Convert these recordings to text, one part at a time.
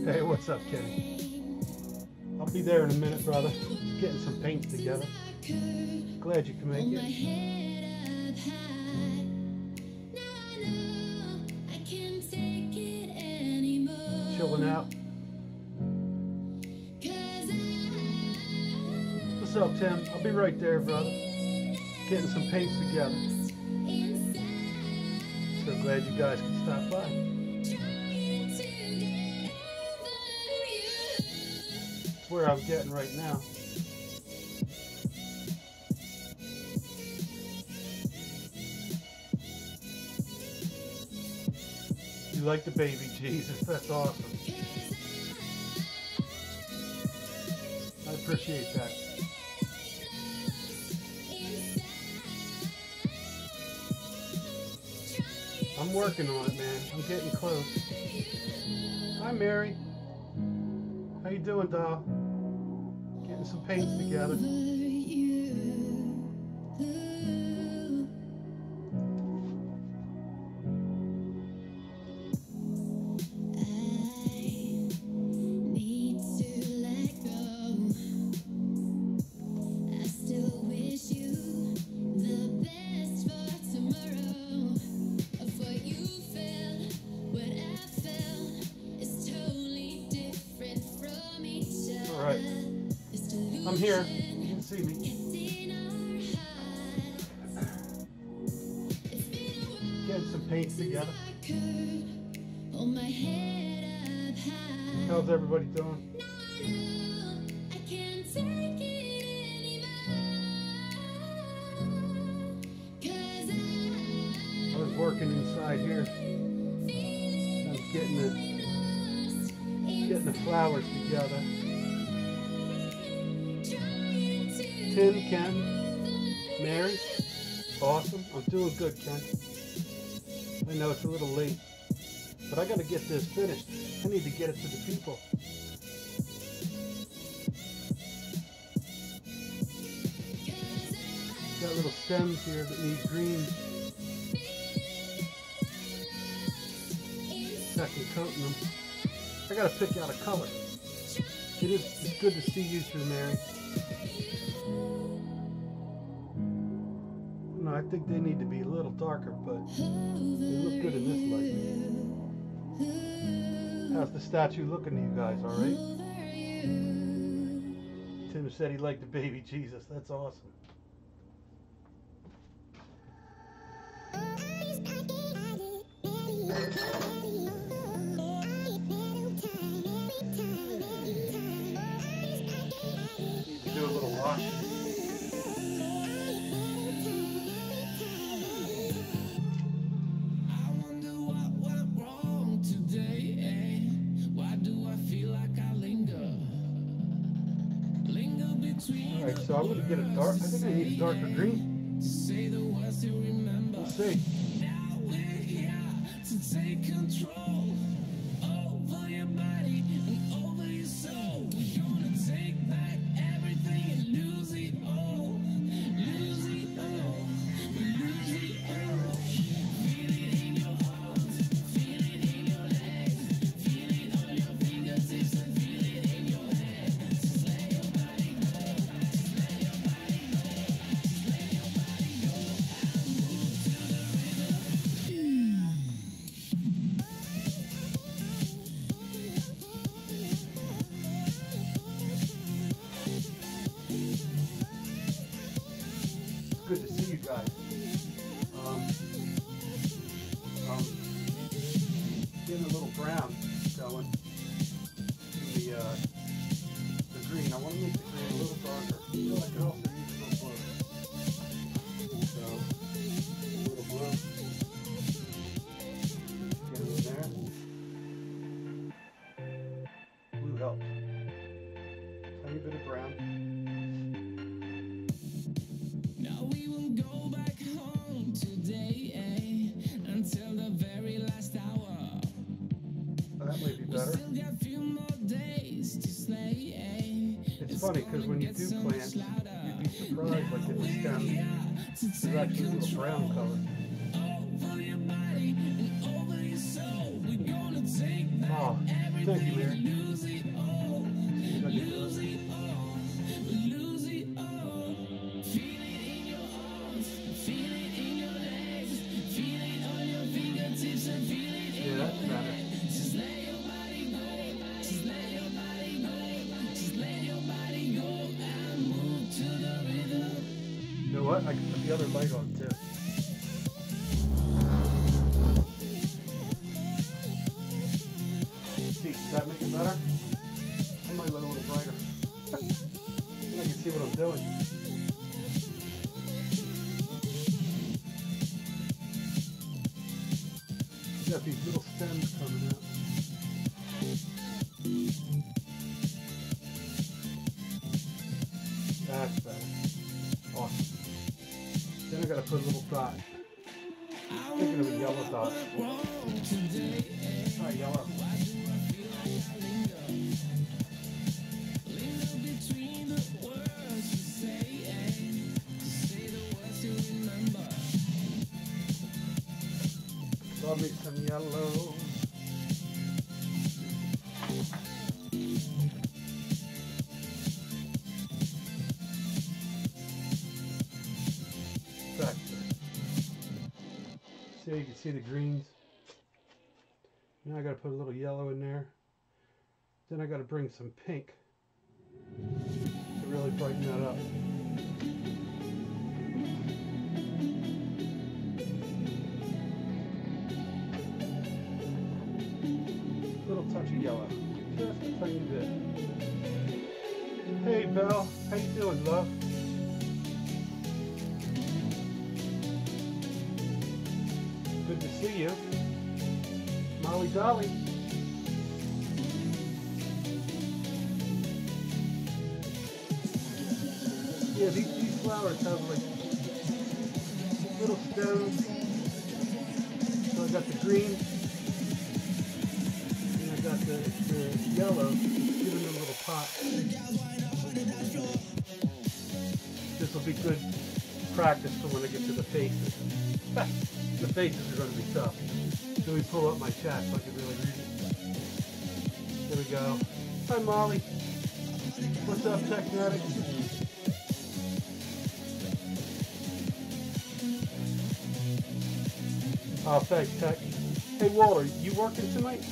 Hey, what's up, Kenny? I'll be there in a minute, brother. Getting some paints together. Glad you can make it. Chilling out. What's up, Tim? I'll be right there, brother. Getting some paints together. So glad you guys could stop by. That's where I'm getting right now. You like the baby Jesus? That's awesome. I appreciate that. I'm working on it, man. I'm getting close. Hi, Mary. How you doing, doll? Getting some paints together. Alright, I'm here. You can see me. Getting some paints together. How's everybody doing? I was working inside here. I was getting the flowers together. Tim, Ken, Mary, awesome. I'm doing good, Ken. I know it's a little late, but I got to get this finished. I need to get it to the people. Got little stems here that need green. Second coating them. I got to pick out a color. It's good to see you too, Mary. No, I think they need to be a little darker, but they look good in this light. How's the statue looking to you guys, all right? Tim said he liked the baby Jesus. That's awesome. Need to do a little wash. Alright, so I'm going to get it dark. I think I need a darker green. We'll see. Now we're here to take control over your body and over your soul. We're gonna take back everything and lose it all. Lose it all. Lose it all. Feel it in your heart. Feel it in your legs. Feel it on your fingertips and feel it in your head. Just let your body go. Just let your body go. Just let your body go. And move to the rhythm. Good to see you guys. Getting a little brown going in the green. I want to make the green a little darker. So I can also use a little blue. So, a little blue. Get it in there. Blue helps. Tiny bit of brown. Now we will go back home today, until the very last hour. That may be We better. still got a few more days to slay, It's funny because when you do plant, you'd be surprised like in the stem. There's actually a little brown color. Over your body and over your soul. We're gonna take back Oh, everything. Thank you, Mary. Lose it all, lose it all, lose it all. Feel it in your arms, feel it in your legs, feel it on your fingertips and feel it in Yeah, that's better. just let your body go, just let your body go, just let your body go and move to the rhythm. You know what? I can put the other light on too. See, does that make it better? I might let it a little brighter. I can see what I'm doing. You got these little stems coming out. That's better. Awesome. Then I gotta put a little dot. Thinking of a yellow dot. Try yellow. So I'll make some yellow. So you can see the greens. Now I got to put a little yellow in there. Then I got to bring some pink to really brighten that up. Little touch of yellow, just a tiny bit. Hey Belle, how you doing, love? Good to see you. Molly Dolly. Yeah, these flowers have like little stems. So I got the green and I got the yellow giving it a little pop. This will be good practice for when I get to the faces. The faces are going to be tough. Let me pull up my chat so I can really read it. There we go. Hi Molly. What's up, Technetic? Oh, thanks, Tech. Hey Walter, you working tonight?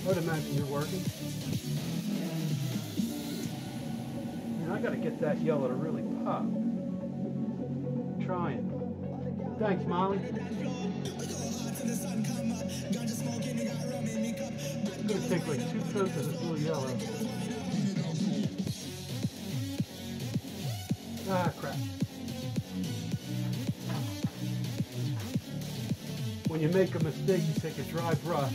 I would imagine you're working. Man, I gotta get that yellow to really pop. Trying. Thanks, Molly. I'm gonna take like 2 coats of this little yellow. Ah, crap. When you make a mistake, you take a dry brush.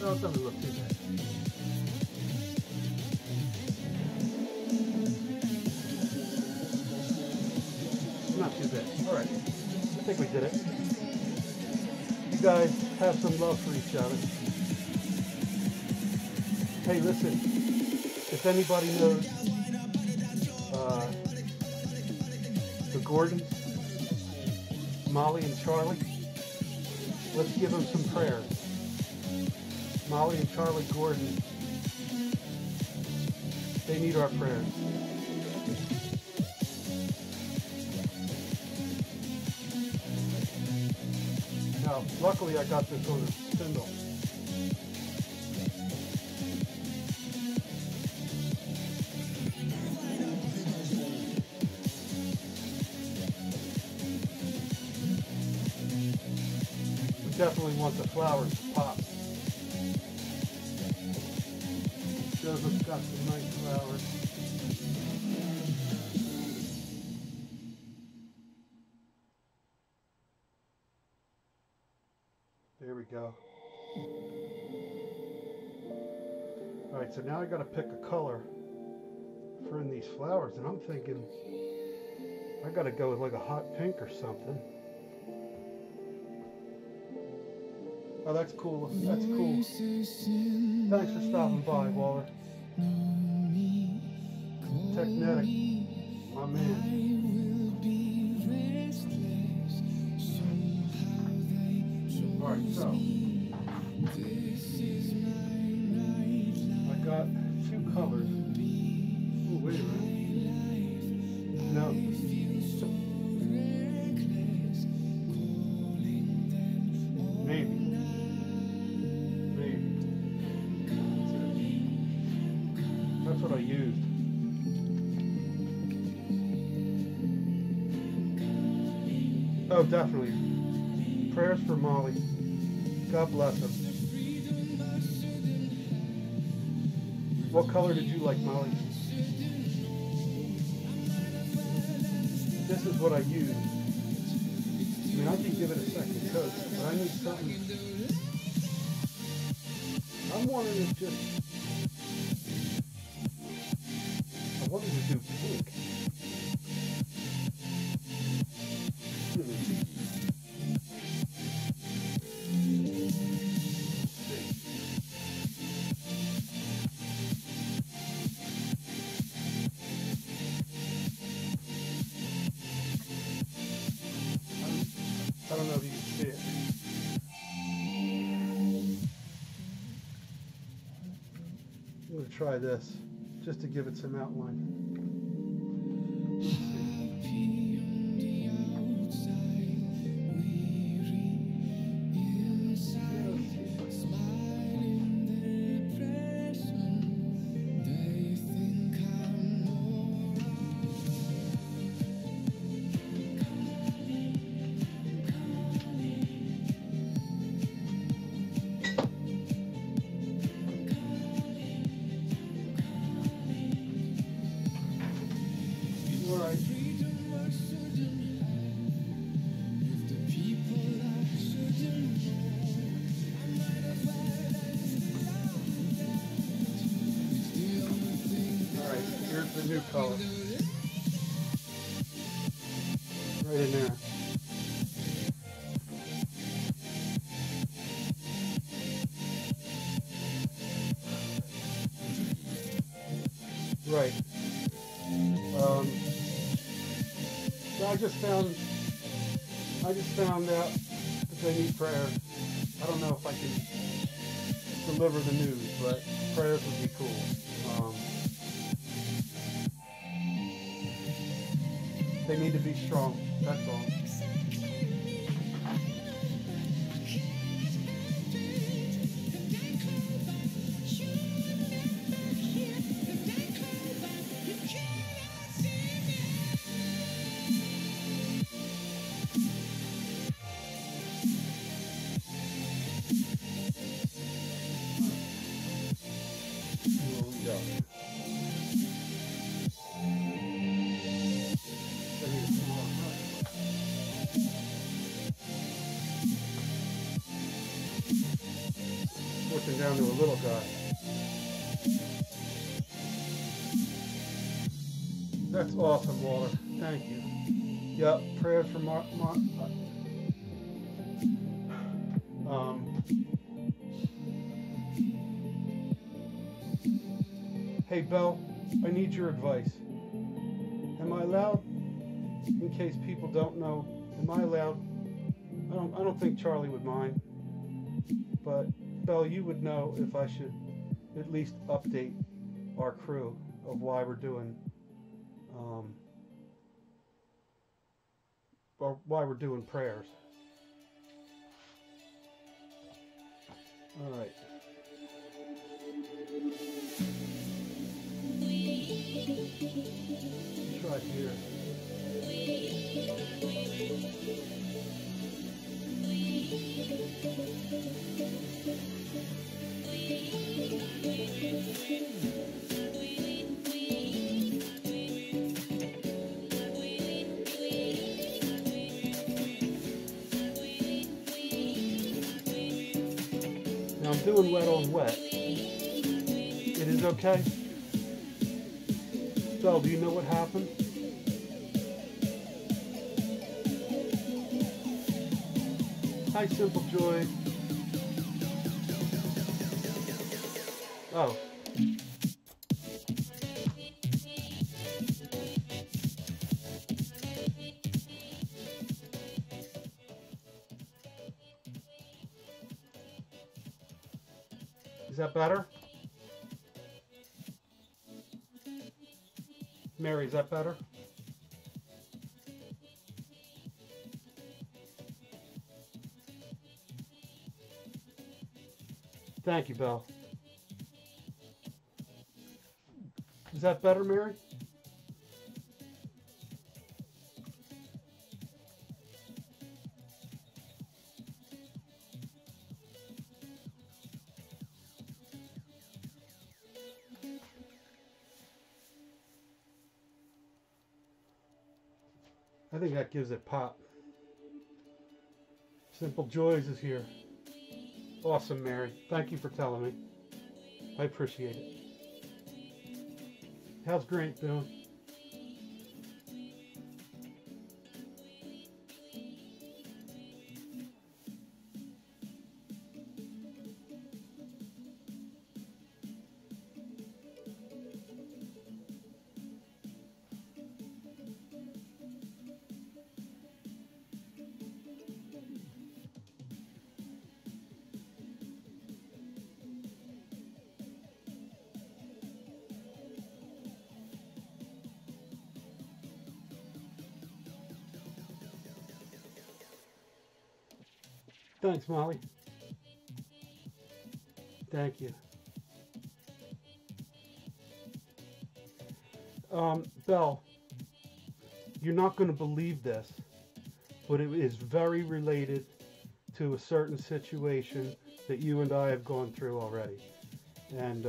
Oh, it doesn't look too bad. Not too bad. Alright. I think we did it. You guys have some love for each other. Hey, listen. If anybody knows the Gordons, Molly and Charlie, let's give them some prayers. Molly and Charlie Gordon, they need our prayers. Now, luckily I got this on a spindle. We definitely want the flowers to pop. Joseph's got some nice flowers. There we go. Alright, so now I gotta pick a color for in these flowers, and I'm thinking I gotta go with like a hot pink or something. Oh, that's cool. That's cool. Thanks for stopping by, Waller. Technetic, my man. Alright, so I got two colors. Oh, wait a minute. No. Maybe. That's what I used. Oh, definitely. Prayers for Molly. God bless him. What color did you like, Molly? This is what I use. I mean, I can give it a second coat, but I need something. I'm wondering if just... I wanted to do pink. I don't know if you can see it. I'm going to try this just to give it some outline. Here's the new color. Right in there. Right. So I just found out that they need prayers. I don't know if I can deliver the news, but prayers would be cool. They need to be strong, that's all. Here we go. Switching down to a little guy. That's awesome, Walter. Thank you. Yep, prayers for Hey, Belle, I need your advice. Am I allowed, in case people don't know, am I allowed? I don't think Charlie would mind, but Belle, you would know if I should at least update our crew of why we're doing, or why we're doing prayers. All right. Try here. Now I'm doing wet on wet. It is okay? Belle, do you know what happened? Hi, Simple Joy. Oh. Is that better? Mary, is that better? Thank you, Belle. Is that better, Mary? I think that gives it pop. Simple Joys is here. Awesome, Mary. Thank you for telling me. I appreciate it. How's Grant doing? Thanks, Molly. Thank you. Belle, you're not going to believe this, but it is very related to a certain situation that you and I have gone through already. And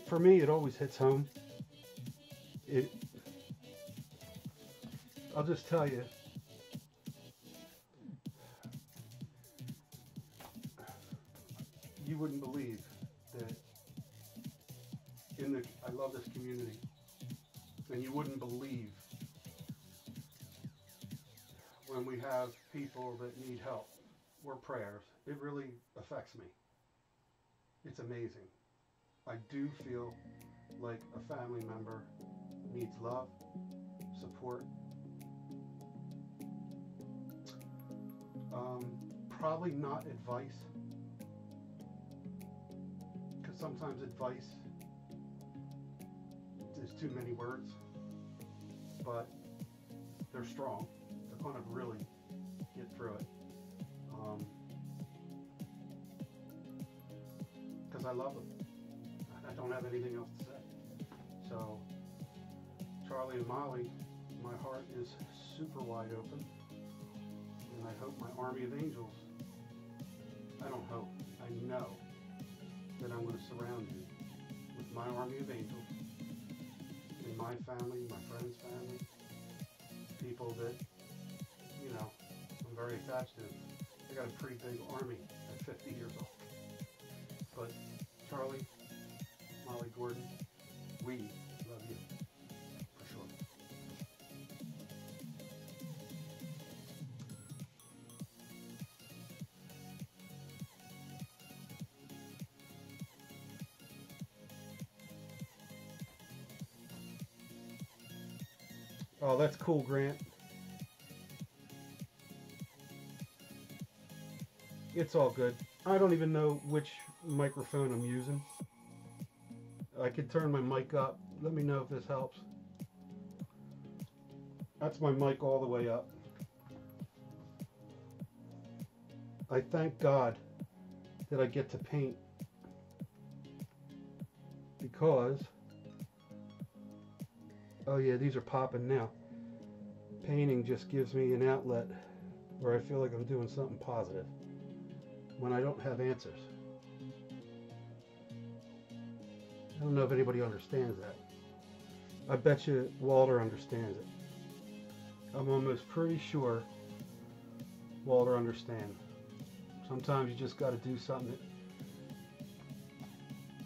for me, it always hits home. I'll just tell you, you wouldn't believe that I love this community, and you wouldn't believe when we have people that need help or prayers. It really affects me. It's amazing. I do feel like a family member needs love, support. Probably not advice, because sometimes advice is too many words, but they're strong. They're going to really get through it. Because I love them. I don't have anything else to say. So, Charlie and Molly, my heart is super wide open. And I hope my army of angels, I don't hope, I know that I'm going to surround you with my army of angels in my family, my friend's family, people that, I'm very attached to. I got a pretty big army at 50 years old. But Charlie, Molly Gordon, we love you, for sure. Oh, that's cool, Grant. It's all good. I don't even know which microphone I'm using. I could turn my mic up. Let me know if this helps. That's my mic all the way up. I thank God that I get to paint, because, oh yeah, these are popping now. Painting just gives me an outlet where I feel like I'm doing something positive when I don't have answers. I don't know if anybody understands that. I bet you Walter understands it. I'm almost pretty sure Walter understands. Sometimes you just got to do something that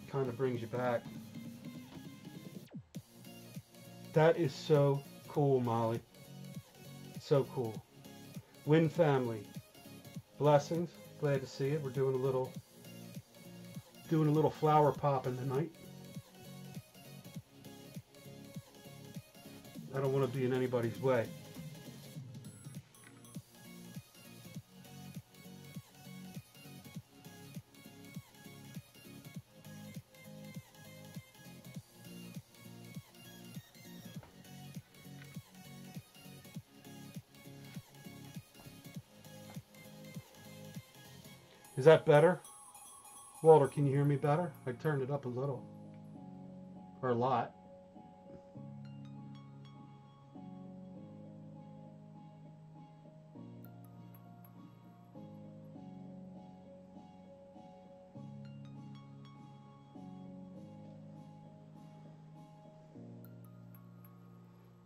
kind of brings you back. That is so cool, Molly. So cool. Win family. Blessings. Glad to see it. We're doing a little flower popping tonight. I don't want to be in anybody's way. Is that better? Walter, can you hear me better? I turned it up a little. Or a lot.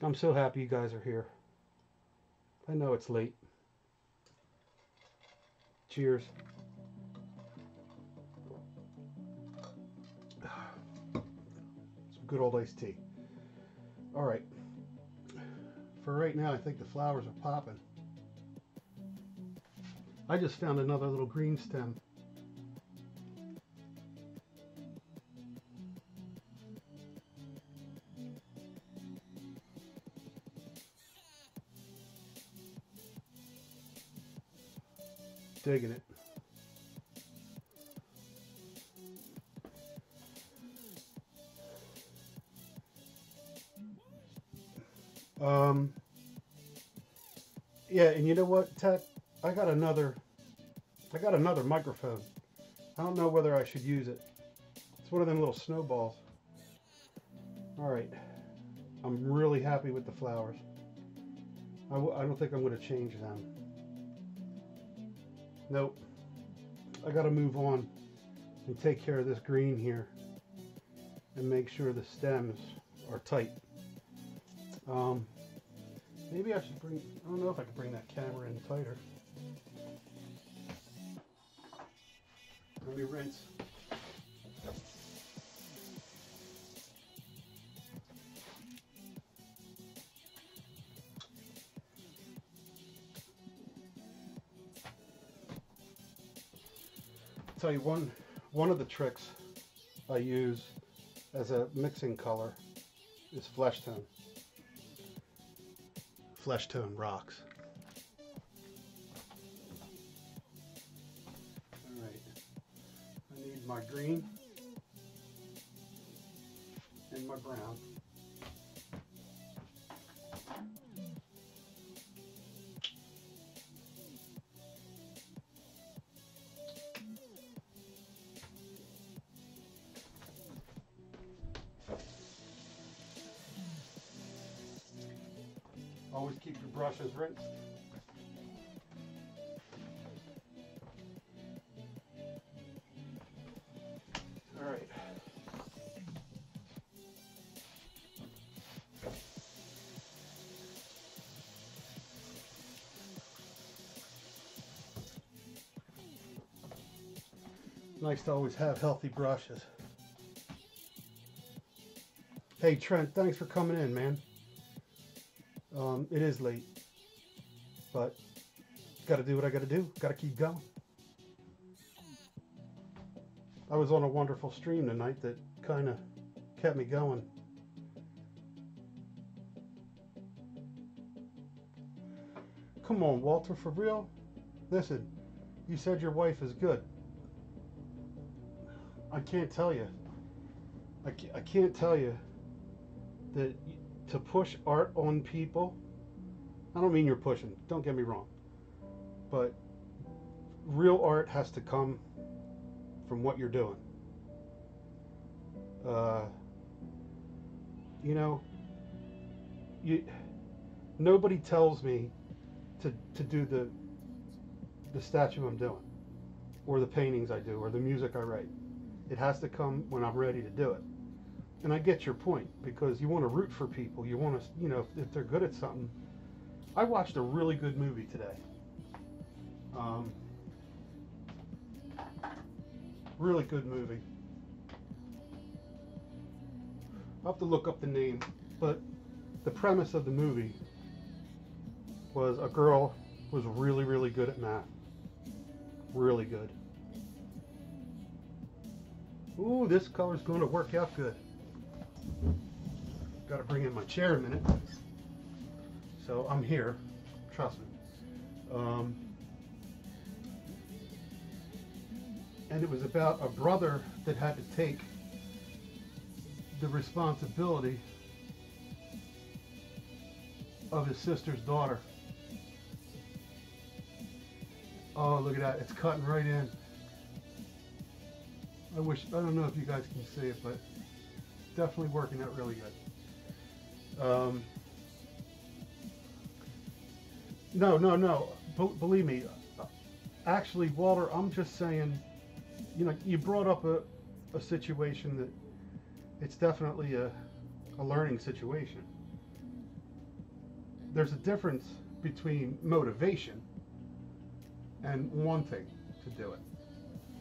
I'm so happy you guys are here. I know it's late. Cheers. Some good old iced tea. All right. For right now, I think the flowers are popping. I just found another little green stem. Digging it. Yeah, and you know what, Ted? I got another microphone. I don't know whether I should use it. It's one of them little snowballs. All right. I'm really happy with the flowers. I don't think I'm going to change them. Nope. I got to move on and take care of this green here and make sure the stems are tight. Maybe I should bring, I don't know if I can bring that camera in tighter. Let me rinse. I'll tell you one of the tricks I use as a mixing color is flesh tone. Flesh tone rocks. All right, I need my green and my brown. Always keep your brushes rinsed. All right. Nice to always have healthy brushes. Hey Trent, thanks for coming in, man. It is late, but got to do what I got to do. Got to keep going. I was on a wonderful stream tonight that kind of kept me going. Come on, Walter, for real? Listen, you said your wife is good. I can't tell you. I can't tell you that to push art on people, I don't mean you're pushing, don't get me wrong, but real art has to come from what you're doing. You know, nobody tells me to do the statue I'm doing, or the paintings I do, or the music I write. It has to come when I'm ready to do it. And I get your point, because you want to root for people. You want to, you know, if they're good at something. I watched a really good movie today. Really good movie. I'll have to look up the name, but the premise of the movie was a girl was really, really good at math. Really good. Ooh, this color's going to work out good. Got to bring in my chair a minute. So I'm here, trust me. And it was about a brother that had to take the responsibility of his sister's daughter. Oh, look at that, it's cutting right in. I don't know if you guys can see it, but definitely working out really good. No. Believe me. Actually, Walter, I'm just saying, you know, you brought up a situation that it's definitely a learning situation. There's a difference between motivation and wanting to do it.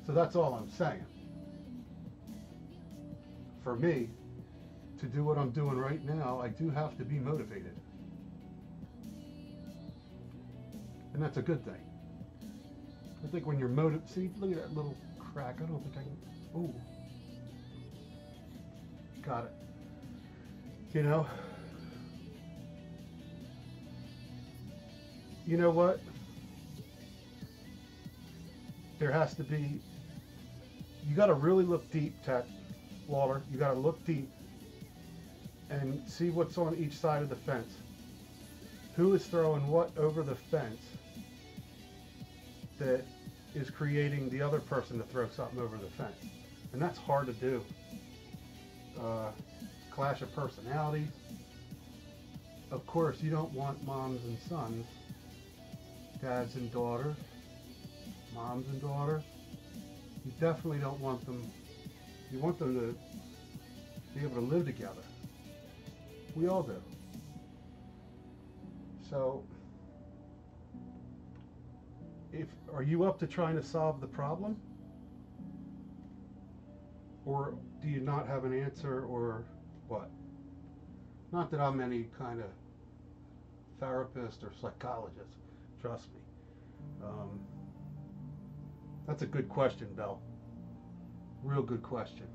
So that's all I'm saying. For me, to do what I'm doing right now, I do have to be motivated. And that's a good thing. I think when you're motivated, see, look at that little crack. I don't think I can, ooh. Got it. You know what? There has to be, you got to really look deep, Walter. You got to look deep and see what's on each side of the fence. Who is throwing what over the fence that is creating the other person to throw something over the fence? And that's hard to do. Clash of personalities. Of course, you don't want moms and sons, dads and daughters, moms and daughters. You definitely don't want them, you want them to be able to live together. We all do. So, are you up to trying to solve the problem? Or do you not have an answer, or what? Not that I'm any kind of therapist or psychologist, trust me. That's a good question, Belle. Real good question.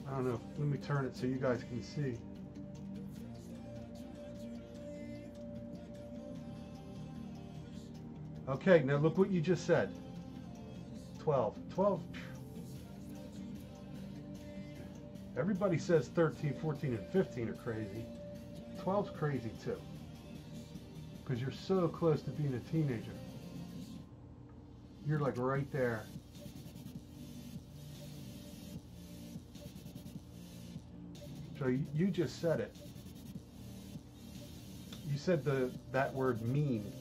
I don't know. Let me turn it so you guys can see. Okay, now look what you just said. 12. 12. Everybody says 13, 14, and 15 are crazy. 12's crazy too. Because you're so close to being a teenager. You're like right there. So you just said it. You said that word mean.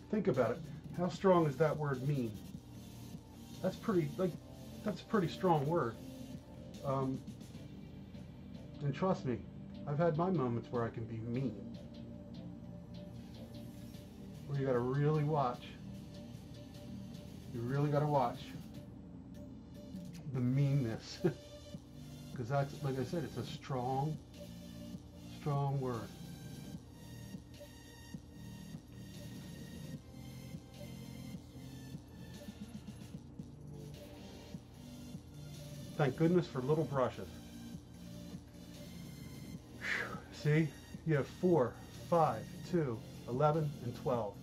Think about it. How strong is that word mean? That's a pretty strong word. And trust me, I've had my moments where I can be mean. Where you gotta really watch. You really gotta watch the meanness. Because that's, like I said, it's a strong word. Thank goodness for little brushes. Whew. See, you have 4, 5, 2, 11, and 12.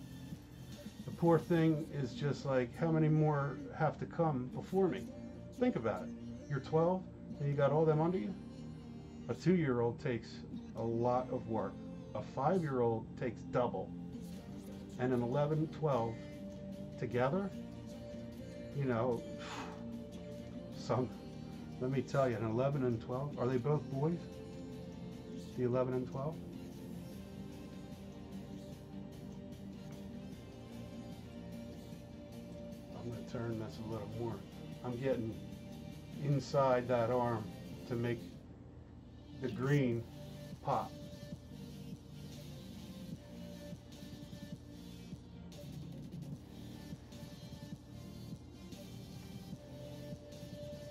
The poor thing is just like, how many more have to come before me? Think about it. You're 12, and you got all them under you? A 2-year-old takes a lot of work. A 5-year-old takes double. And an 11, 12 together, you know, let me tell you, an 11 and 12, are they both boys? The 11 and 12? I'm going to turn this a little more. I'm getting inside that arm to make the green pop.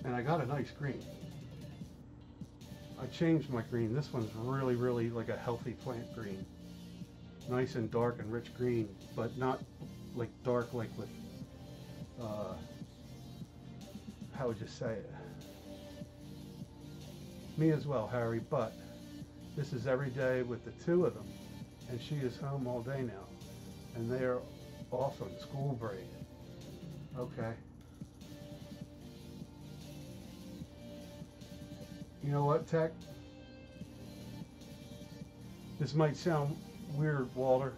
And I got a nice green. I changed my green. This one's really, really like a healthy plant green. Nice and dark and rich green, but not like dark like with, how would you say it? Me as well, Harry, but this is every day with the two of them. And she is home all day now. And they are off on school break. Okay. You know what, Tech? This might sound weird, Walter,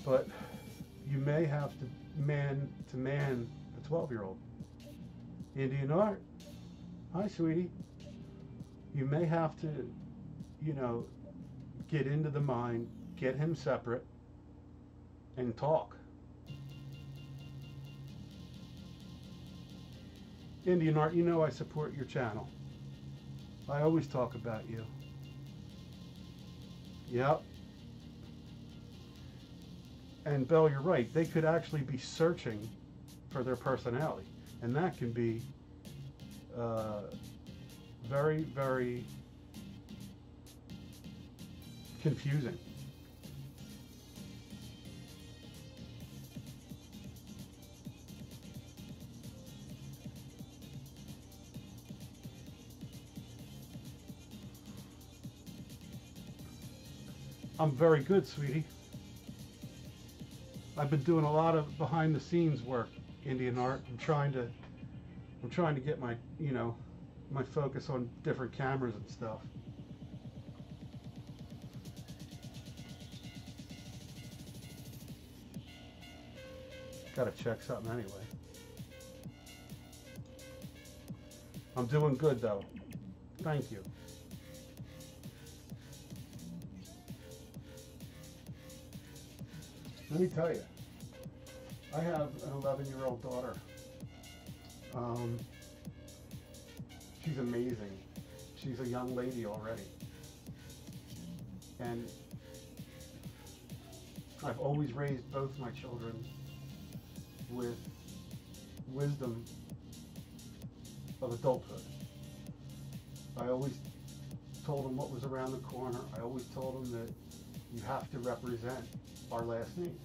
but you may have to man the 12-year-old. Indian Art, hi, sweetie. You may have to, you know, get into the mind, get him separate, and talk. Indian Art, you know I support your channel. I always talk about you. Yep. And Belle, you're right. They could actually be searching for their personality. And that can be very, very confusing. I'm very good, sweetie. I've been doing a lot of behind the scenes work, Indian Art. I'm trying to get my, you know, my focus on different cameras and stuff. Gotta check something anyway. I'm doing good though. Thank you. Let me tell you, I have an 11-year-old daughter. She's amazing. She's a young lady already. And I've always raised both my children with wisdom of adulthood. I always told them what was around the corner. I always told them that you have to represent our last name.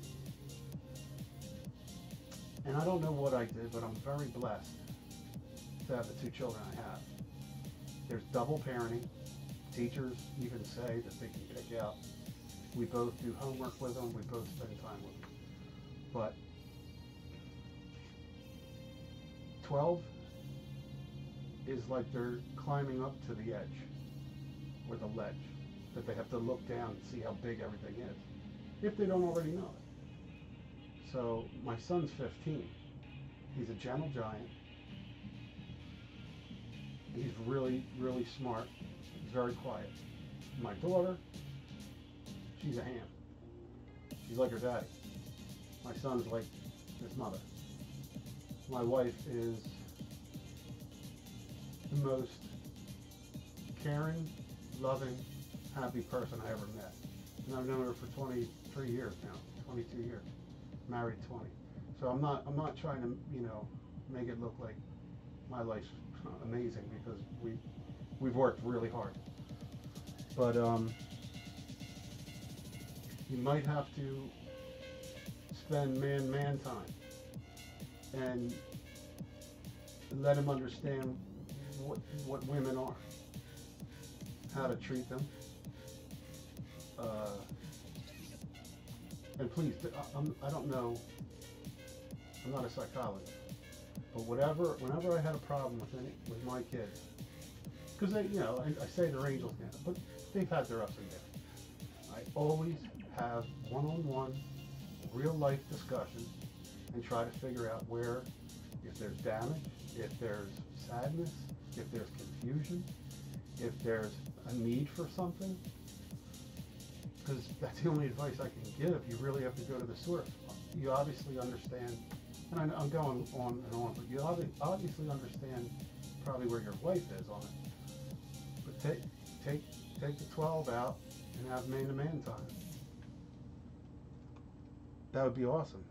And I don't know what I did, but I'm very blessed to have the two children I have. There's double parenting. Teachers even say that they can pick out. We both do homework with them. We both spend time with them. But 12 is like they're climbing up to the edge or the ledge, that they have to look down and see how big everything is, if they don't already know it. So my son's 15. He's a gentle giant. He's really, really smart. He's very quiet. My daughter, she's a ham. She's like her daddy. My son's like his mother. My wife is the most caring, loving, happy person I ever met. And I've known her for 23 years now, 22 years, married 20. So I'm not trying to, you know, make it look like my life's amazing, because we've worked really hard. But you might have to spend man time and let him understand what women are, how to treat them. And please, I don't know, I'm not a psychologist, but whenever I had a problem with my kids, because they, you know, I say they're angels now, but they've had their ups and downs. I always have one-on-one, real-life discussions and try to figure out where, if there's damage, if there's sadness, if there's confusion, if there's a need for something. Because that's the only advice I can give. You really have to go to the source. You obviously understand, and I'm going on and on, but you obviously understand probably where your wife is on it. But take the 12 out and have man-to-man time. That would be awesome.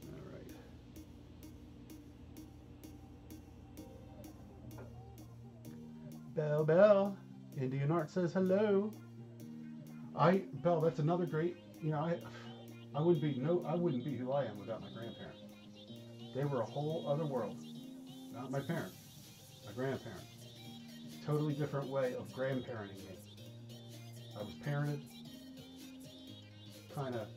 All right. Belle, Indian Art says hello. Belle, that's another great, you know, I wouldn't be who I am without my grandparents. They were a whole other world. Not my parents, my grandparents. Totally different way of grandparenting me. I was parented kind of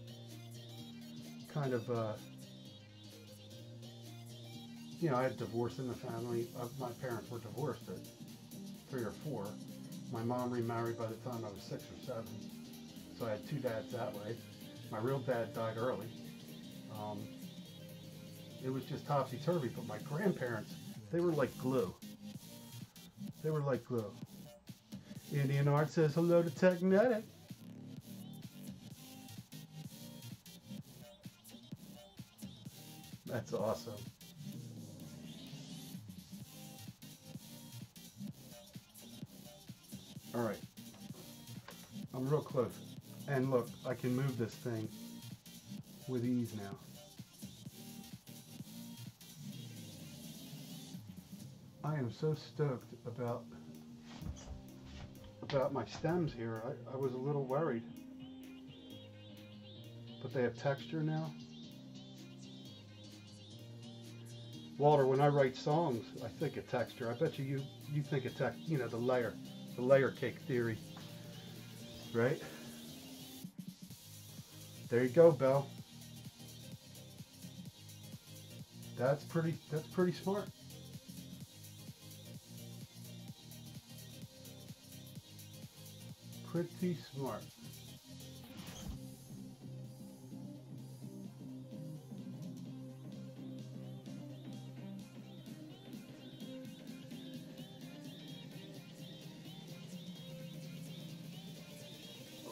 you know, I had divorce in the family. My parents were divorced at 3 or 4. My mom remarried by the time I was 6 or 7. So I had 2 dads that way. My real dad died early. It was just topsy-turvy, but my grandparents, they were like glue. They were like glue. Indian Art says hello to Technetic. That's awesome. All right. I'm real close. And look, I can move this thing with ease now. I am so stoked about my stems here. I was a little worried. But they have texture now. Walter, when I write songs, I think of texture. I bet you think of you know, the layer cake theory. Right? There you go, Belle. That's pretty smart. Pretty smart.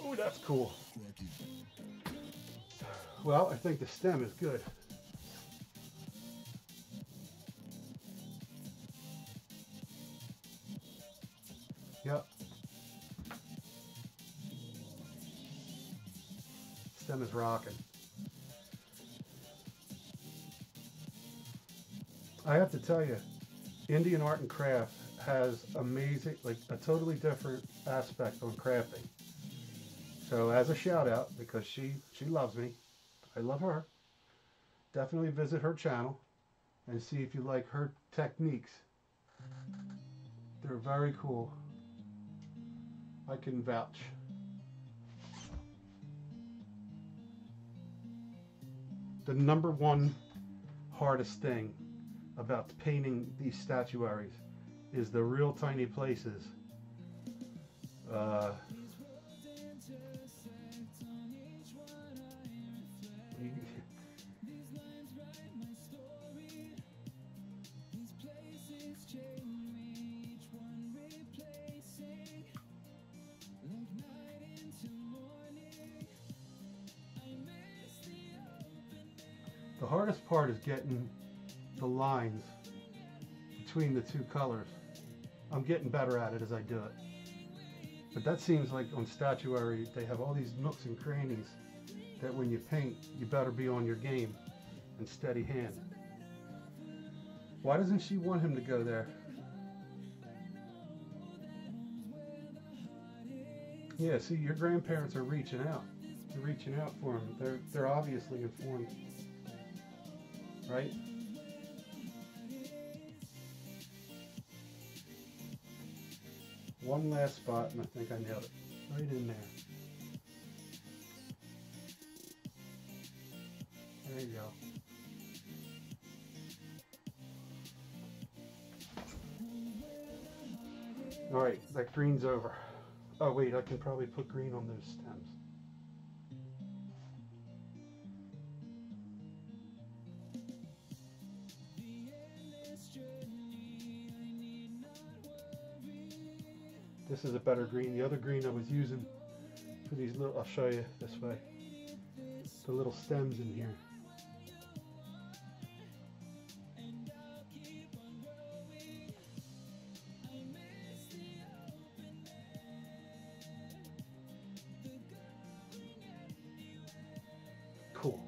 Oh, that's cool. Well, I think the stem is good. Yep. Stem is rocking. I have to tell you, Indian Art and Craft has amazing, like a totally different aspect on crafting. So as a shout out, because she loves me, I love her, definitely visit her channel and see if you like her techniques. They're very cool. I can vouch. The #1 hardest thing about painting these statuaries is the real tiny places. The hardest part is getting the lines between the 2 colors. I'm getting better at it as I do it. But that seems like on Statuary, they have all these nooks and crannies that when you paint, you better be on your game and steady hand. Why doesn't she want him to go there? Yeah, see, your grandparents are reaching out. They're reaching out for him. They're obviously informed. Right? One last spot, and I think I nailed it. Right in there. There you go. All right, that green's over. Oh wait, I can probably put green on those stems. This is a better green. The other green I was using for these little, I'll show you this way, the little stems in here. Cool.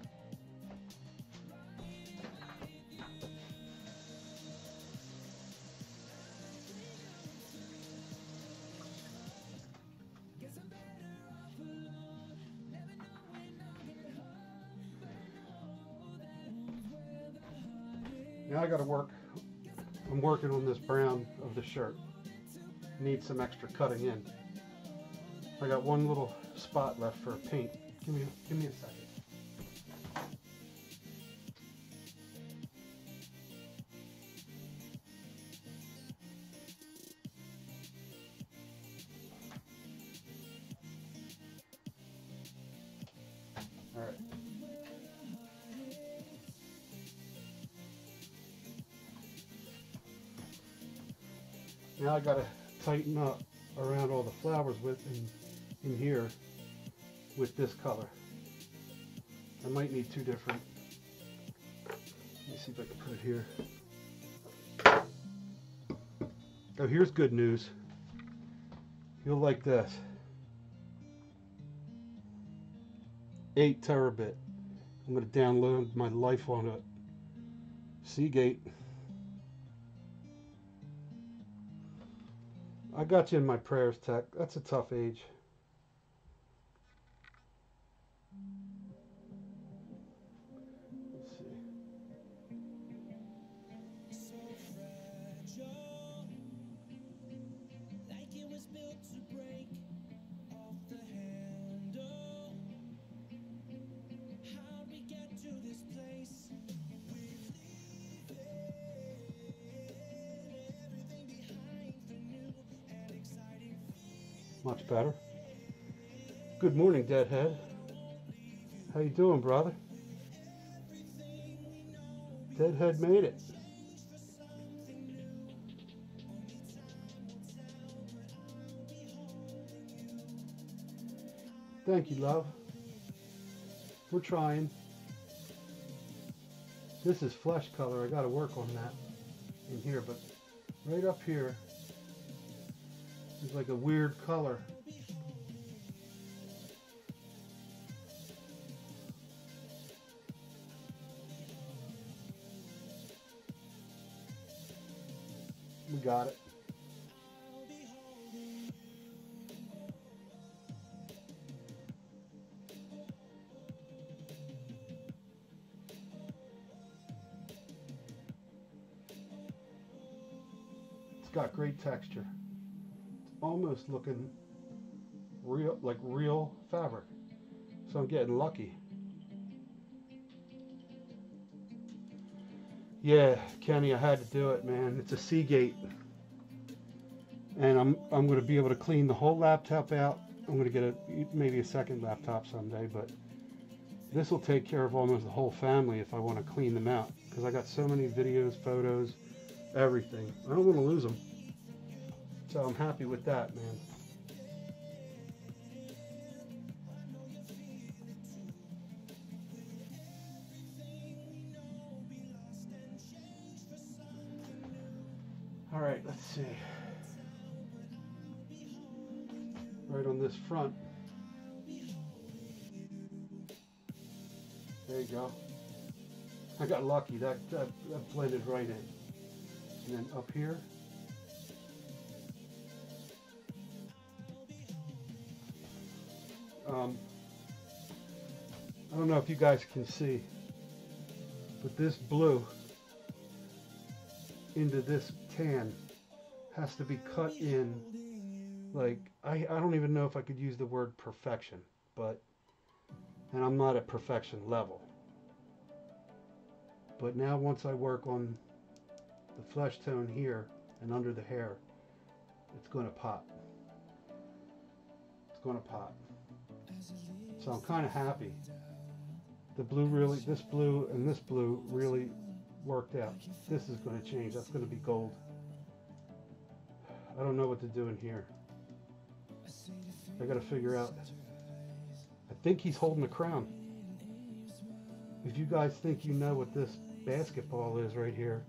Now I gotta work. I'm working on this brown of the shirt. Need some extra cutting in. I got one little spot left for paint. Give me a second. All right. Now I gotta tighten up around all the flowers with in here with this color. I might need two different. Let me see if I can put it here. Oh, here's good news. You'll like this. 8 terabit. I'm going to download my life on it. Seagate. I got you in my prayers, Tech. That's a tough age. Let's see. Much better. Good morning, Deadhead. How you doing, brother? Deadhead made it. Thank you, love. We're trying. This is flesh color. I got to work on that in here, but right up here is like a weird color. We got it. It's got great texture. It's almost looking real, like real fabric. So I'm getting lucky. Yeah, Kenny, I had to do it, man. It's a Seagate. And I'm going to be able to clean the whole laptop out. I'm going to get maybe a second laptop someday, but this will take care of almost the whole family if I want to clean them out, because I got so many videos, photos, everything. I don't want to lose them. So I'm happy with that, man. All right, let's see. Right on this front. There you go. I got lucky. That blended right in. And then up here. I don't know if you guys can see, but this blue into this tan has to be cut in, like, I don't even know if I could use the word perfection, but, and I'm not at perfection level. But now once I work on the flesh tone here and under the hair, it's going to pop. It's going to pop. So I'm kind of happy. The blue really, this blue and this blue really worked out. This is going to change. That's going to be gold. I don't know what to do in here. I got to figure out. I think he's holding a crown. If you guys think you know what this basketball is right here,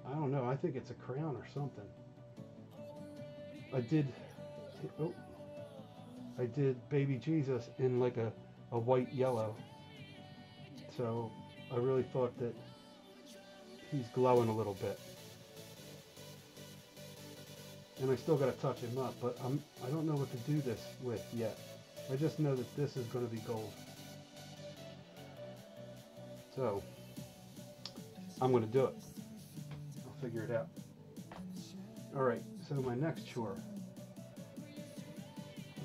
I don't know. I think it's a crown or something. I did baby Jesus in like a white yellow. So I really thought that he's glowing a little bit. And I still got to touch him up, but I don't know what to do this with yet. I just know that this is going to be gold. So I'm going to do it. I'll figure it out. All right, so my next chore.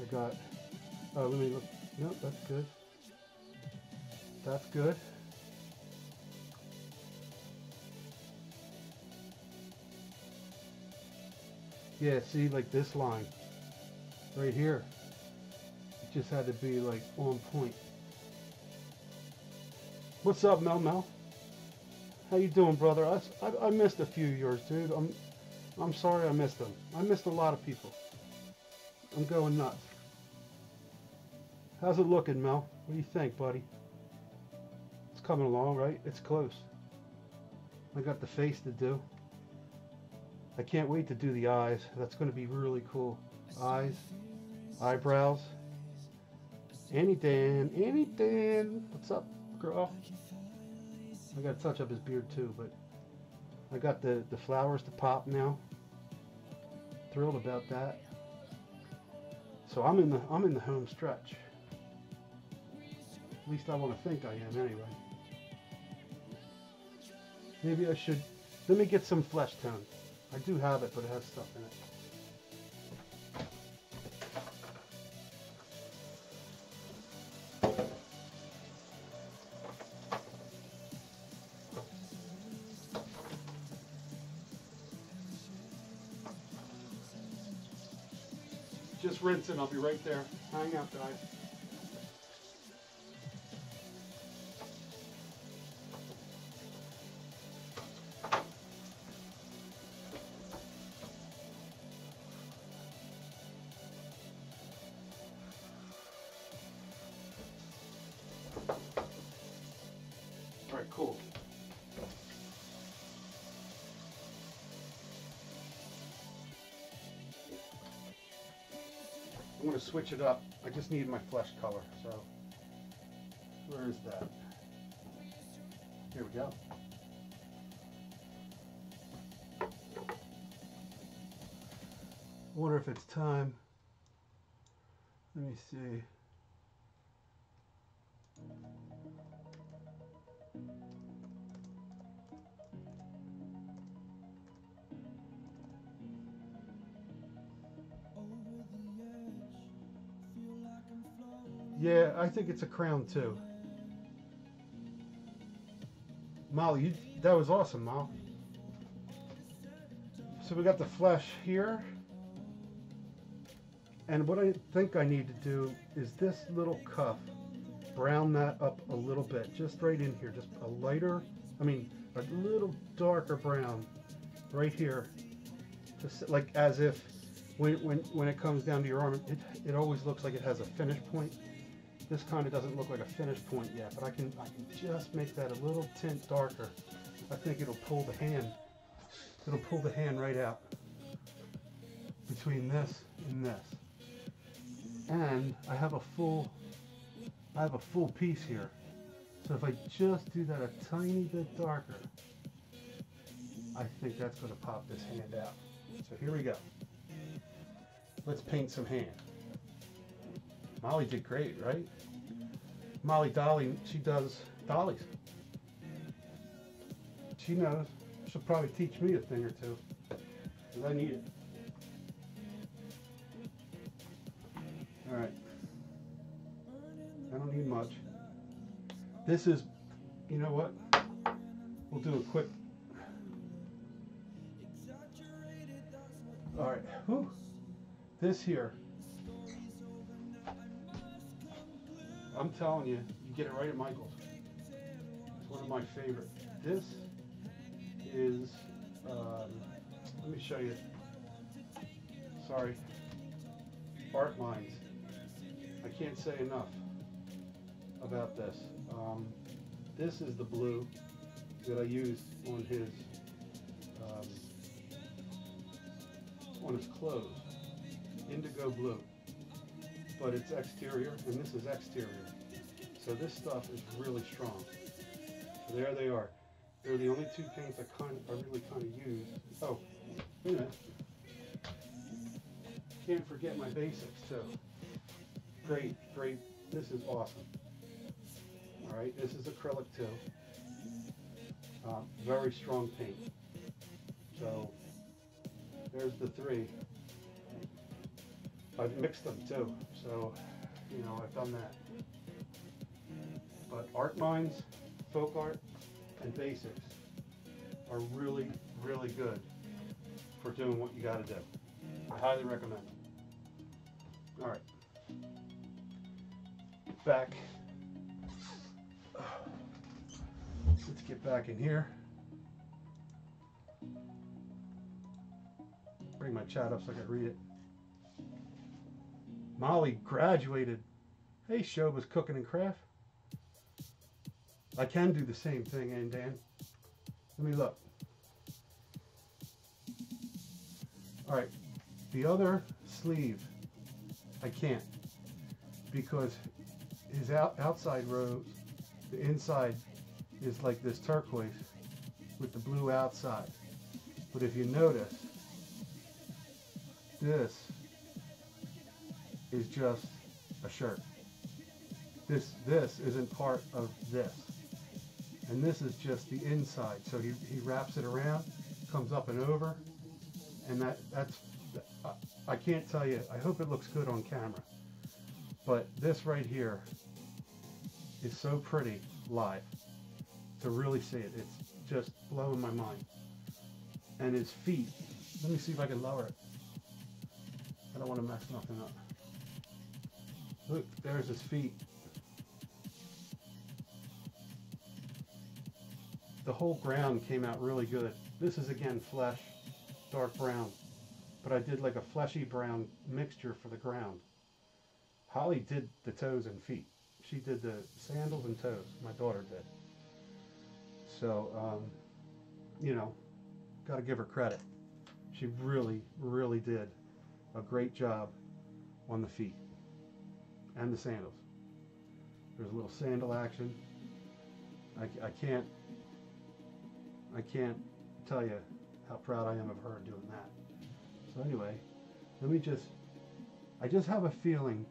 I got, let me look. No, that's good. That's good. Yeah, see, like this line right here. It just had to be like on point. What's up, Mel Mel? How you doing, brother? I missed a few of yours, dude. I'm sorry I missed them. I missed a lot of people. I'm going nuts. How's it looking, Mel? What do you think, buddy? It's coming along, right? It's close. I got the face to do. I can't wait to do the eyes. That's going to be really cool. Eyes, eyebrows. Annie Dan, what's up, girl? I got to touch up his beard too, but I got the flowers to pop now. Thrilled about that. So I'm in the home stretch. At least I want to think I am anyway. Maybe I should, let me get some flesh tone. I do have it, but it has stuff in it. Just rinsing, I'll be right there. Hang out, guys. All right, cool. I'm going to switch it up. I just need my flesh color, so where is that? Here we go. I wonder if it's time. Let me see. Yeah, I think it's a crown too. Molly, that was awesome, Molly. So we got the flesh here. And what I think I need to do is this little cuff, brown that up a little bit, just right in here, just a lighter, a little darker brown right here. Just like as if when it comes down to your arm, it always looks like it has a finish point. This kind of doesn't look like a finish point yet, but I can just make that a little tint darker. I think it'll pull the hand. It'll pull the hand right out between this and this. And I have a full piece here. So if I just do that a tiny bit darker, I think that's going to pop this hand out. So here we go. Let's paint some hand. Molly did great, right? Molly Dolly, she does dollies. She knows. She'll probably teach me a thing or two, because I need it. All right. I don't need much. This is, you know what? We'll do a quick. All right. Whew. This here. I'm telling you, you get it right at Michael's. It's one of my favorite. This is, let me show you. Sorry. Art Lines. I can't say enough about this. This is the blue that I used on his clothes. Indigo blue. But it's exterior, and this is exterior. So this stuff is really strong. So there they are. They're the only two paints I really kind of use. Oh, wait a minute. Can't forget my basics too. Great, great. This is awesome. All right, this is acrylic too. Very strong paint. So there's the three. I've mixed them too, so you know I've done that. But Art Minds, Folk Art, and Basics are really, really good for doing what you got to do. I highly recommend them. All right, back. Let's get back in here. Bring my chat up so I can read it. Molly graduated. Hey, Shoba's Cooking and Craft. I can do the same thing, and Dan. Let me look. All right, the other sleeve, I can't, because his outside rose, the inside is like this turquoise with the blue outside. But if you notice, this is just a shirt. This isn't part of this. And this is just the inside. So he wraps it around, comes up and over, and that's I can't tell you. I hope it looks good on camera. But this right here is so pretty live. To really see it, it's just blowing my mind. And his feet, let me see if I can lower it. I don't want to mess nothing up. Look, there's his feet. The whole ground came out really good. This is again flesh, dark brown, but I did like a fleshy brown mixture for the ground. Holly did the toes and feet. She did the sandals and toes. My daughter did. So, you know, got to give her credit. She really, really did a great job on the feet and the sandals. There's a little sandal action. I can't tell you how proud I am of her doing that. So anyway, let me I just have a feeling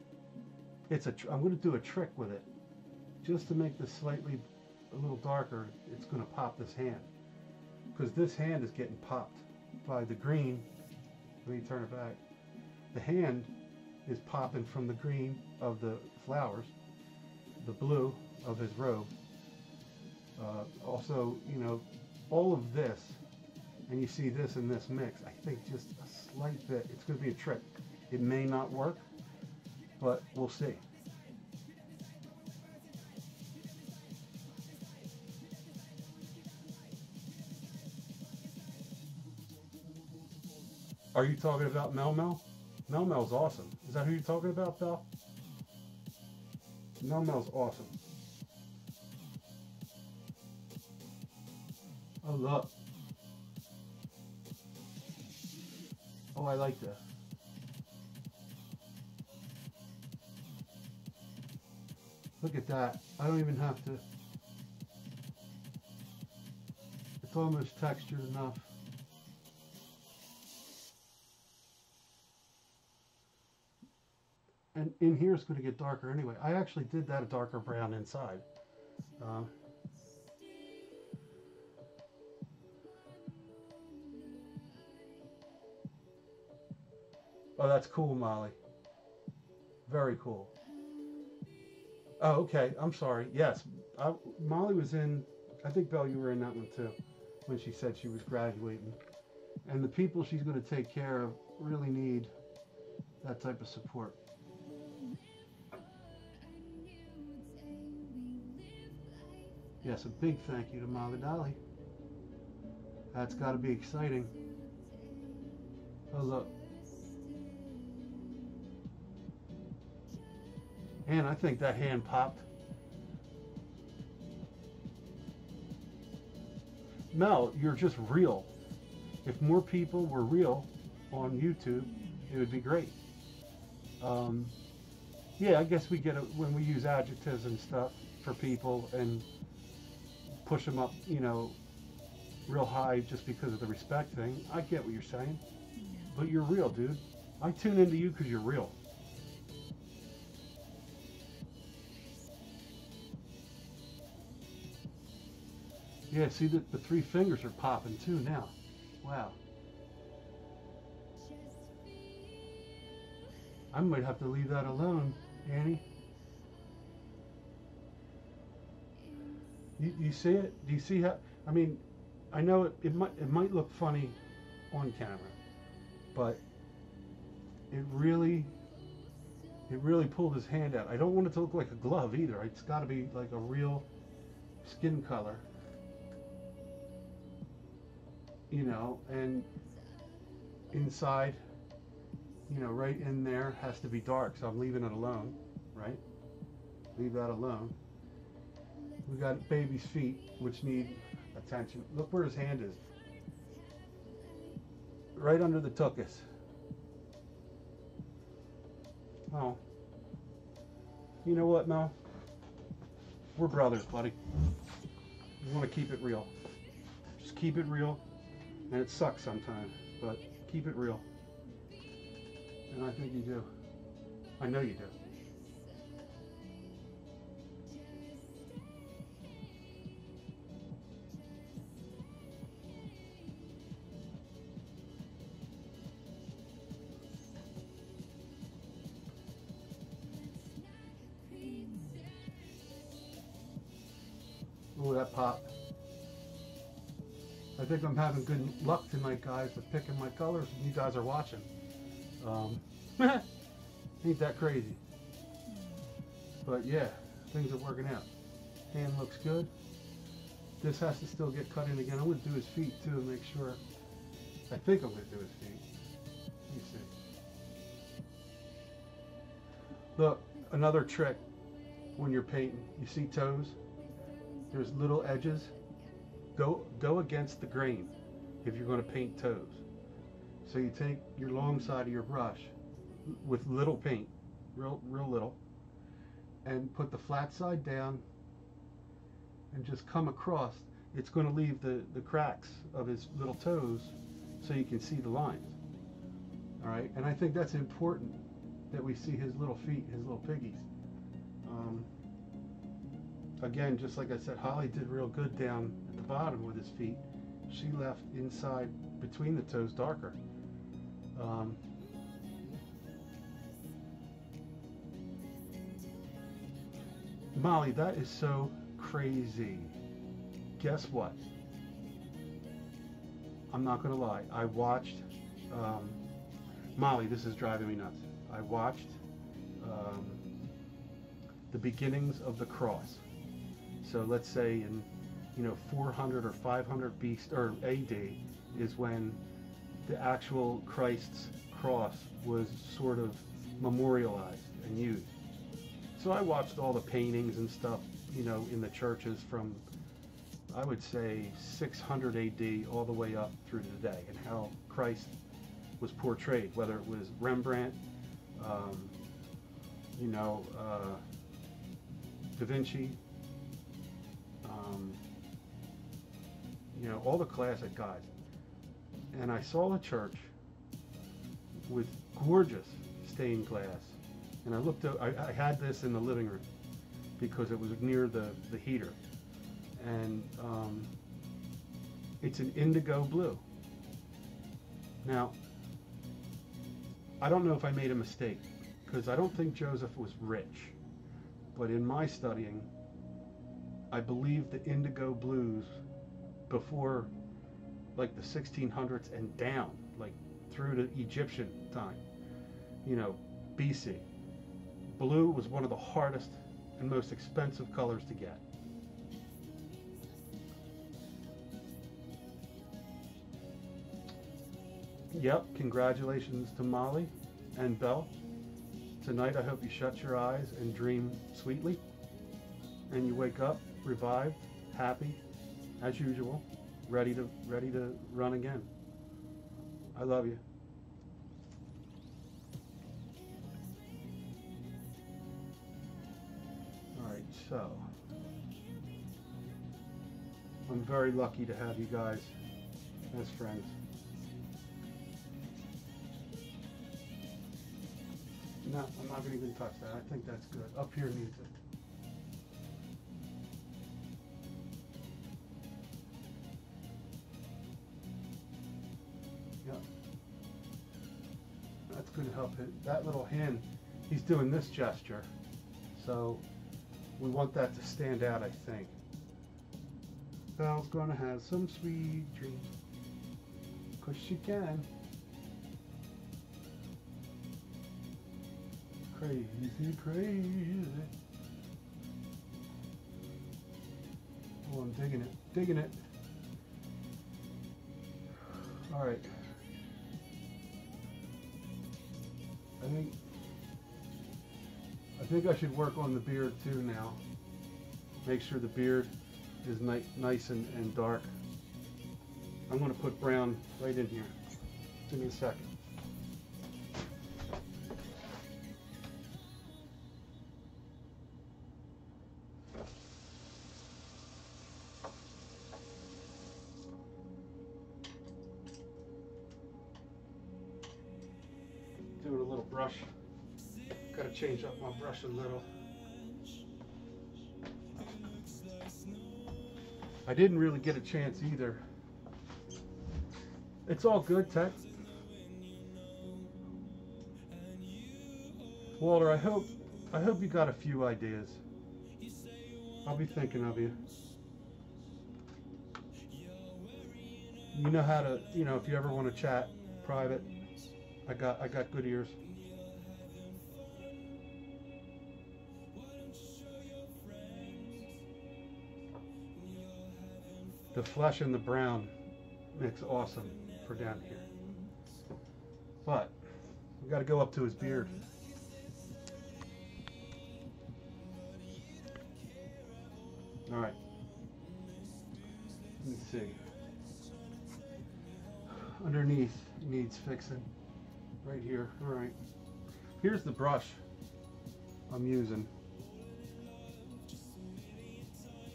I'm going to do a trick with it just to make this slightly a little darker. It's going to pop this hand because this hand is getting popped by the green. Let me turn it back. The hand is popping from the green of the flowers, the blue of his robe. Also, you know, all of this, and you see this and this mix, I think just a slight bit, it's going to be a trick. It may not work, but we'll see. Are you talking about Mel Mel? Mel Mel's awesome. Is that who you're talking about, Belle? Mel Mel's awesome. Oh, look. Oh, I like that. Look at that. I don't even have to. It's almost textured enough. And in here it's going to get darker anyway. I actually did that a darker brown inside. Oh, that's cool, Molly. Very cool. Oh, okay. I'm sorry. Yes, Molly was in, I think, Belle, you were in that one too, when she said she was graduating. And the people she's going to take care of really need that type of support. Yes, a big thank you to Molly Dolly. That's got to be exciting. Oh, look. And I think that hand popped. Mel, you're just real. If more people were real on YouTube, it would be great. Yeah, I guess we get it when we use adjectives and stuff for people and push them up, you know, real high just because of the respect thing. I get what you're saying, but you're real, dude. I tune into you because you're real. Yeah, see the three fingers are popping too now. Wow. I might have to leave that alone, Annie. You see it? Do you see how? I mean, I know it might look funny on camera, but it really pulled his hand out. I don't want it to look like a glove either. It's got to be like a real skin color. you know, and inside, you know, right in there has to be dark, so I'm leaving it alone, right? Leave that alone. We got baby's feet, which need attention. Look where his hand is. Right under the tuchus. Oh. You know what, Mel? We're brothers, buddy. We want to keep it real. Just keep it real. And it sucks sometimes, but keep it real. And I think you do. I know you do. Ooh, that popped. I think I'm having good luck tonight, guys, with picking my colors. You guys are watching. Ain't that crazy? But yeah, things are working out. Hand looks good. This has to still get cut in again. I'm going to do his feet too, make sure. I think I'm going to do his feet. Let me see. Look, another trick when you're painting. You see toes? There's little edges. Go against the grain if you're going to paint toes. So you take your long side of your brush with little paint, real little, and put the flat side down and just come across. It's going to leave the cracks of his little toes so you can see the lines. All right, and I think that's important that we see his little feet, his little piggies. Again, just like I said, Holly did real good down at the bottom with his feet. She left inside between the toes darker. Molly, that is so crazy. Guess what? I'm not going to lie. I watched, Molly, this is driving me nuts. I watched the beginnings of the cross. So let's say in, 400 or 500 BC or AD is when the actual Christ's cross was sort of memorialized and used. So I watched all the paintings and stuff, in the churches from, I would say, 600 AD all the way up through to today, and how Christ was portrayed, whether it was Rembrandt, Da Vinci, all the classic guys. And I saw a church with gorgeous stained glass. And I looked up, I had this in the living room because it was near the heater. And it's an indigo blue. Now, I don't know if I made a mistake, because I don't think Joseph was rich. But in my studying, I believe the indigo blues before like the 1600s and down, like through to Egyptian time, BC. Blue was one of the hardest and most expensive colors to get. Yep, congratulations to Molly and Belle. Tonight I hope you shut your eyes and dream sweetly, and you wake up revived, happy, as usual, ready to run again. I love you. All right, so I'm very lucky to have you guys as friends. No, I'm not going to even touch that. I think that's good. Up here needs it. Yep. That's going to help him. That little hand, he's doing this gesture. So we want that to stand out, I think. Belle's going to have some sweet dreams. Because she can. Crazy, crazy. Oh, I'm digging it, digging it. All right. I think I should work on the beard too now. Make sure the beard is nice and dark. I'm going to put brown right in here. Give me a second. Doing a little brush. Got to change up my brush a little. I didn't really get a chance either. It's all good, Tech. Walter, I hope you got a few ideas. I'll be thinking of you. You know how to, if you ever want to chat private, I got good ears. The flesh and the brown makes awesome for down here. But we got to go up to his beard. All right. Let me see. Underneath needs fixing. Right here. All right. Here's the brush I'm using.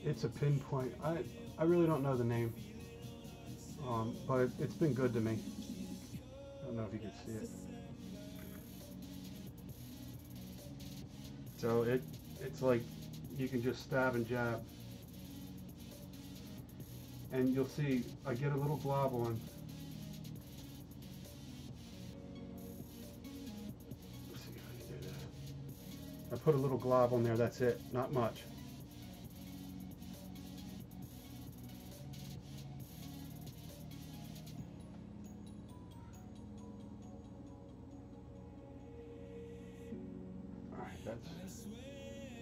It's a pinpoint. I really don't know the name, but it's been good to me. I don't know if you can see it. So it's like you can just stab and jab. And you'll see I get a little glob on. Let's see if I can do that. I put a little glob on there, that's it, not much.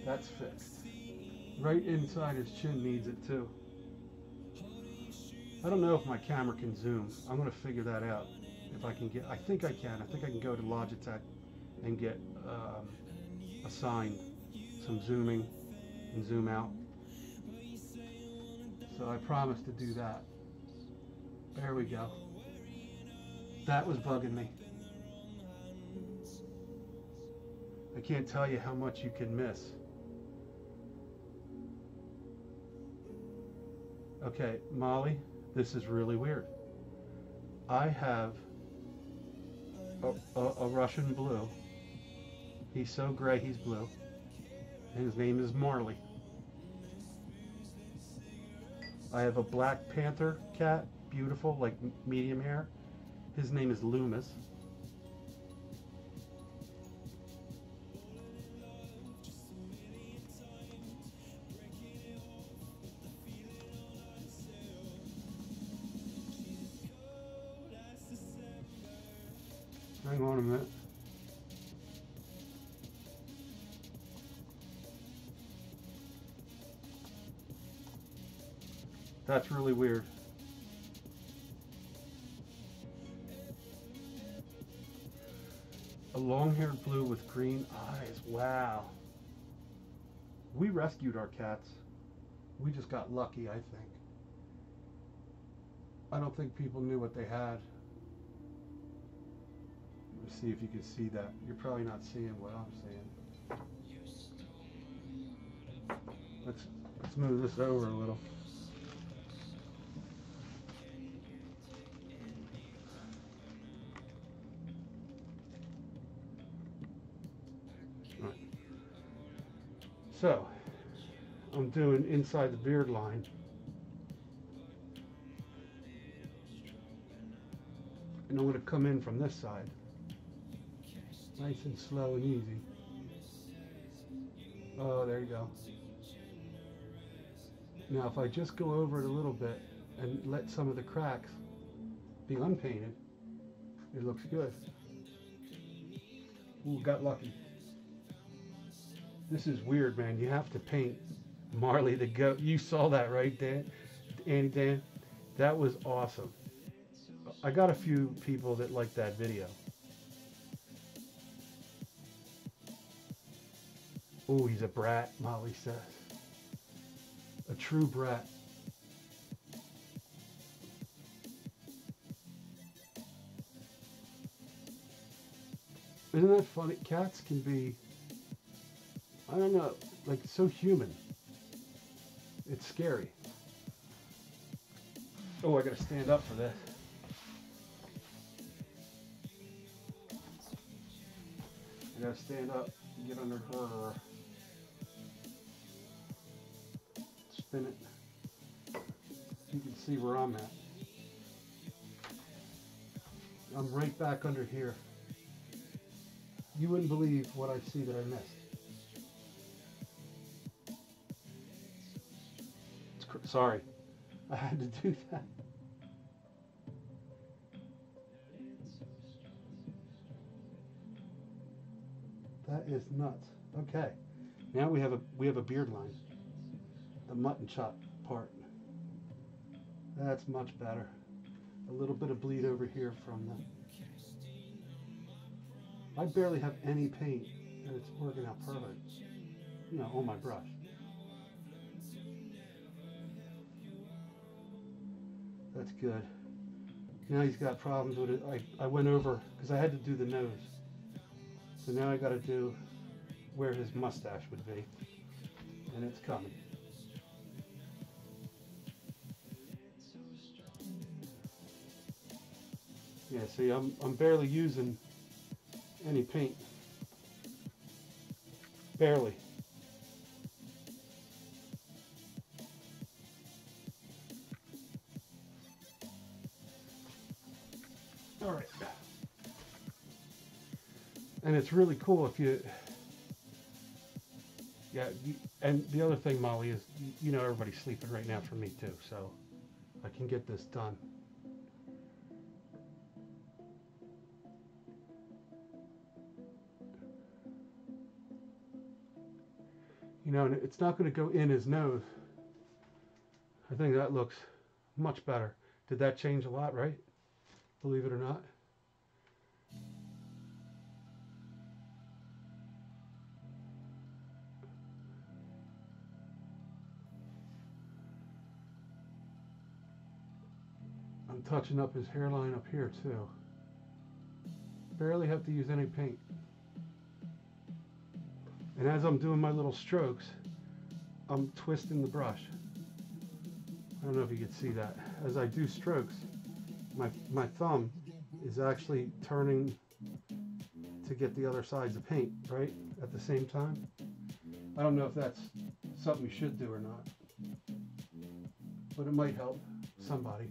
That's fixed. Right inside his chin needs it too. I don't know if my camera can zoom. I'm going to figure that out. If I can get, I think I can. I think I can go to Logitech and get assigned some zooming and zoom out. So I promised to do that. There we go. That was bugging me. I can't tell you how much you can miss. Okay, Molly, this is really weird. I have a Russian blue. He's so gray, he's blue. And his name is Marley. I have a Black Panther cat, beautiful, like medium hair. His name is Loomis. Hang on a minute. That's really weird. A long-haired blue with green eyes. Wow. We rescued our cats. We just got lucky, I think. I don't think people knew what they had. Let's see if you can see that. You're probably not seeing what I'm seeing. Let's move this over a little. Right. So, I'm doing inside the beard line. And I'm going to come in from this side. Nice and slow and easy. Oh, there you go. Now if I just go over it a little bit and let some of the cracks be unpainted, it looks good. Ooh, got lucky. This is weird, man. You have to paint Marley the goat. You saw that, right, Dan? Dan? That was awesome. I got a few people that like that video. Oh, he's a brat, Molly says. A true brat. Isn't that funny? Cats can be, I don't know, like so human. It's scary. Oh, I gotta stand up for this. I gotta stand up and get under her. Spin it. So you can see where I'm at. I'm right back under here. You wouldn't believe what I see that I missed. Sorry, I had to do that. That is nuts. Okay, now we have a beard line. The mutton chop part. That's much better. A little bit of bleed over here from the. I barely have any paint, and it's working out perfect. You know, on my brush. That's good. Now he's got problems with it. I went over, because I had to do the nose. So now I got to do where his mustache would be. And it's coming. Yeah, see, I'm barely using any paint. Barely. All right. And it's really cool if you, and the other thing, Molly, is, you know, everybody's sleeping right now for me too, so I can get this done. You know, and it's not going to go in his nose. I think that looks much better. Did that change a lot, right? Believe it or not. I'm touching up his hairline up here too. Barely have to use any paint. And as I'm doing my little strokes, I'm twisting the brush. I don't know if you can see that. As I do strokes, my thumb is actually turning to get the other sides of paint, right? At the same time. I don't know if that's something you should do or not. But it might help somebody.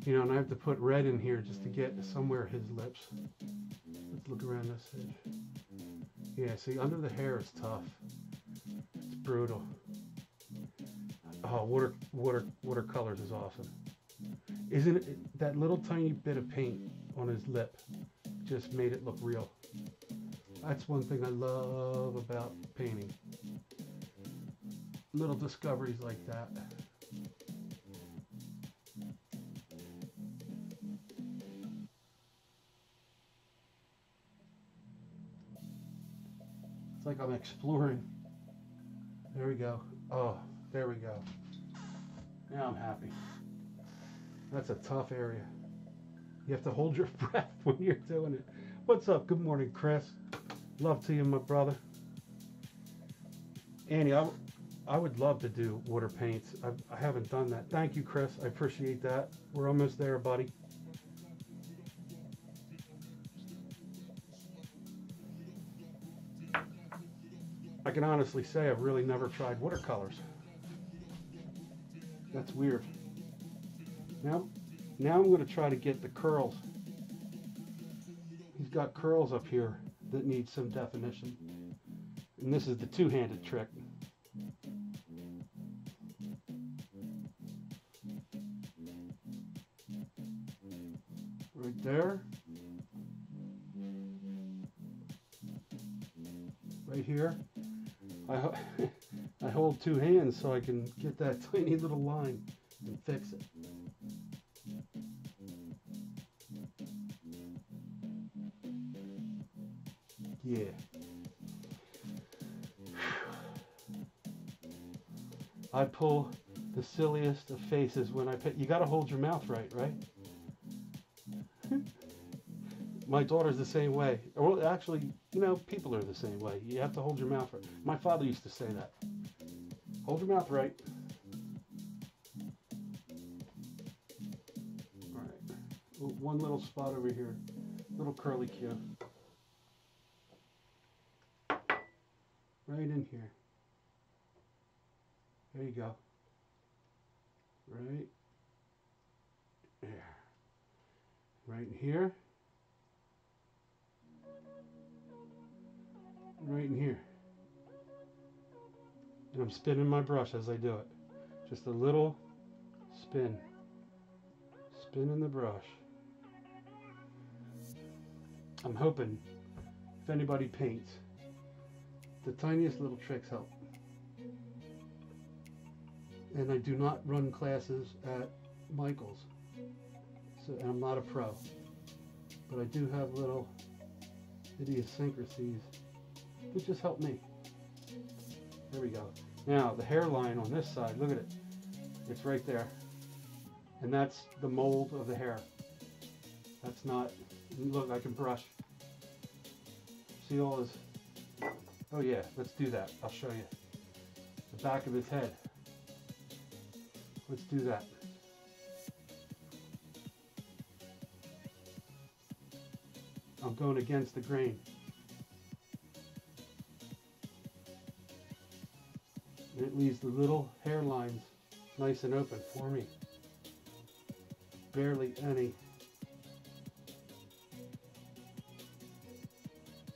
You know, and I have to put red in here just to get somewhere his lips. Let's look around this edge. Yeah, see, under the hair is tough. It's brutal. Oh, watercolors is awesome. Isn't it, that little tiny bit of paint on his lip just made it look real. That's one thing I love about painting. Little discoveries like that. It's like I'm exploring. There we go. Oh, there we go. Now I'm happy. That's a tough area. You have to hold your breath when you're doing it. What's up? Good morning, Chris. Love to you, my brother. Annie, I would love to do water paints. I haven't done that. Thank you, Chris. I appreciate that. We're almost there, buddy. I can honestly say I've really never tried watercolors. That's weird. Now I'm going to try to get the curls. He's got curls up here that need some definition. And this is the two-handed trick. Right there. Right here. I hold two hands so I can get that tiny little line and fix it. Yeah. I pull the silliest of faces when I pick. You got to hold your mouth right? My daughter's the same way. Or actually, you know, people are the same way. You have to hold your mouth right. My father used to say that. Hold your mouth right. All right. One little spot over here. Little curly Q. Right in here. There you go. Right there. Right in here. Right in here. And I'm spinning my brush as I do it. Just a little spin. Spinning the brush. I'm hoping if anybody paints, the tiniest little tricks help. And I do not run classes at Michael's, so and I'm not a pro, but I do have little idiosyncrasies that just help me. There we go. Now the hairline on this side, look at it. It's right there, and that's the mold of the hair. That's not. Look, I can brush. See all his. Oh yeah, let's do that. I'll show you. The back of his head. Let's do that. I'm going against the grain. And it leaves the little hairlines nice and open for me. Barely any.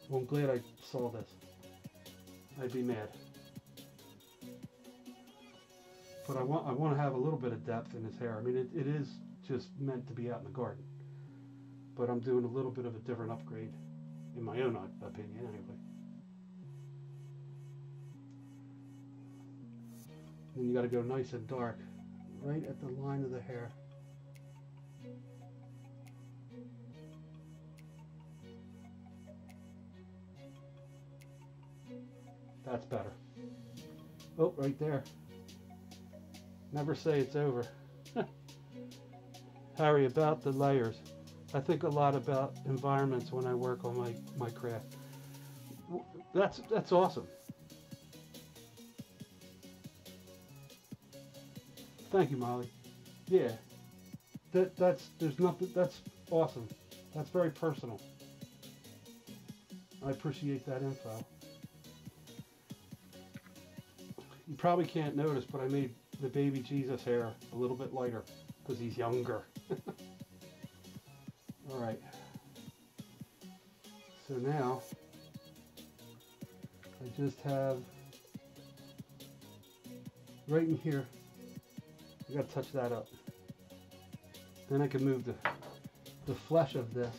Well, I'm glad I saw this. I'd be mad. But I want to have a little bit of depth in his hair. I mean, it is just meant to be out in the garden. But I'm doing a little bit of a different upgrade, in my own opinion, anyway. Then you got to go nice and dark, right at the line of the hair. That's better. Oh, right there. Never say it's over. Harry, about the layers. I think a lot about environments when I work on my craft. That's awesome. Thank you, Molly. Yeah. That's awesome. That's very personal. I appreciate that info. You probably can't notice, but I made the baby Jesus hair a little bit lighter because he's younger. All right. So now I just have right in here. I got to touch that up. Then I can move the flesh of this.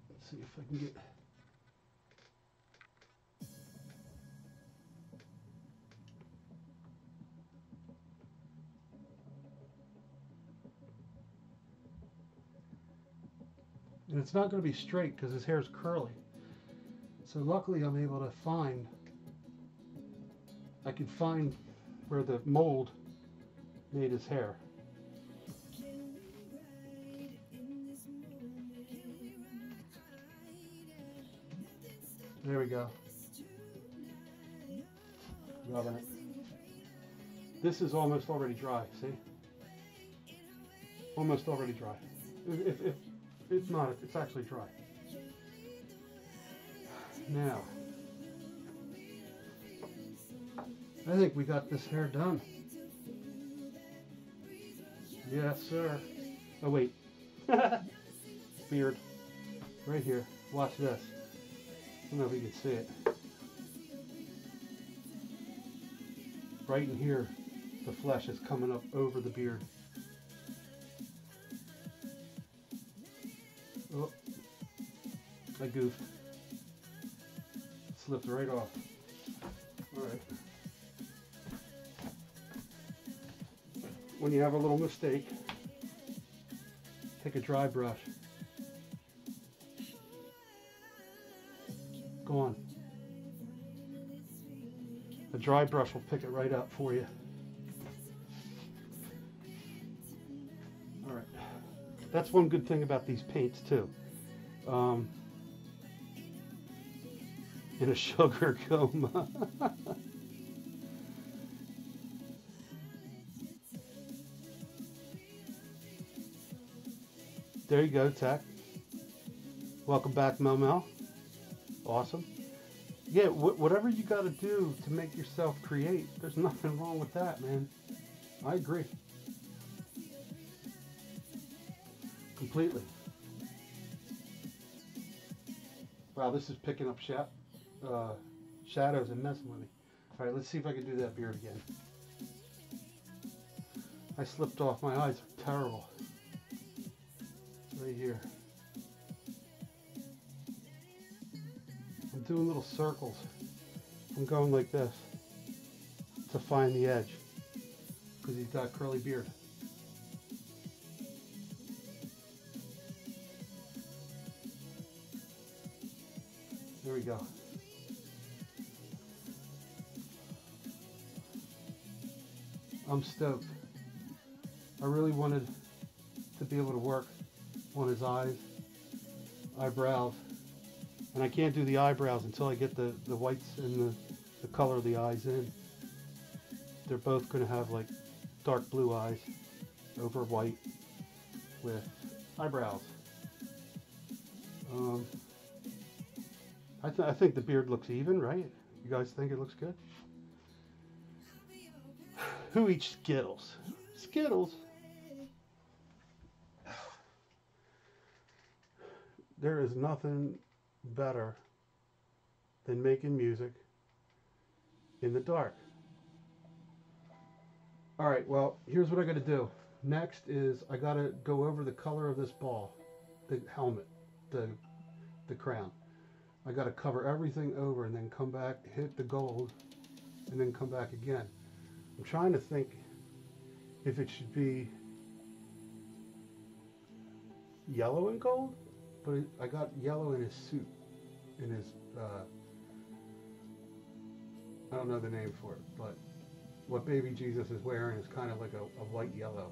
Let's see if I can get. And it's not going to be straight because his hair is curly. So luckily I'm able to find, I can find where the mold made his hair. There we go. Rubbing it. This is almost already dry, see? Almost already dry. If it's not, it's actually dry. Now, I think we got this hair done. Yes, sir. Oh, wait. Beard. Right here. Watch this. I don't know if you can see it. Right in here, the flesh is coming up over the beard. Oh, I goofed. It slipped right off. All right. When you have a little mistake, take a dry brush gone. A dry brush will pick it right up for you. All right. That's one good thing about these paints too. In a sugar coma. There you go, Tech. Welcome back, Mel Mel. Awesome. Yeah, whatever you got to do to make yourself create, there's nothing wrong with that, man. I agree. Completely. Wow, this is picking up shadows and messing with me. All right, let's see if I can do that beard again. I slipped off. My eyes are terrible. Right here. I'm doing little circles. I'm going like this to find the edge because he's got curly beard. There we go. I'm stoked. I really wanted to be able to work on his eyes, eyebrows, and I can't do the eyebrows until I get the whites and the color of the eyes in. They're both going to have like dark blue eyes over white with eyebrows. I think the beard looks even, right? You guys think it looks good? Who eats Skittles? Skittles? There is nothing better than making music in the dark. All right, well, here's what I got to do. Next is I got to go over the color of this ball, the helmet, the crown. I got to cover everything over and then come back, hit the gold, and then come back again. I'm trying to think if it should be yellow and gold, but I got yellow in his suit, in his, I don't know the name for it, but what baby Jesus is wearing is kind of like a white yellow.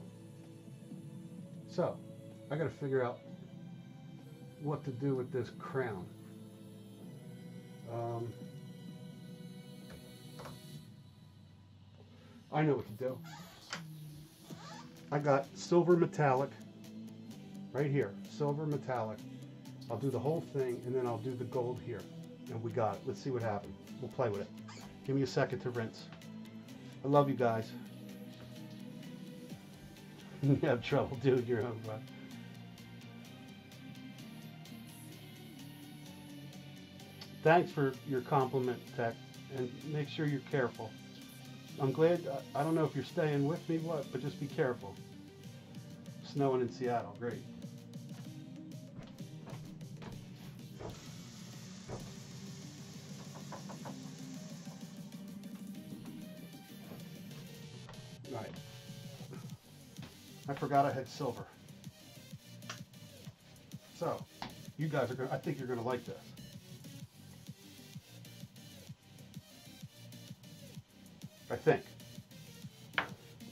So, I got to figure out what to do with this crown. I know what to do. I got silver metallic right here, silver metallic. I'll do the whole thing and then I'll do the gold here. And we got it. Let's see what happens. We'll play with it. Give me a second to rinse. I love you guys. You have trouble doing your own, but thanks for your compliment, Tech, and make sure you're careful. I'm glad, I don't know if you're staying with me, but just be careful. Snowing in Seattle, great. All right. I forgot I had silver. So, you guys are going to, I think you're going to like this. I think. I'm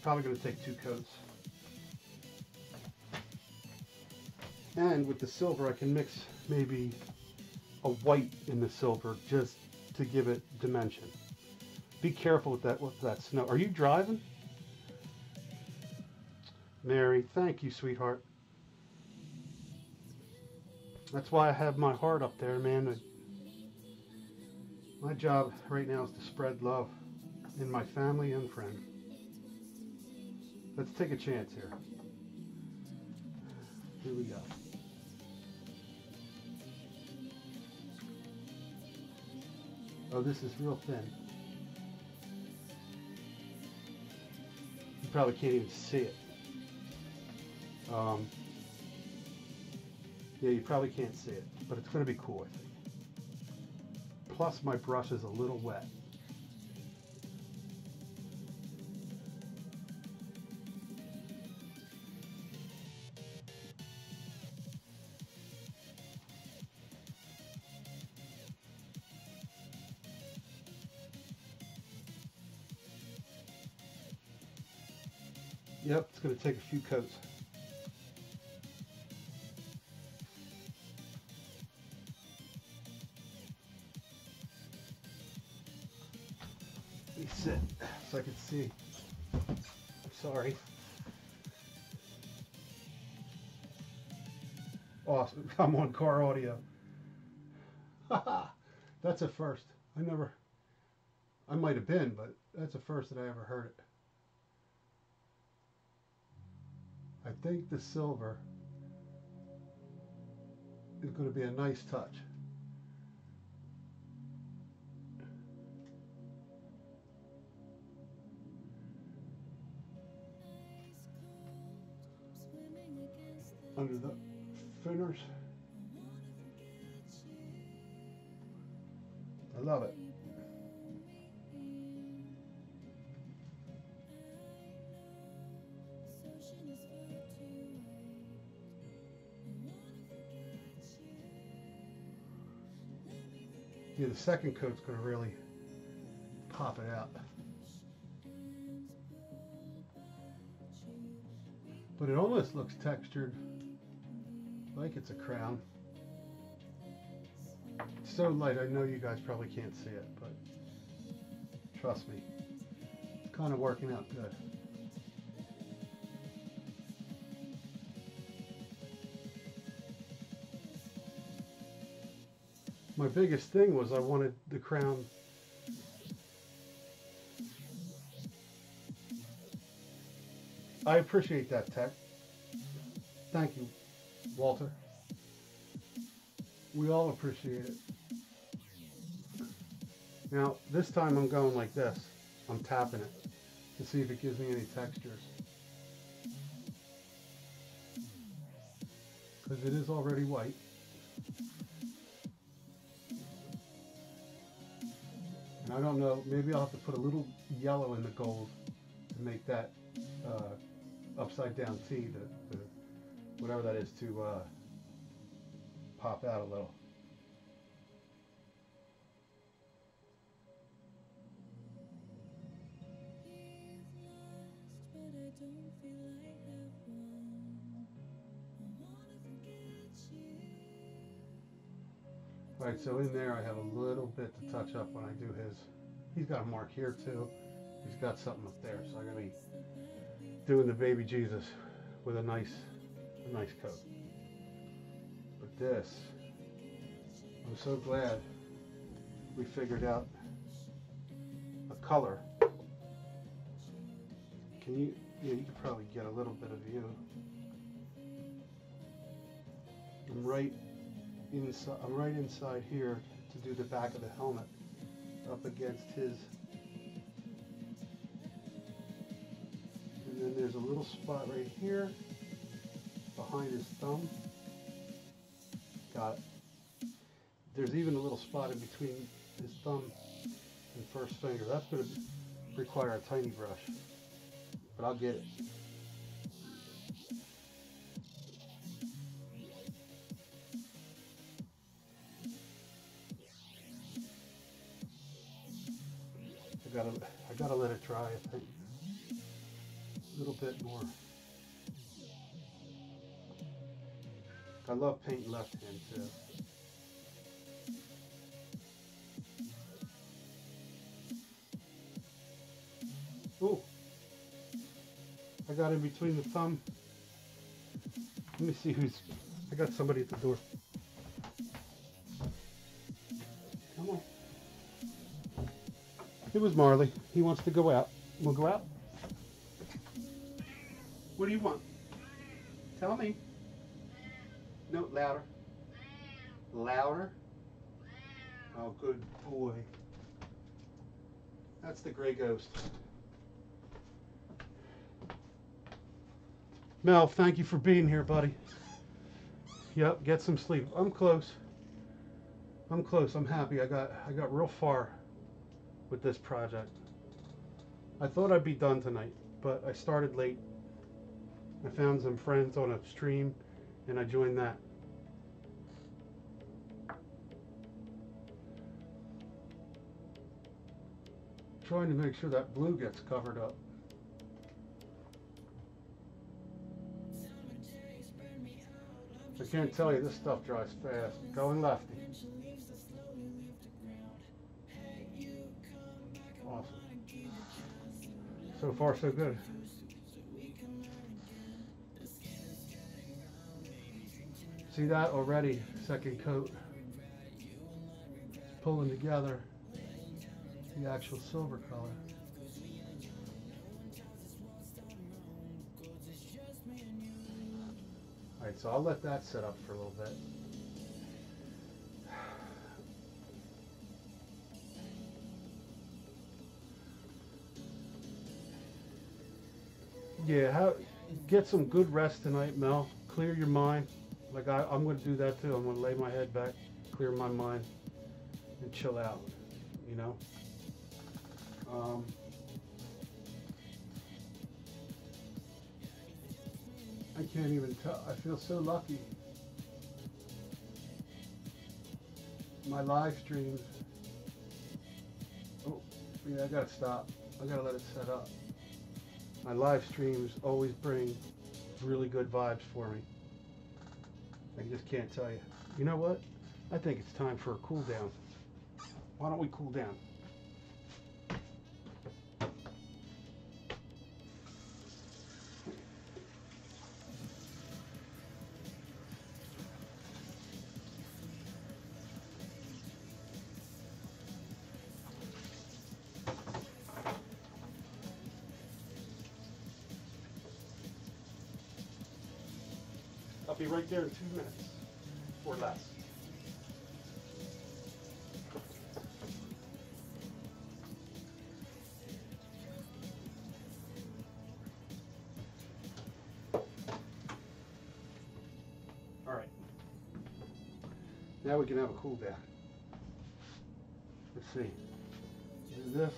probably going to take 2 coats. And with the silver, I can mix maybe a white in the silver just to give it dimension. Be careful with that snow. Are you driving? Mary, thank you, sweetheart. That's why I have my heart up there, man. My job right now is to spread love in my family and friends. Let's take a chance here. Here we go. Oh, this is real thin. You probably can't even see it. Yeah, you probably can't see it, but it's going to be cool, I think. Plus, my brush is a little wet. Yep, it's going to take a few coats. Let me sit so I can see. I'm sorry. Awesome. I'm on car audio. That's a first. I might have been, but that's a first that I ever heard it. I think the silver is going to be a nice touch. Under the thinners. I love it. Yeah, the second coat's going to really pop it out. But it almost looks textured, like it's a crown. It's so light, I know you guys probably can't see it, but trust me, it's kind of working out good. My biggest thing was I wanted the crown I appreciate that, Tech. Thank you, Walter. We all appreciate it. Now, this time I'm going like this. I'm tapping it to see if it gives me any textures. Because it is already white. And I don't know, maybe I'll have to put a little yellow in the gold to make that upside down T, the whatever that is, to pop out a little. Alright, so in there I have a little bit to touch up when I do his. He's got a mark here too. He's got something up there, so I'm going to be doing the baby Jesus with a nice coat. But this, I'm so glad we figured out a color. Can you, yeah, you can probably get a little bit of view. I'm right inside here to do the back of the helmet up against his. And then there's a little spot right here behind his thumb. Got it. There's even a little spot in between his thumb and first finger. That's going to require a tiny brush, but I'll get it. I gotta let it dry, I think. A little bit more. I love painting left hand too. Oh, I got in between the thumb. Let me see who's, I got somebody at the door. Come on. It was Marley. He wants to go out. We'll go out. What do you want? Tell me. No, louder. Louder? Oh, good boy. That's the gray ghost. Mel, thank you for being here, buddy. Yep, get some sleep. I'm close. I'm close. I'm happy. I got real far with this project. I thought I'd be done tonight, but I started late. I found some friends on a stream and I joined that. Trying to make sure that blue gets covered up. I can't tell you, this stuff dries fast. Going lefty. Awesome. So far, so good. See that already? Second coat. It's pulling together the actual silver color. Alright, so I'll let that set up for a little bit. Yeah, get some good rest tonight, Mel. Clear your mind. Like I'm going to do that too. I'm going to lay my head back, clear my mind, and chill out, you know? I can't even tell. I feel so lucky. My live streams. Oh, yeah, I gotta stop. I gotta let it set up. My live streams always bring really good vibes for me. I just can't tell you. You know what? I think it's time for a cool down. Why don't we cool down? I'll be right there in 2 minutes or less. All right. Now we can have a cool down. Let's see. Do this.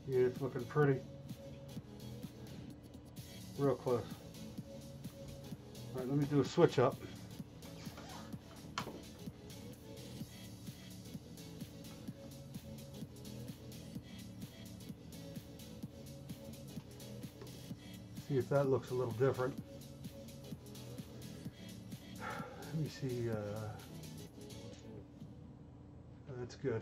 Yeah, it's looking pretty. Real close. All right, let me do a switch up. See if that looks a little different. Let me see. That's good.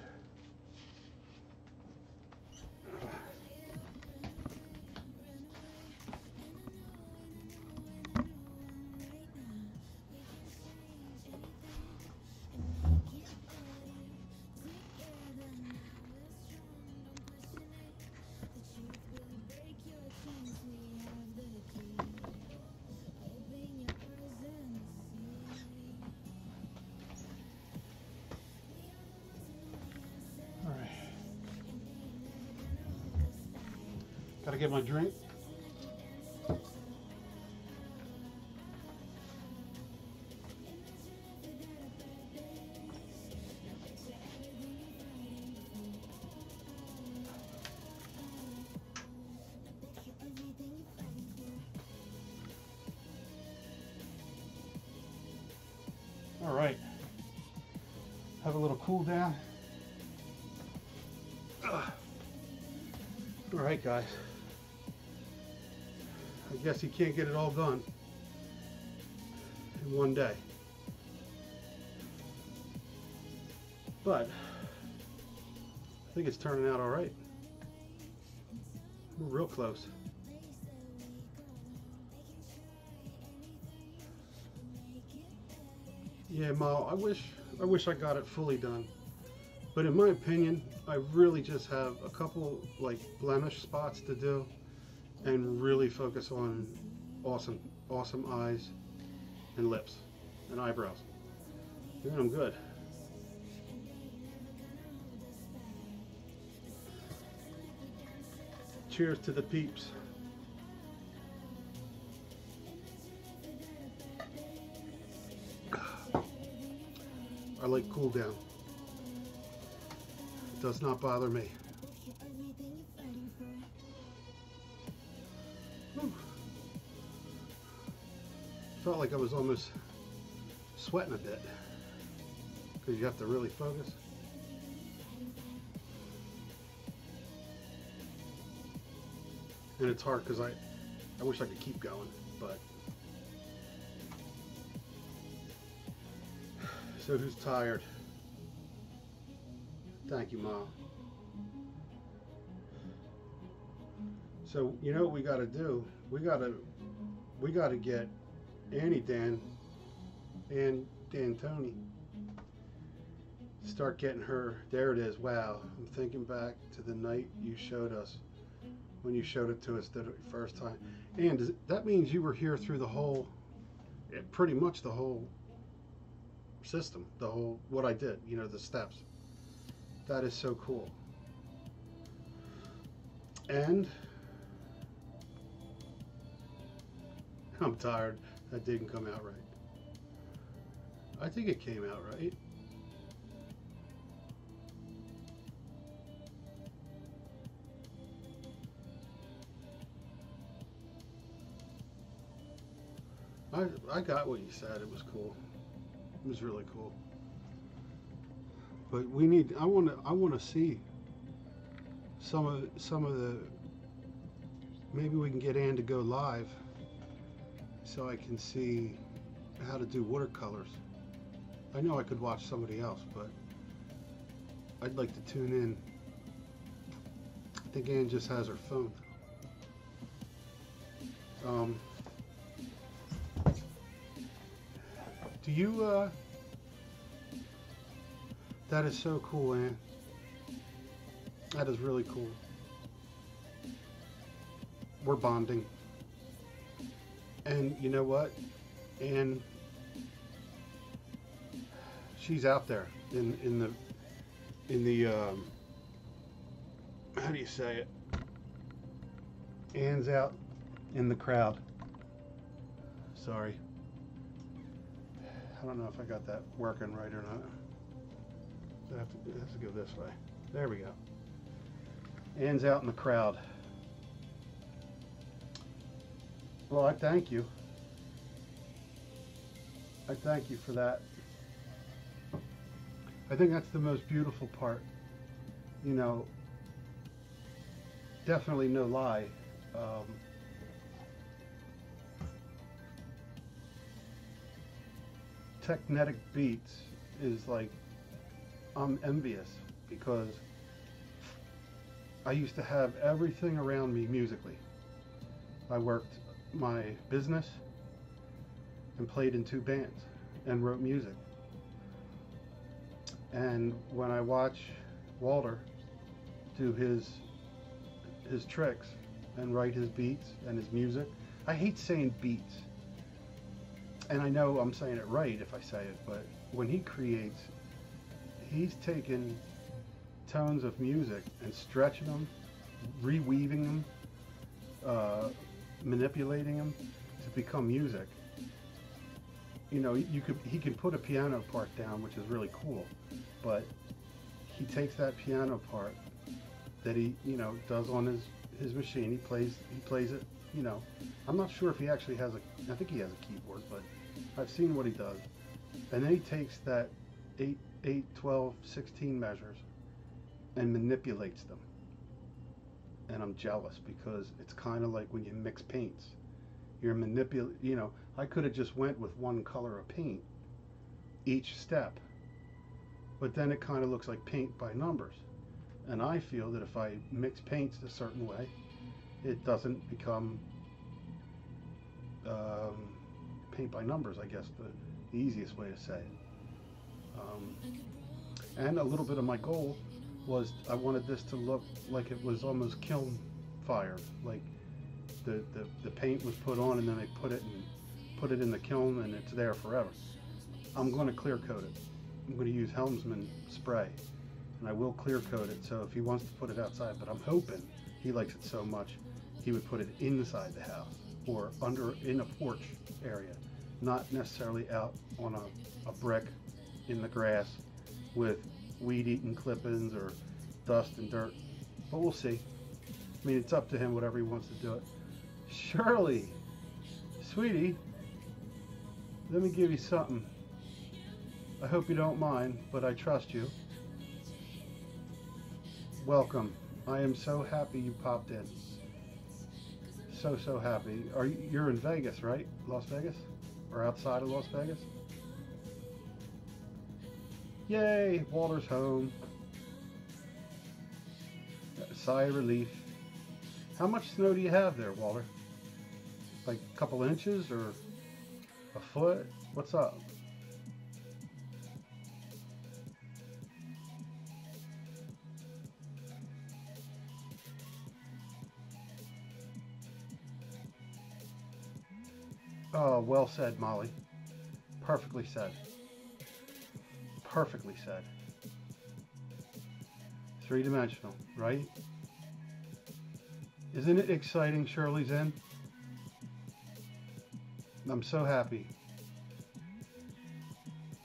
Gotta get my drink. All right. Have a little cool down. All right, guys. I guess you can't get it all done in one day. But I think it's turning out all right. We're real close. Yeah, Ma, I wish I got it fully done. But in my opinion, I really just have a couple like blemish spots to do and really focus on awesome eyes and lips and eyebrows. And I'm good. Cheers to the peeps. I like cool down. It does not bother me. Whew. Felt like I was almost sweating a bit because you have to really focus. And it's hard because I wish I could keep going, but. So who's tired? Thank you, Mom. So you know what we got to do? We got to get Annie Dan and Tony. Start getting her. There it is. Wow. I'm thinking back to the night you showed us, when you showed it to us the first time. And that means you were here through the whole, pretty much the whole system, the whole, what I did, you know, the steps. That is so cool. And I'm tired. That didn't come out right. I think it came out right. I got what you said. It was cool. It was really cool. But we need. I want to see some of the. Maybe we can get Ann to go live, so I can see how to do watercolors. I know I could watch somebody else, but I'd like to tune in. I think Ann just has her phone. Do you, that is so cool, Ann. That is really cool. We're bonding. And you know what? Ann, she's out there in the how do you say it? Ann's out in the crowd. Sorry. I don't know if I got that working right or not. It has to go this way. There we go. Ann's out in the crowd. Well, I thank you. I thank you for that. I think that's the most beautiful part. You know, definitely no lie. Technetic Beats is like, I'm envious because I used to have everything around me musically. I worked my business and played in 2 bands and wrote music. And when I watch Walter do his tricks and write his beats and his music, I hate saying beats. And I know I'm saying it right if I say it, but when he creates, he's taking tones of music and stretching them, reweaving them, manipulating them to become music. You know, he can put a piano part down, which is really cool, but he takes that piano part that he, you know, does on his machine. He plays it, you know. I'm not sure if he actually has I think he has a keyboard, but I've seen what he does. And then he takes that 8, 12, 16 measures and manipulates them. And I'm jealous because it's kind of like when you mix paints. You're you know, I could have just went with one color of paint each step, but then it kind of looks like paint by numbers. And I feel that if I mix paints a certain way, it doesn't become paint by numbers, I guess, the easiest way to say it. And a little bit of my goal was I wanted this to look like it was almost kiln fired, like the paint was put on and then they put it in the kiln and it's there forever. I'm going to clear coat it. I'm going to use Helmsman spray, and I will clear coat it, so if he wants to put it outside, but I'm hoping he likes it so much he would put it inside the house or in a porch area, not necessarily out on a brick in the grass with weed-eaten clippings or dust and dirt. But we'll see. I mean, it's up to him, whatever he wants to do it. Shirley, sweetie, let me give you something. I hope you don't mind, but I trust you. Welcome. I am so happy you popped in. so happy. You're in Vegas, right? Las Vegas? Or outside of Las Vegas? Yay, Walter's home. Sigh of relief. How much snow do you have there, Walter? Like a couple inches or a foot? What's up? Oh, well said, Molly. Perfectly said. Perfectly said. Three-dimensional, right? Isn't it exciting Shirley's in? I'm so happy.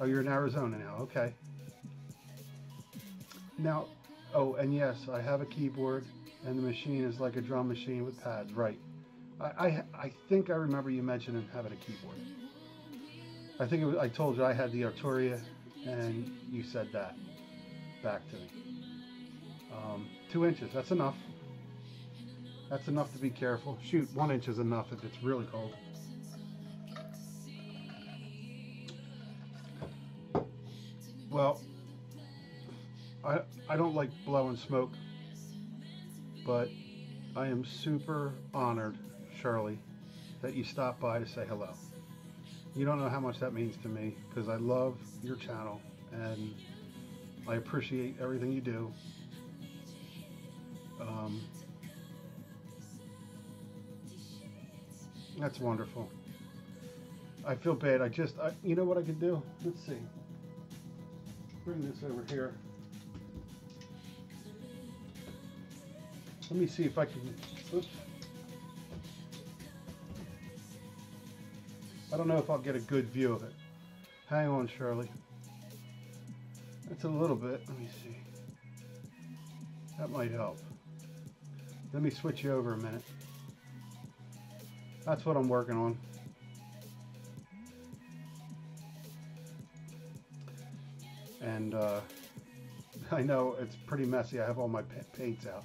Oh, you're in Arizona now. Okay. Now, oh, and yes, I have a keyboard, and the machine is like a drum machine with pads, right? I think I remember you mentioning having a keyboard. I think it was, I told you I had the Arturia, and you said that back to me. 2 inches, that's enough. That's enough to be careful. Shoot, 1 inch is enough if it's really cold. Well, I don't like blowing smoke, but I am super honored, Shirley, that you stopped by to say hello. You don't know how much that means to me because I love your channel and I appreciate everything you do. That's wonderful. I feel bad. You know what I could do? Let's see. Bring this over here. Let me see if I can. Oops. I don't know if I'll get a good view of it. Hang on, Shirley. That's a little bit. Let me see. That might help. Let me switch you over a minute. That's what I'm working on. And I know it's pretty messy. I have all my paints out.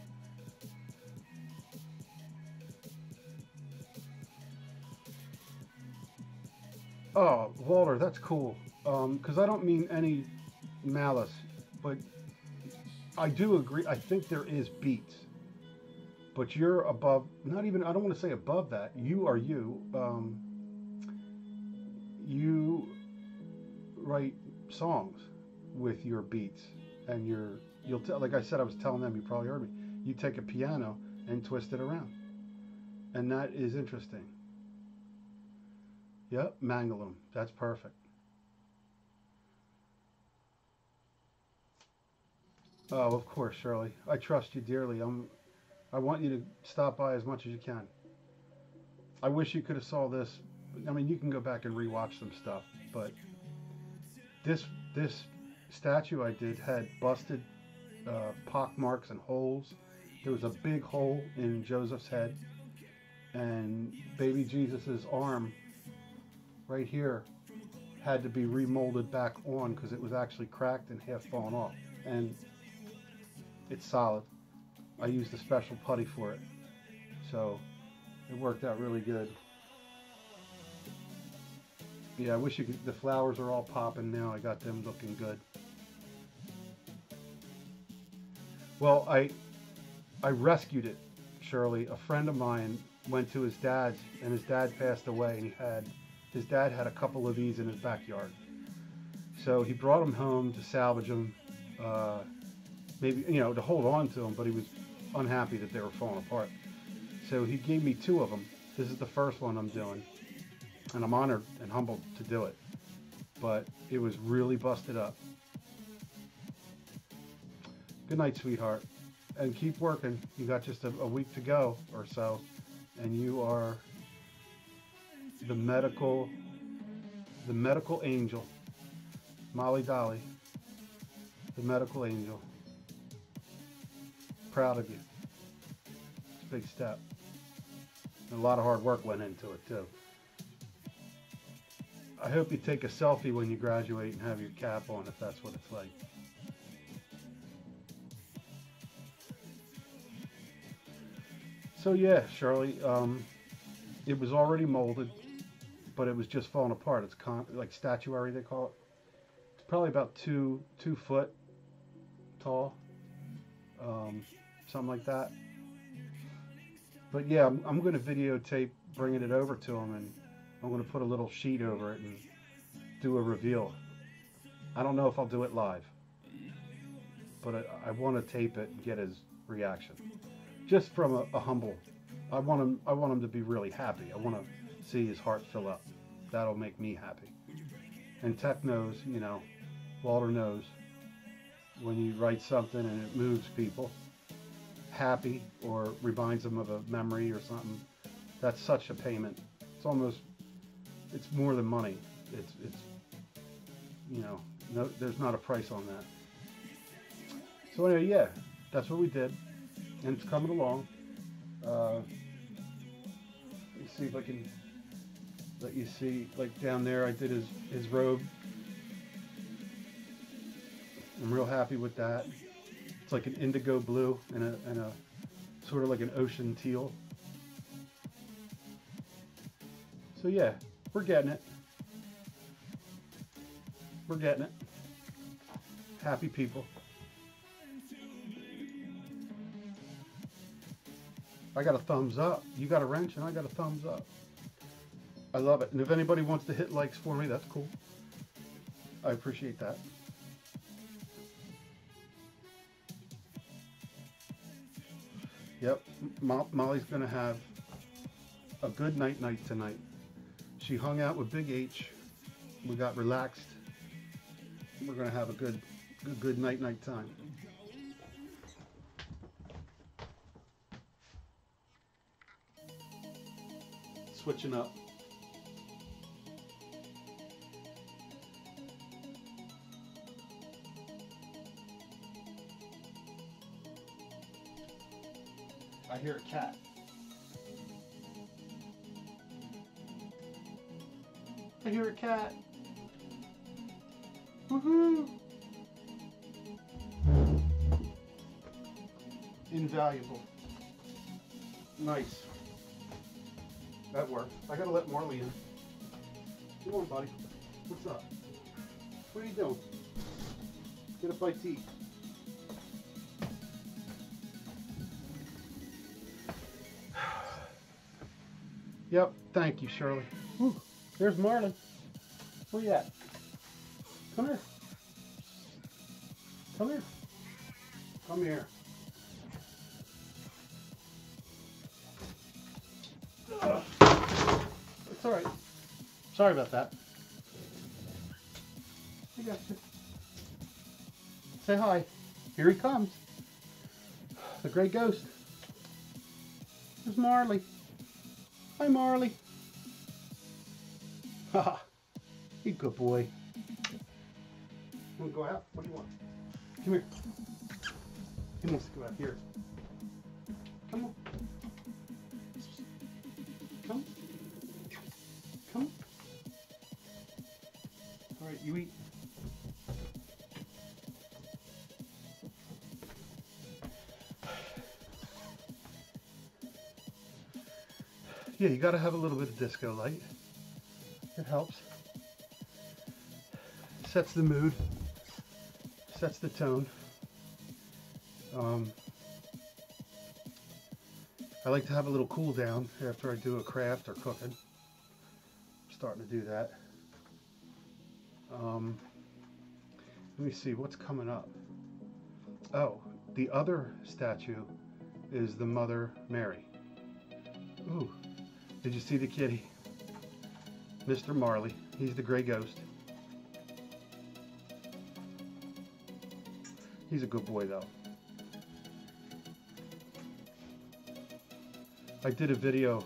Oh, Walter, that's cool. Because I don't mean any malice, but I do agree. I think there is beats, but you're above. Not even. I don't want to say above that. You are you. You write songs with your beats, and you'll tell. Like I said, I was telling them. You probably heard me. You take a piano and twist it around, and that is interesting. Yep, Mangalum. That's perfect. Oh, of course, Shirley. I trust you dearly. I want you to stop by as much as you can. I wish you could have saw this. I mean, you can go back and rewatch some stuff, but this statue I did had busted pock marks and holes. There was a big hole in Joseph's head, and baby Jesus's arm right here had to be remolded back on because it was actually cracked and half fallen off. And it's solid. I used a special putty for it, so it worked out really good. Yeah, I wish you could. The flowers are all popping now. I got them looking good. Well, I rescued it, Shirley. A friend of mine went to his dad's, and his dad passed away, and his dad had a couple of these in his backyard. So he brought them home to salvage them, maybe, to hold on to them, but he was unhappy that they were falling apart. So he gave me 2 of them. This is the first one I'm doing, and I'm honored and humbled to do it. But it was really busted up. Good night, sweetheart. And keep working. You got just a week to go or so, and you are the medical angel. Molly Dolly, the medical angel. Proud of you. It's a big step. And a lot of hard work went into it too. I hope you take a selfie when you graduate and have your cap on, if that's what it's like. So yeah, Shirley, it was already molded, but it was just falling apart. It's like statuary, they call it. It's probably about two foot tall, something like that. But yeah, I'm going to videotape bringing it over to him, and I'm going to put a little sheet over it and do a reveal. I don't know if I'll do it live, but I want to tape it and get his reaction, just from a humble. I want him to be really happy. I want to see his heart fill up. That'll make me happy. And Tech knows, you know, Walter knows, when you write something and it moves people happy or reminds them of a memory or something, that's such a payment. It's almost, it's more than money. It's you know, no, there's not a price on that. So anyway, yeah, that's what we did, and it's coming along. Let me see if I can let you see, like down there I did his robe. I'm real happy with that. It's like an indigo blue and a sort of like an ocean teal. So yeah, we're getting it. We're getting it. Happy people. I got a thumbs up. You got a wrench and I got a thumbs up. I love it. And if anybody wants to hit likes for me, that's cool. I appreciate that. Yep, Molly's going to have a good night tonight. She hung out with Big H. We got relaxed. We're going to have a good night time. Switching up. I hear a cat. I hear a cat. Woohoo! Invaluable. Nice. That worked. I gotta let Marley in. Come on, buddy. What's up? What are you doing? Get a bite to eat. Yep, thank you, Shirley. Whew. There's Marley. Where you at? Come here. Come here. Come here. Ugh. It's all right. Sorry about that. I got you. Say hi. Here he comes. The gray ghost. There's Marley. Hi, Marley. Haha. You good boy. Want to go out? What do you want? Come here. He wants to go out here. Come on. Come. Come. All right, you eat. Yeah, you got to have a little bit of disco light. It helps. Sets the mood. Sets the tone. I like to have a little cool down after I do a craft or cooking. I'm starting to do that. Let me see what's coming up. Oh, the other statue is the Mother Mary. Ooh. Did you see the kitty? Mr. Marley. He's the gray ghost. He's a good boy, though. I did a video,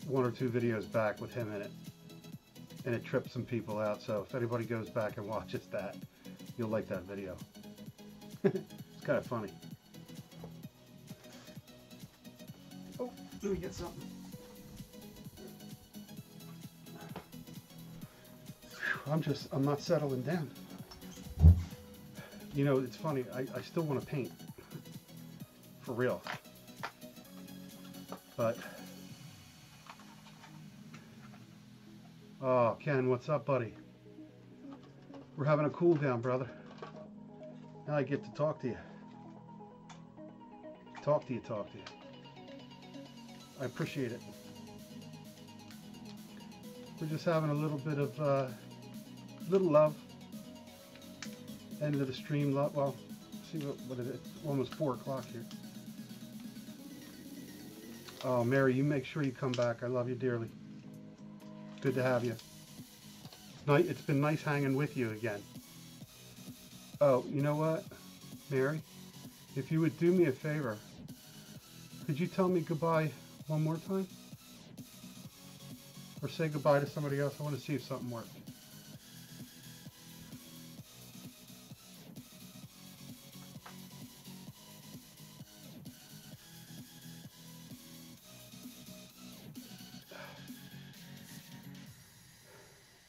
1 or 2 videos back with him in it, and it tripped some people out, so if anybody goes back and watches that, you'll like that video. It's kind of funny. Oh, let me get something. I'm not settling down. You know, it's funny, I still want to paint. For real. But Oh, Ken, what's up, buddy? We're having a cool down, brother. Now I get to talk to you. Talk to you. I appreciate it. We're just having a little bit of little love. End of the stream. Well, see what it is. Almost 4 o'clock here. Oh, Mary, you make sure you come back. I love you dearly. Good to have you. It's been nice hanging with you again. Oh, you know what, Mary? If you would do me a favor, could you tell me goodbye one more time? Or say goodbye to somebody else? I want to see if something worked.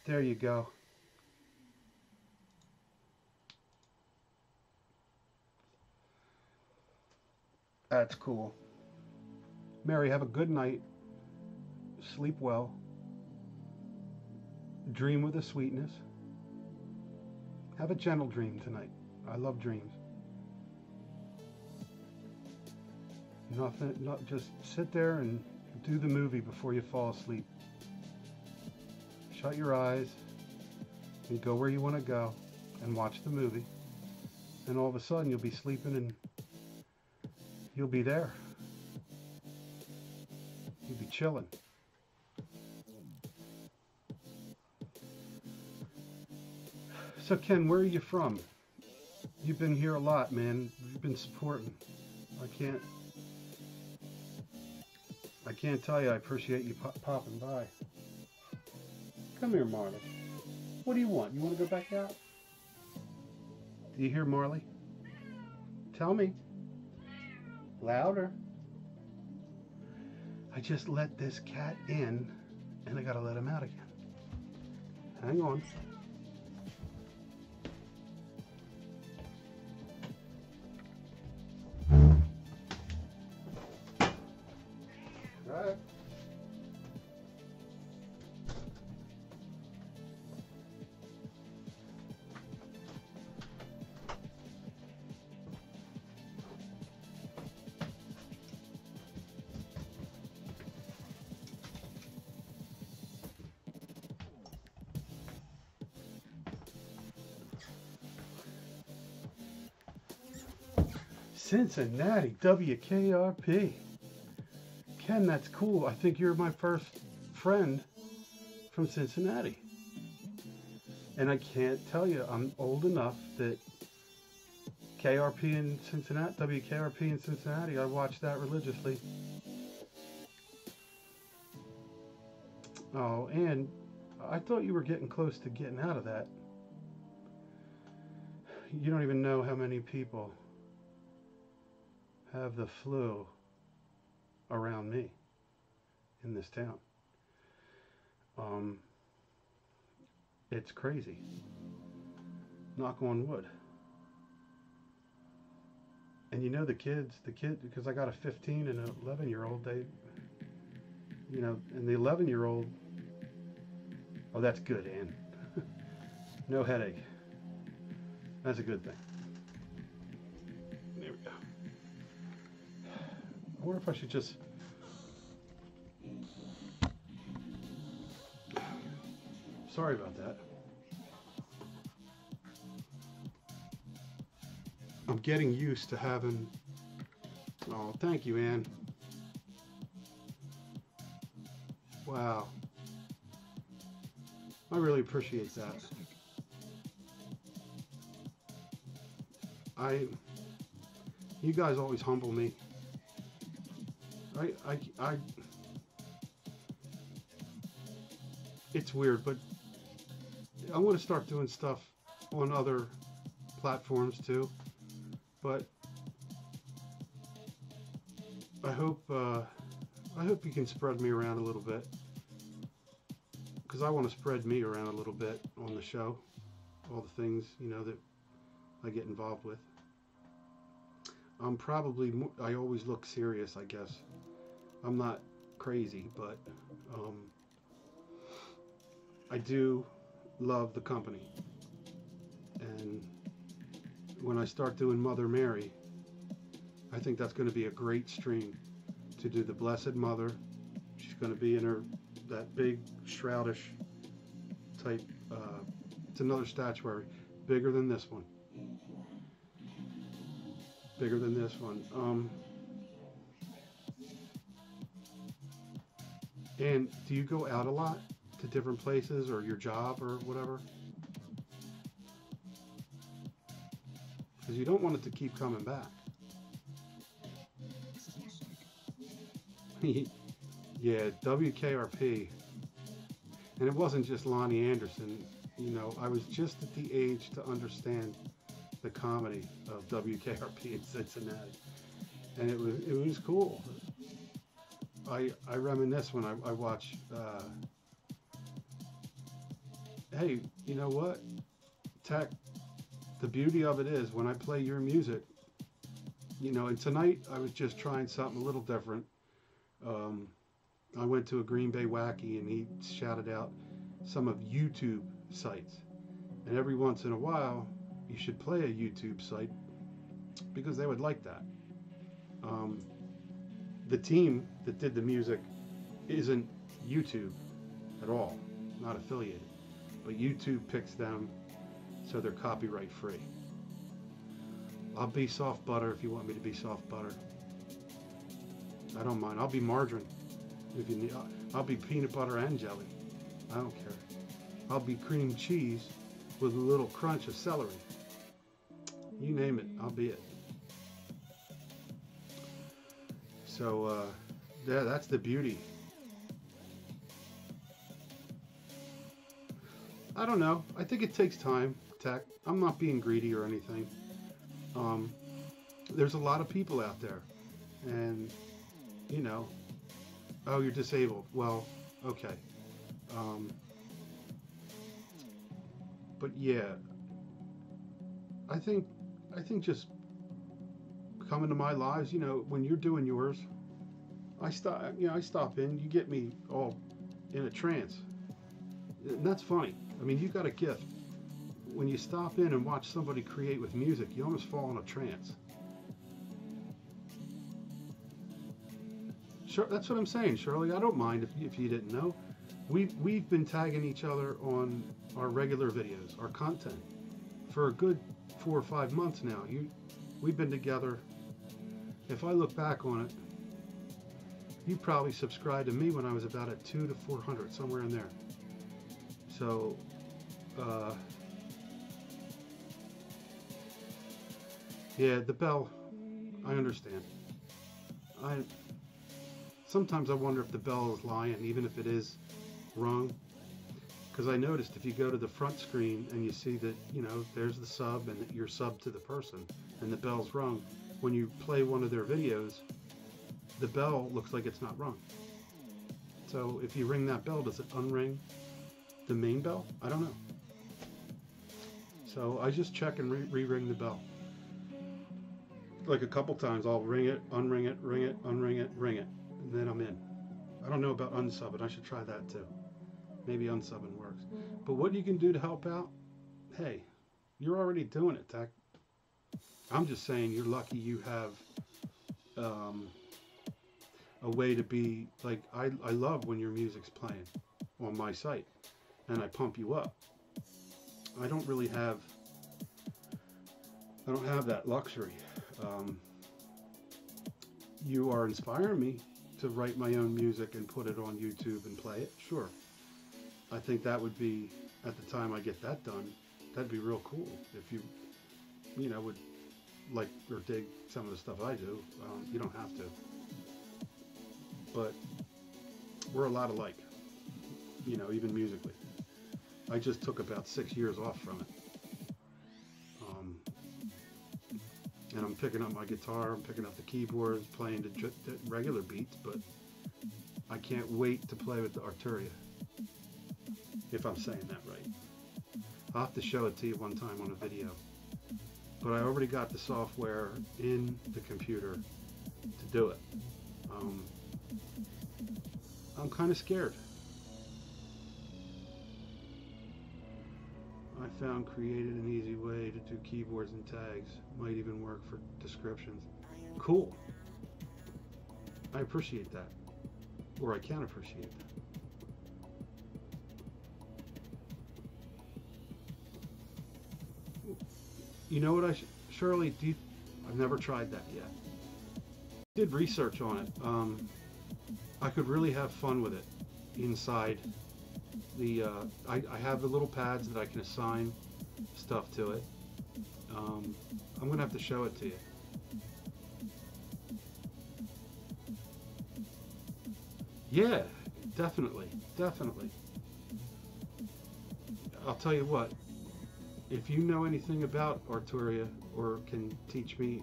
There you go. That's cool. Mary, have a good night. Sleep well. Dream with a sweetness. Have a gentle dream tonight. I love dreams. Not just sit there and do the movie before you fall asleep. Shut your eyes and go where you want to go and watch the movie. And all of a sudden you'll be sleeping and you'll be there. You'll be chilling. So Ken, where are you from? You've been here a lot, man. You've been supporting. I can't tell you I appreciate you popping by. Come here, Marley. What do you want? You want to go back out? Do you hear Marley? Tell me. Louder. I just let this cat in, and I gotta let him out again. Hang on. All right. Cincinnati, WKRP. Ken, that's cool. I think you're my first friend from Cincinnati. And I can't tell you, I'm old enough that KRP in Cincinnati, WKRP in Cincinnati, I watched that religiously. Oh, and I thought you were getting close to getting out of that. You don't even know how many people have the flu around me in this town. It's crazy. Knock on wood. And you know the kids, because I got a 15 and an 11-year-old, they, you know, and the 11-year-old, oh, that's good, Ann. No headache. That's a good thing. There we go. I wonder if I should just... Sorry about that. I'm getting used to having... Oh, thank you, Ann. Wow. I really appreciate that. You guys always humble me. It's weird, but I want to start doing stuff on other platforms too. But I hope you can spread me around a little bit, because I want to spread me around a little bit on the show, all the things, you know, that I get involved with. I'm probably I always look serious, I guess. I'm not crazy, but I do love the company. And when I start doing Mother Mary, I think that's going to be a great stream to do the Blessed Mother. She's going to be in her, that big shroudish type, it's another statuary, bigger than this one. Bigger than this one. And do you go out a lot to different places or your job or whatever? Because you don't want it to keep coming back. Yeah, WKRP. And it wasn't just Lonnie Anderson. You know, I was just at the age to understand the comedy of WKRP in Cincinnati. And it was cool. I reminisce when I watch, hey, you know what? Tech, the beauty of it is when I play your music, you know, and tonight I was just trying something a little different. I went to a Green Bay Wacky and he shouted out some of YouTube sites. And every once in a while, you should play a YouTube site because they would like that. The team that did the music isn't YouTube at all, not affiliated. But YouTube picks them so they're copyright free. I'll be soft butter if you want me to be soft butter. I don't mind. I'll be margarine if you need. I'll be peanut butter and jelly. I don't care. I'll be cream cheese with a little crunch of celery. You name it, I'll be it. So, yeah, that's the beauty. I don't know. I think it takes time, Tech. I'm not being greedy or anything. There's a lot of people out there. And, you know, oh, you're disabled. Well, okay. But yeah, I think just coming to my lives, you know, when you're doing yours, I stop in, you get me all in a trance. And that's funny. I mean, you got a gift. When you stop in and watch somebody create with music, you almost fall in a trance. Sure, that's what I'm saying, Shirley. I don't mind if you didn't know. We've been tagging each other on our regular videos, our content, for a good 4 or 5 months now. We've been together. If I look back on it, you probably subscribed to me when I was about at 200 to 400, somewhere in there. So, yeah, the bell, I understand. Sometimes I wonder if the bell is lying, even if it is wrong. Because I noticed if you go to the front screen and you see that, you know, there's the sub and you're sub to the person and the bell's rung, when you play one of their videos, the bell looks like it's not rung. So if you ring that bell, does it unring the main bell? I don't know. So I just check and re-ring the bell. Like a couple times, I'll ring it, unring it, ring it, unring it, ring it, and then I'm in. I don't know about unsubbing. I should try that too. Maybe unsubbing works. But what you can do to help out, hey, you're already doing it, Tech. I'm just saying you're lucky you have a way to be, like, I love when your music's playing on my site and I pump you up. I don't have that luxury. You are inspiring me to write my own music and put it on YouTube and play it, sure. I think that would be, at the time I get that done, that'd be real cool if you know, would like or dig some of the stuff I do. You don't have to. But we're a lot alike, you know, even musically. I just took about 6 years off from it. And I'm picking up my guitar, I'm picking up the keyboards, playing the regular beats, but I can't wait to play with the Arturia. If I'm saying that right. I'll have to show it to you one time on a video. But I already got the software in the computer to do it. I'm kind of scared. found created an easy way to do keyboards and tags. Might even work for descriptions. Cool. I appreciate that. Or I can appreciate that. You know what Shirley, I've never tried that yet. Did research on it. I could really have fun with it inside the, I have the little pads that I can assign stuff to it. I'm going to have to show it to you. Yeah, definitely, definitely. I'll tell you what, if you know anything about Arturia or can teach me,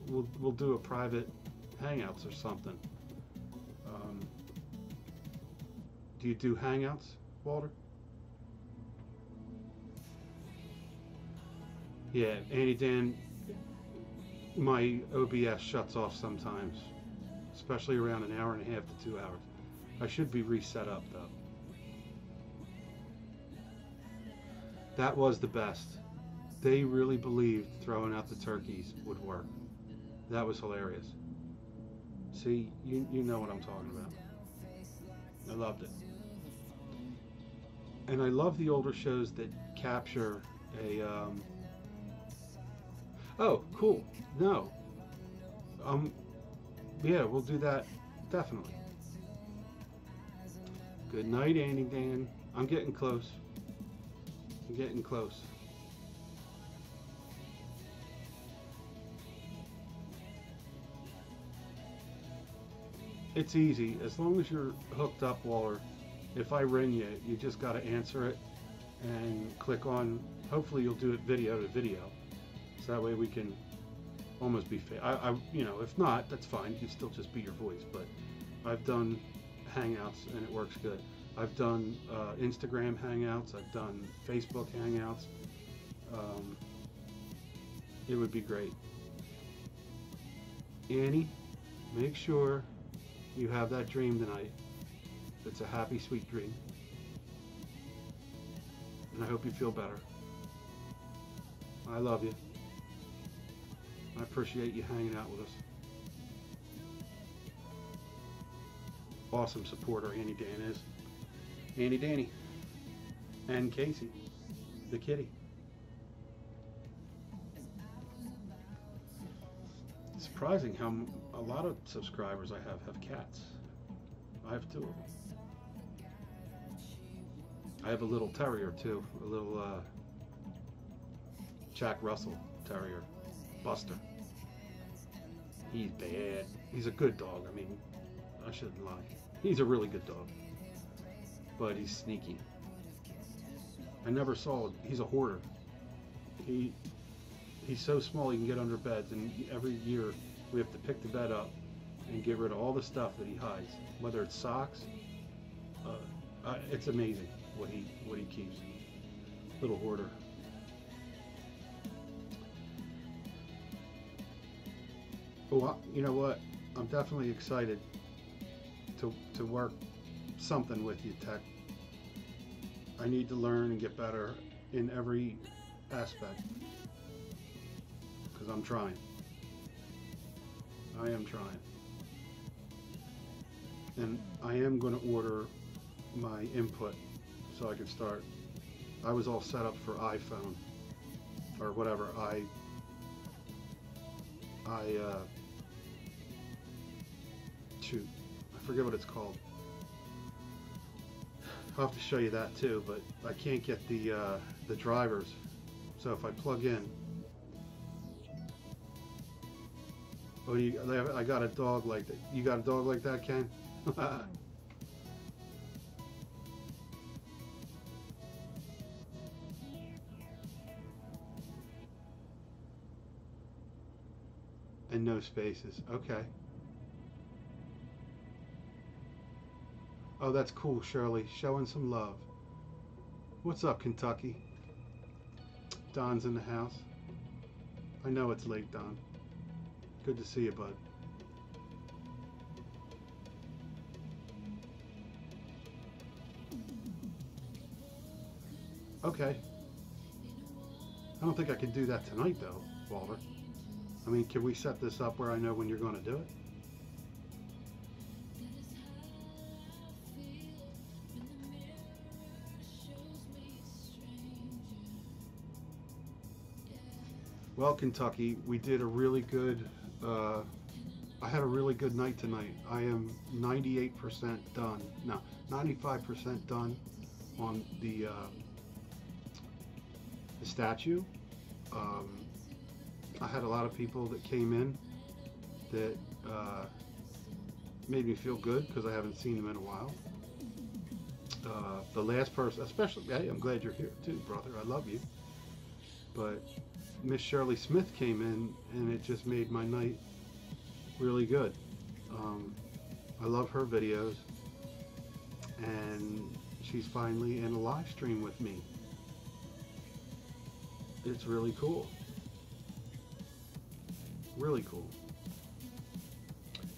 we'll do a private hangouts or something. Do you do hangouts, Walter? Yeah, Andy Dan, my OBS shuts off sometimes, especially around an hour and a half to 2 hours. I should be reset up though. That was the best. They really believed throwing out the turkeys would work. That was hilarious. See, you know what I'm talking about. I loved it. And I love the older shows that capture a, oh, cool. No. Yeah, we'll do that, definitely. Good night, Andy Dan. I'm getting close. I'm getting close. It's easy. As long as you're hooked up, Waller, if I ring you, you just got to answer it and click on, hopefully you'll do it video to video. So that way we can almost be, you know, if not, that's fine. You can still just be your voice. But I've done Hangouts and it works good. I've done Instagram Hangouts. I've done Facebook Hangouts. It would be great. Annie, make sure you have that dream tonight. It's a happy, sweet dream. And I hope you feel better. I love you. I appreciate you hanging out with us. Awesome supporter Annie Dan is. Annie Danny. And Casey, the kitty. It's surprising how a lot of subscribers I have cats. I have 2 of them. I have a little terrier too, a little Jack Russell terrier, Buster. He's bad. He's a good dog. I mean, I shouldn't lie. He's a really good dog, but he's sneaky. I never saw. He's a hoarder. He's so small he can get under beds, and every year we have to pick the bed up and get rid of all the stuff that he hides, whether it's socks. It's amazing what he keeps. Little hoarder. Oh, you know what? I'm definitely excited to work something with you, Tech. I need to learn and get better in every aspect because I'm trying. I am trying. And I am going to order my input so I can start. I was all set up for iPhone or whatever. Shoot, I forget what it's called. I'll have to show you that too, but I can't get the drivers. So if I plug in, oh, I got a dog like that. You got a dog like that, Ken? And no spaces. Okay. Oh, that's cool, Shirley. Showing some love. What's up, Kentucky? Don's in the house. I know it's late, Don. Good to see you, bud. Okay. I don't think I can do that tonight though, Walter. I mean, can we set this up where I know when you're going to do it? Well, Kentucky, we did a really good, I had a really good night tonight. I am 98% done, no, 95% done on the statue. I had a lot of people that came in that made me feel good because I haven't seen them in a while. The last person, especially, hey, I'm glad you're here too, brother. I love you. But Miss Shirley Smith came in and it just made my night really good. I love her videos, and she's finally in a live stream with me. It's really cool. Really cool.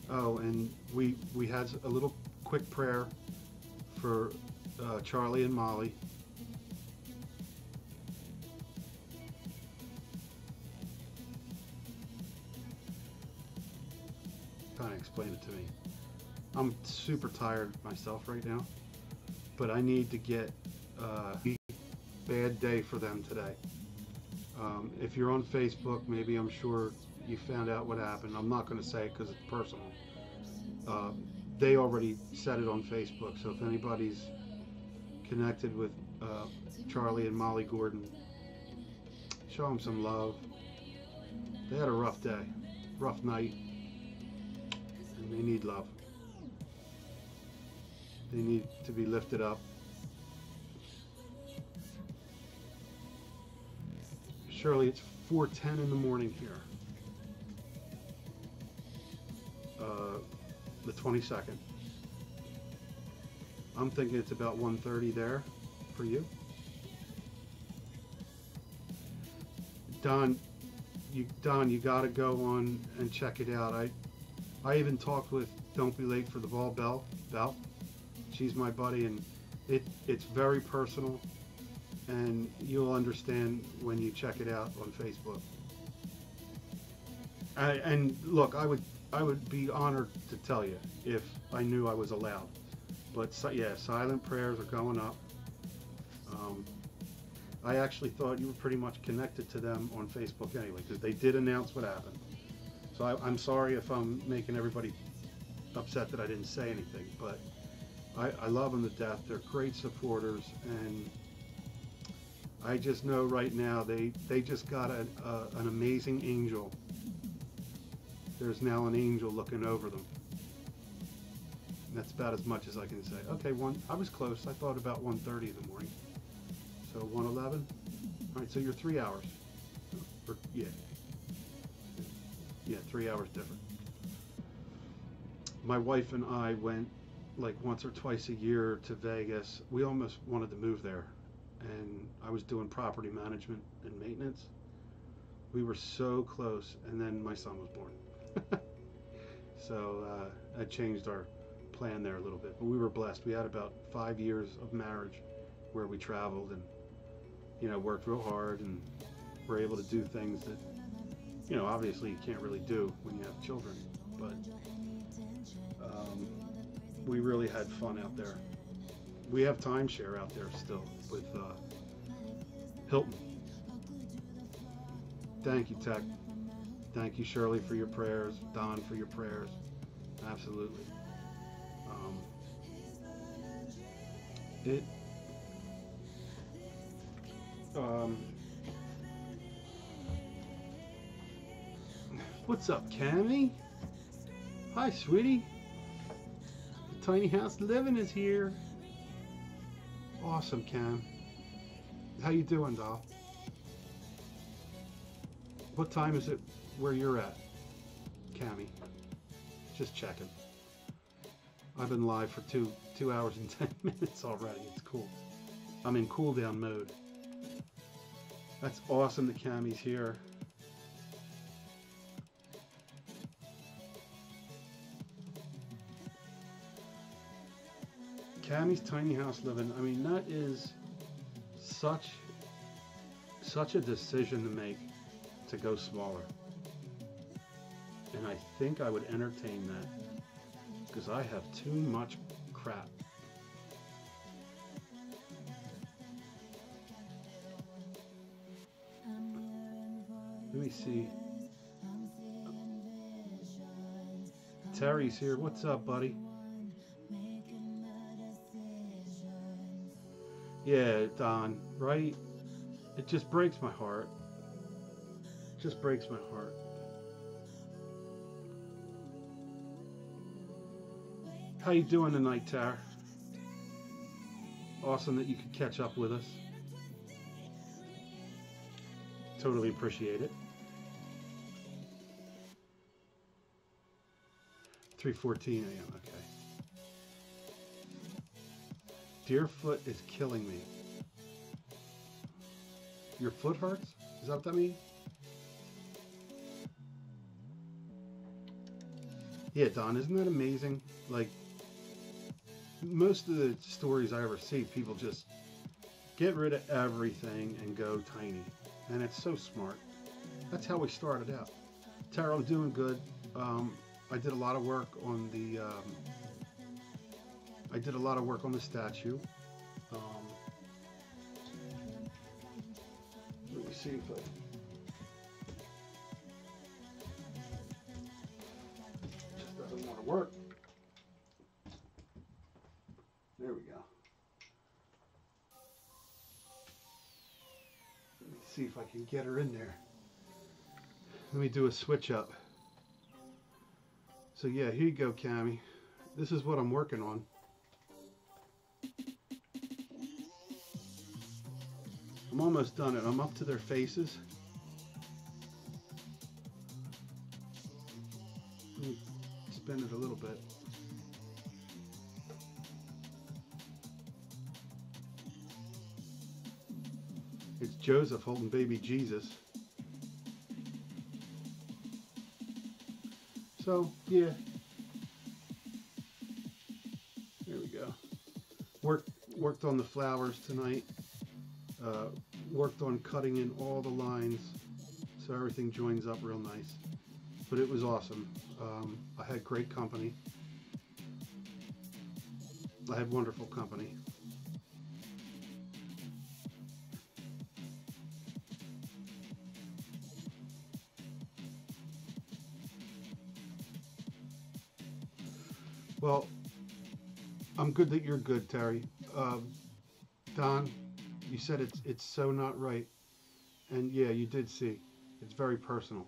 Oh, and we had a little quick prayer for Charlie and Molly. Kind of explain it to me. I'm super tired myself right now, but I need to get a bad day for them today. If you're on Facebook, maybe I'm sure you found out what happened. I'm not going to say it because it's personal. They already said it on Facebook, so if anybody's connected with Charlie and Molly Gordon, show them some love. They had a rough day, rough night, and they need love. They need to be lifted up. Shirley, it's 4:10 in the morning here. The 22nd. I'm thinking it's about 1:30 there for you. Don, you got to go on and check it out. I even talked with Don't Be Late for the Bell. She's my buddy, and it's very personal, and you'll understand when you check it out on Facebook. And look, I would be honored to tell you if I knew I was allowed. But yeah, silent prayers are going up. I actually thought you were pretty much connected to them on Facebook anyway, because they did announce what happened. So I'm sorry if I'm making everybody upset that I didn't say anything, but I love them to death. They're great supporters, and I just know right now they just got an amazing angel. There's now an angel looking over them. And that's about as much as I can say. Okay, I was close. I thought about 1:30 in the morning. So 1:11. All right, so you're 3 hours. Or, yeah, 3 hours different. My wife and I went like once or twice a year to Vegas. We almost wanted to move there, and I was doing property management and maintenance. We were so close, and then my son was born. So I changed our plan there a little bit, but we were blessed. We had about 5 years of marriage where we traveled and, worked real hard, and were able to do things that, obviously you can't really do when you have children, but we really had fun out there. We have timeshare out there still with Hilton. Thank you, Tech. Thank you, Shirley, for your prayers. Don, for your prayers. Absolutely. What's up, Cammy? Hi, sweetie. The Tiny House Living is here. Awesome, Cam. How you doing, doll? What time is it where you're at, Cammy? Just checking. I've been live for 2 hours and 10 minutes already. It's cool. I'm in cool down mode. That's awesome that Cammy's here. Cammy's Tiny House Living. I mean, that is such such a decision to make to go smaller. And I think I would entertain that because I have too much crap. Let me see. Terry's here. What's up, buddy? Yeah, Don, right? It just breaks my heart. It just breaks my heart. How you doing tonight, Tara? Awesome that you could catch up with us. Totally appreciate it. 3:14 a.m. Okay. Deerfoot is killing me. Your foot hurts? Is that what that means? Yeah, Don, isn't that amazing? Like, most of the stories I ever see, people just get rid of everything and go tiny. And it's so smart. That's how we started out. Tara, I'm doing good. I did a lot of work on the statue. Let me see if I just doesn't want to work. There we go. Let me see if I can get her in there. Let me do a switch up. So yeah, here you go, Cammy. This is what I'm working on. I'm almost done it. I'm up to their faces. Let me spin it a little bit. It's Joseph holding baby Jesus. So, yeah. There we go. Worked on the flowers tonight. Worked on cutting in all the lines so everything joins up real nice. But it was awesome. I had great company. I had wonderful company. Well, I'm good that you're good, Terry. Don, you said it's so not right. And yeah, you did see. It's very personal.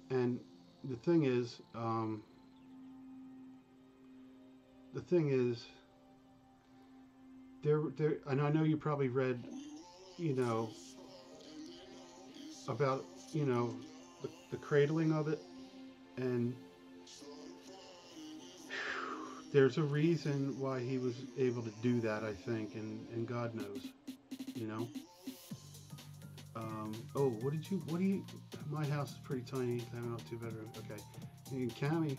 And the thing is, and I know you probably read, about, the cradling of it. And there's a reason why he was able to do that, I think, and God knows, Oh, what do you, my house is pretty tiny, I have a 2-bedroom, okay. And Cammy,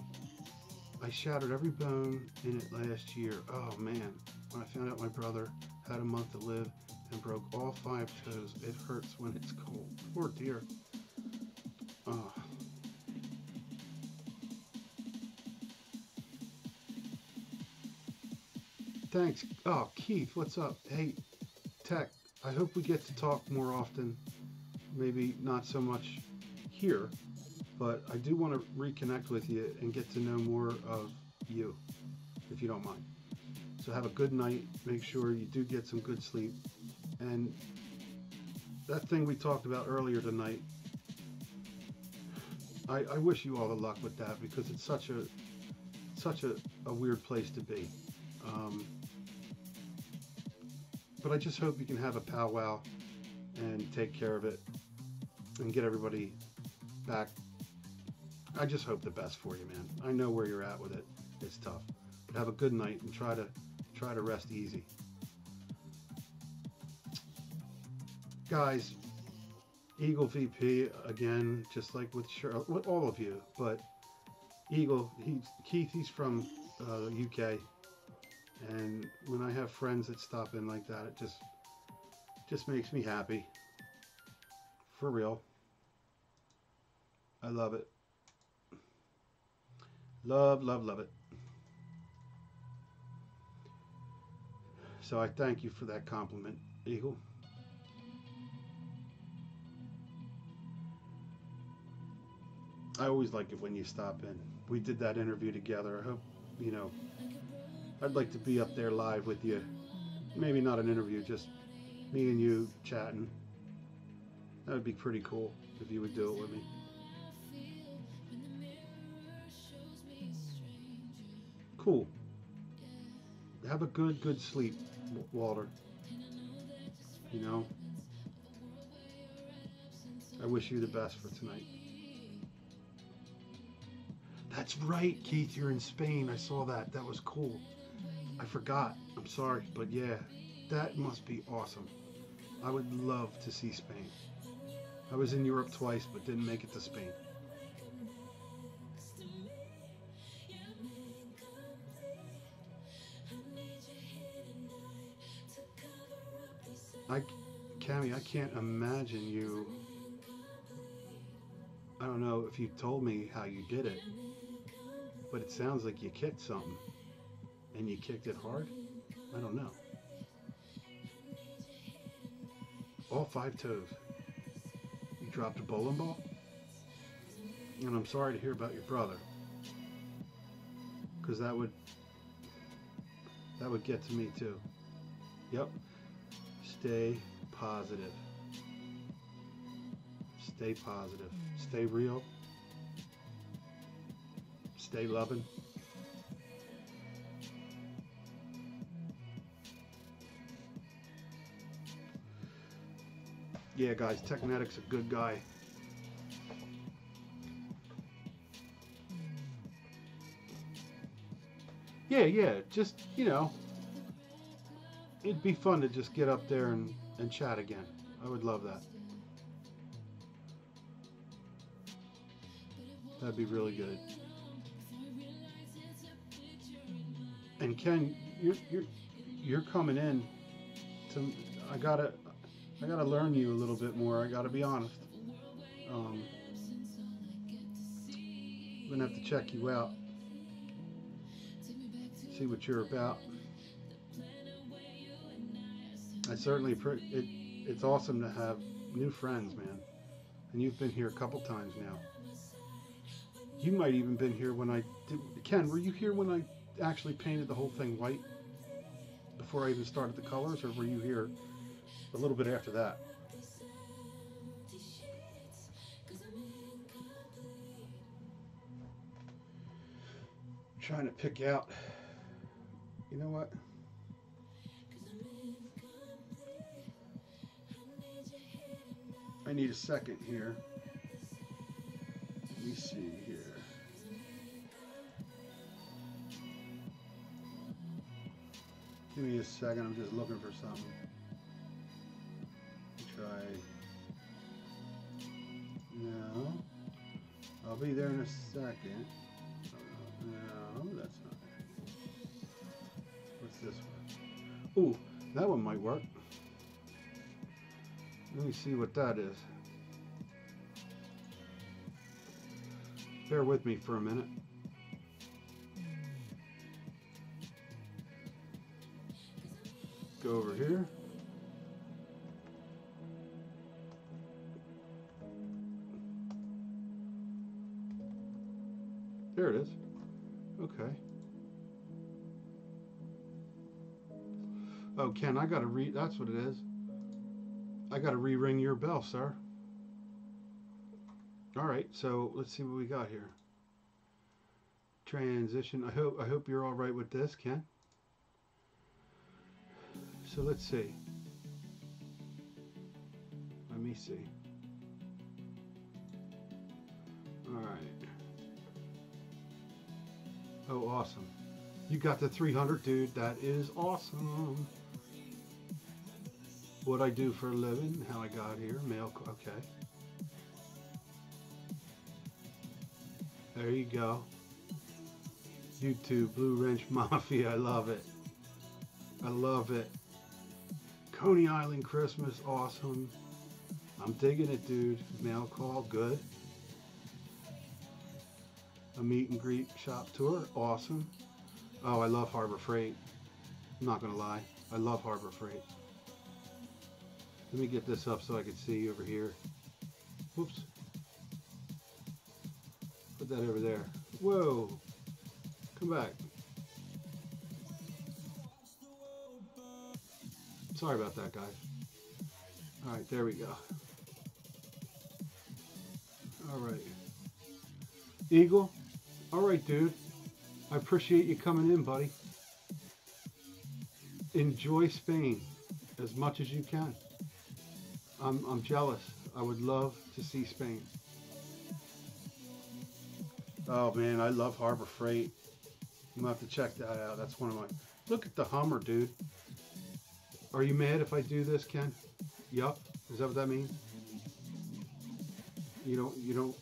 I shattered every bone in it last year. Oh man, when I found out my brother had a month to live and broke all 5 toes, it hurts when it's cold. Poor dear. Oh. Thanks. Oh, Keith, what's up? Hey, Tech, I hope we get to talk more often. Maybe not so much here, but I do want to reconnect with you and get to know more of you, if you don't mind. So have a good night. Make sure you do get some good sleep. And that thing we talked about earlier tonight, I wish you all the luck with that, because it's such a weird place to be. But I just hope you can have a powwow and take care of it and get everybody back. I just hope the best for you, man. I know where you're at with it. It's tough. But have a good night and try to rest easy. Guys, Eagle VP again, just like with Cheryl, with all of you, but Eagle, Keith, he's from UK, and when I have friends that stop in like that, it just makes me happy. For real. I love it. Love, love, love it. So I thank you for that compliment, Eagle. I always like it when you stop in. We did that interview together. I hope, you know, I'd like to be up there live with you. Maybe not an interview, just me and you chatting. That would be pretty cool if you would do it with me. Cool. Have a good sleep, Walter. You know, I wish you the best for tonight. That's right, Keith, you're in Spain. I saw that. That was cool. I forgot. I'm sorry, but yeah, that must be awesome. I would love to see Spain. I was in Europe twice, but didn't make it to Spain. Cammy, I can't imagine you. I don't know if you told me how you did it, but it sounds like you kicked something, and you kicked it hard. I don't know. All 5 toes. You dropped a bowling ball? And I'm sorry to hear about your brother, because that would get to me too. Yep. Stay positive. Stay positive. Stay real. Stay loving. Yeah, guys, Technetic's a good guy. Yeah, just, you know, it'd be fun to just get up there and chat again. I would love that. That'd be really good. And Ken, you're coming in to. I gotta learn you a little bit more. I gotta be honest. I'm gonna have to check you out, see what you're about. I certainly it's awesome to have new friends, man. And you've been here a couple times now. You might even been here when I did. Ken, were you here when I actually painted the whole thing white before I even started the colors, or were you here a little bit after that? I'm trying to pick out. You know what? I need a second here. Let me see here. Give me a second. I'm just looking for something. Try. No. I'll be there in a second. No, that's not it. What's this one? Ooh, that one might work. Let me see what that is. Bear with me for a minute. Go over here. There it is. Okay. Oh, Ken, I gotta that's what it is. I gotta re-ring your bell, sir. All right, so let's see what we got here. Transition. I hope you're all right with this, Ken. So let's see. Let me see. All right. Oh, awesome. You got the 300, dude. That is awesome. What I do for a living, how I got here, mail. Okay. There you go. YouTube, Blue Wrench Mafia. I love it. I love it. Coney Island Christmas, awesome. I'm digging it, dude. Mail call, good. A meet and greet shop tour, awesome. Oh, I love Harbor Freight. I'm not gonna lie, I love Harbor Freight. Let me get this up so I can see over here. Whoops. Put that over there. Whoa. Come back. Sorry about that, guys. All right, there we go. All right. Eagle. All right, dude. I appreciate you coming in, buddy. Enjoy Spain as much as you can. I'm jealous. I would love to see Spain. Oh man, I love Harbor Freight. I'm gonna have to check that out. That's one of my. Look at the Hummer, dude. Are you mad if I do this, Ken? Yup. Is that what that means? You don't,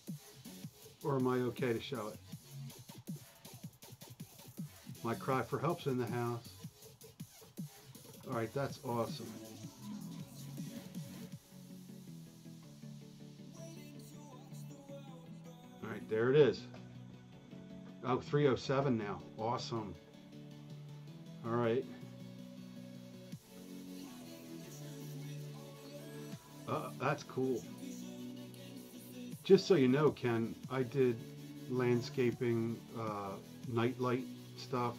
or am I okay to show it? My cry for help's in the house. All right, that's awesome. All right, there it is. Oh, 307 now. Awesome. All right. That's cool. Just so you know, Ken, I did landscaping, nightlight stuff,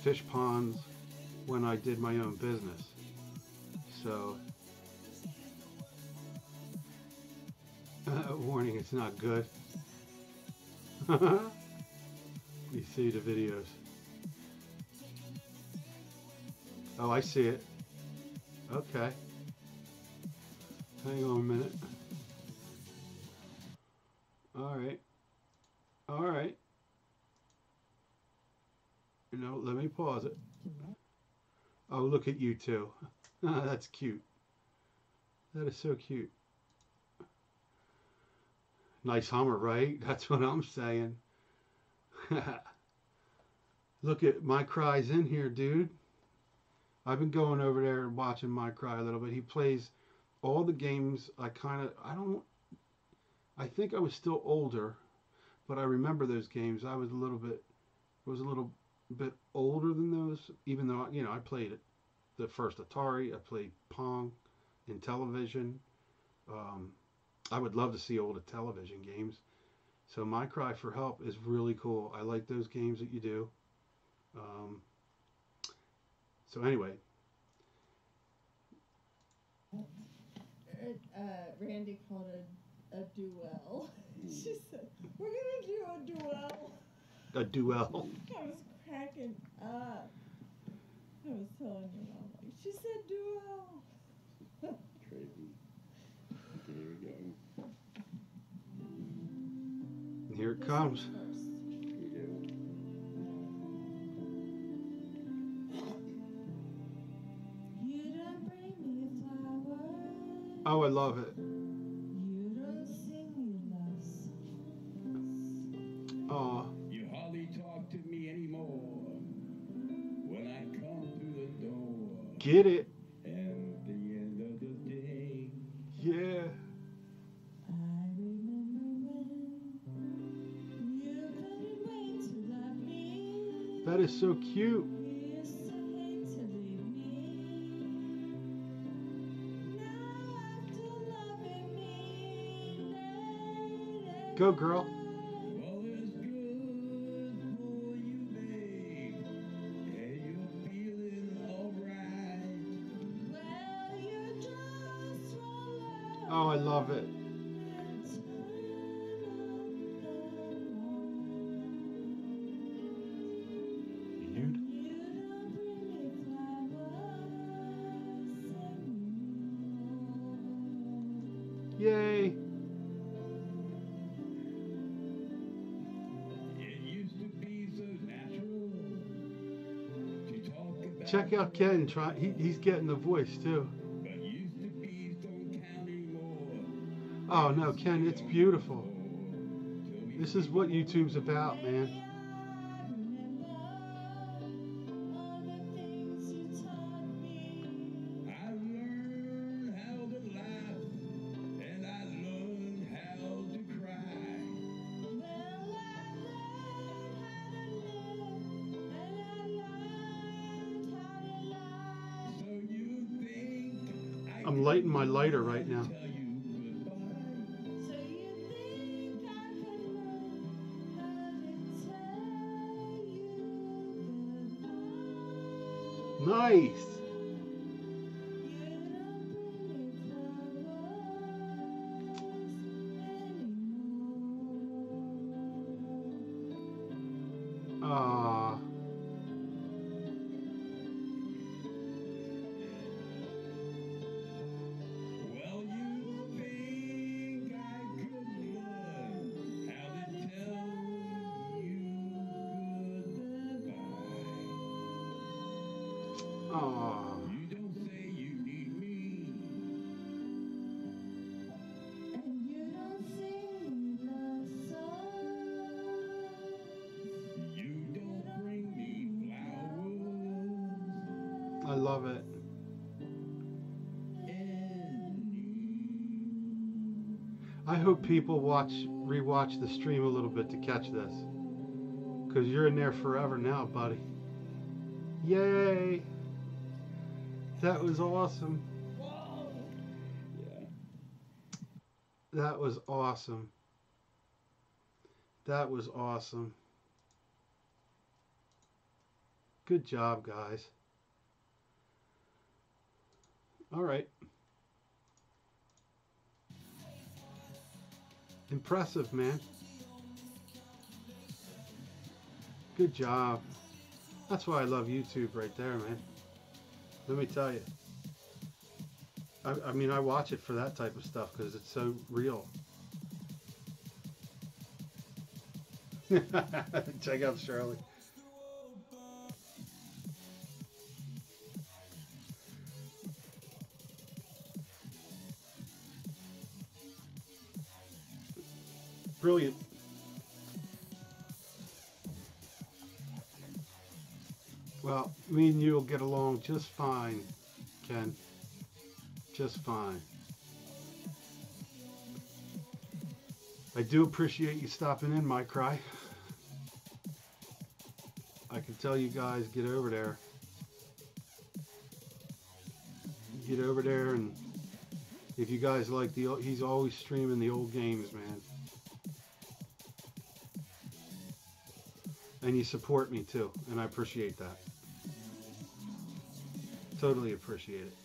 fish ponds when I did my own business. So, warning, it's not good. You see the videos. Oh, I see it. Okay. Hang on a minute. All right. All right. Let me pause it. Oh, look at you two. That's cute. That is so cute. Nice Hummer, right? That's what I'm saying. Look at My Cry's in here, dude. I've been going over there and watching My Cry a little bit. He plays all the games. I think I was still older, but I remember those games. I was a little bit older than those, even though I played it. The first Atari, I played Pong in television. I would love to see old television games. So My Cry for Help is really cool. I like those games that you do. So anyway. Randy called it a duel. She said, "We're gonna do a duel." A duel. I was cracking up. I was telling your mom, like, she said duel. Crazy. Okay, here we go. Here it comes. Here we go. You don't bring me flowers. Oh, I love it. You don't sing me love songs. Oh, You hardly talk to me anymore when I come through the door. get it. And at the end of the day, Yeah. I remember when you couldn't wait to love me. That is so cute. You used to hate to leave me. Now after loving me, Go, girl. all is good for you, babe. And you're feeling alright. well, you just swallowed. Oh, I love it. Dude. Yay. It used to be so natural to talk about. Check out Ken. He's getting the voice too. But used to be don't count anymore. Oh no, Ken, it's beautiful. This is what YouTube's about, man. I learned how to lie. I'm lighting my lighter right now. Tell you goodbye. So you think I could learn how to tell you goodbye? Nice. You don't bring me flowers anymore. Ah, Well, you think I could learn how to tell you goodbye. ah. You don't say you need me. And you don't sing love songs. You don't bring me flowers. I love it. I hope people rewatch the stream a little bit to catch this, because you're in there forever now, buddy. Yay! That was awesome. Whoa. Yeah. That was awesome. That was awesome. Good job, guys. All right. Impressive, man. Good job. That's why I love YouTube right there, man. Let me tell you. I mean, I watch it for that type of stuff because it's so real. Check out Shirley. Brilliant. Well, me and you will get along just fine, Ken. Just fine. I do appreciate you stopping in, my cry. I can tell you guys, get over there. Get over there, and if you guys like he's always streaming the old games, man. And you support me too, and I appreciate that. Totally appreciate it.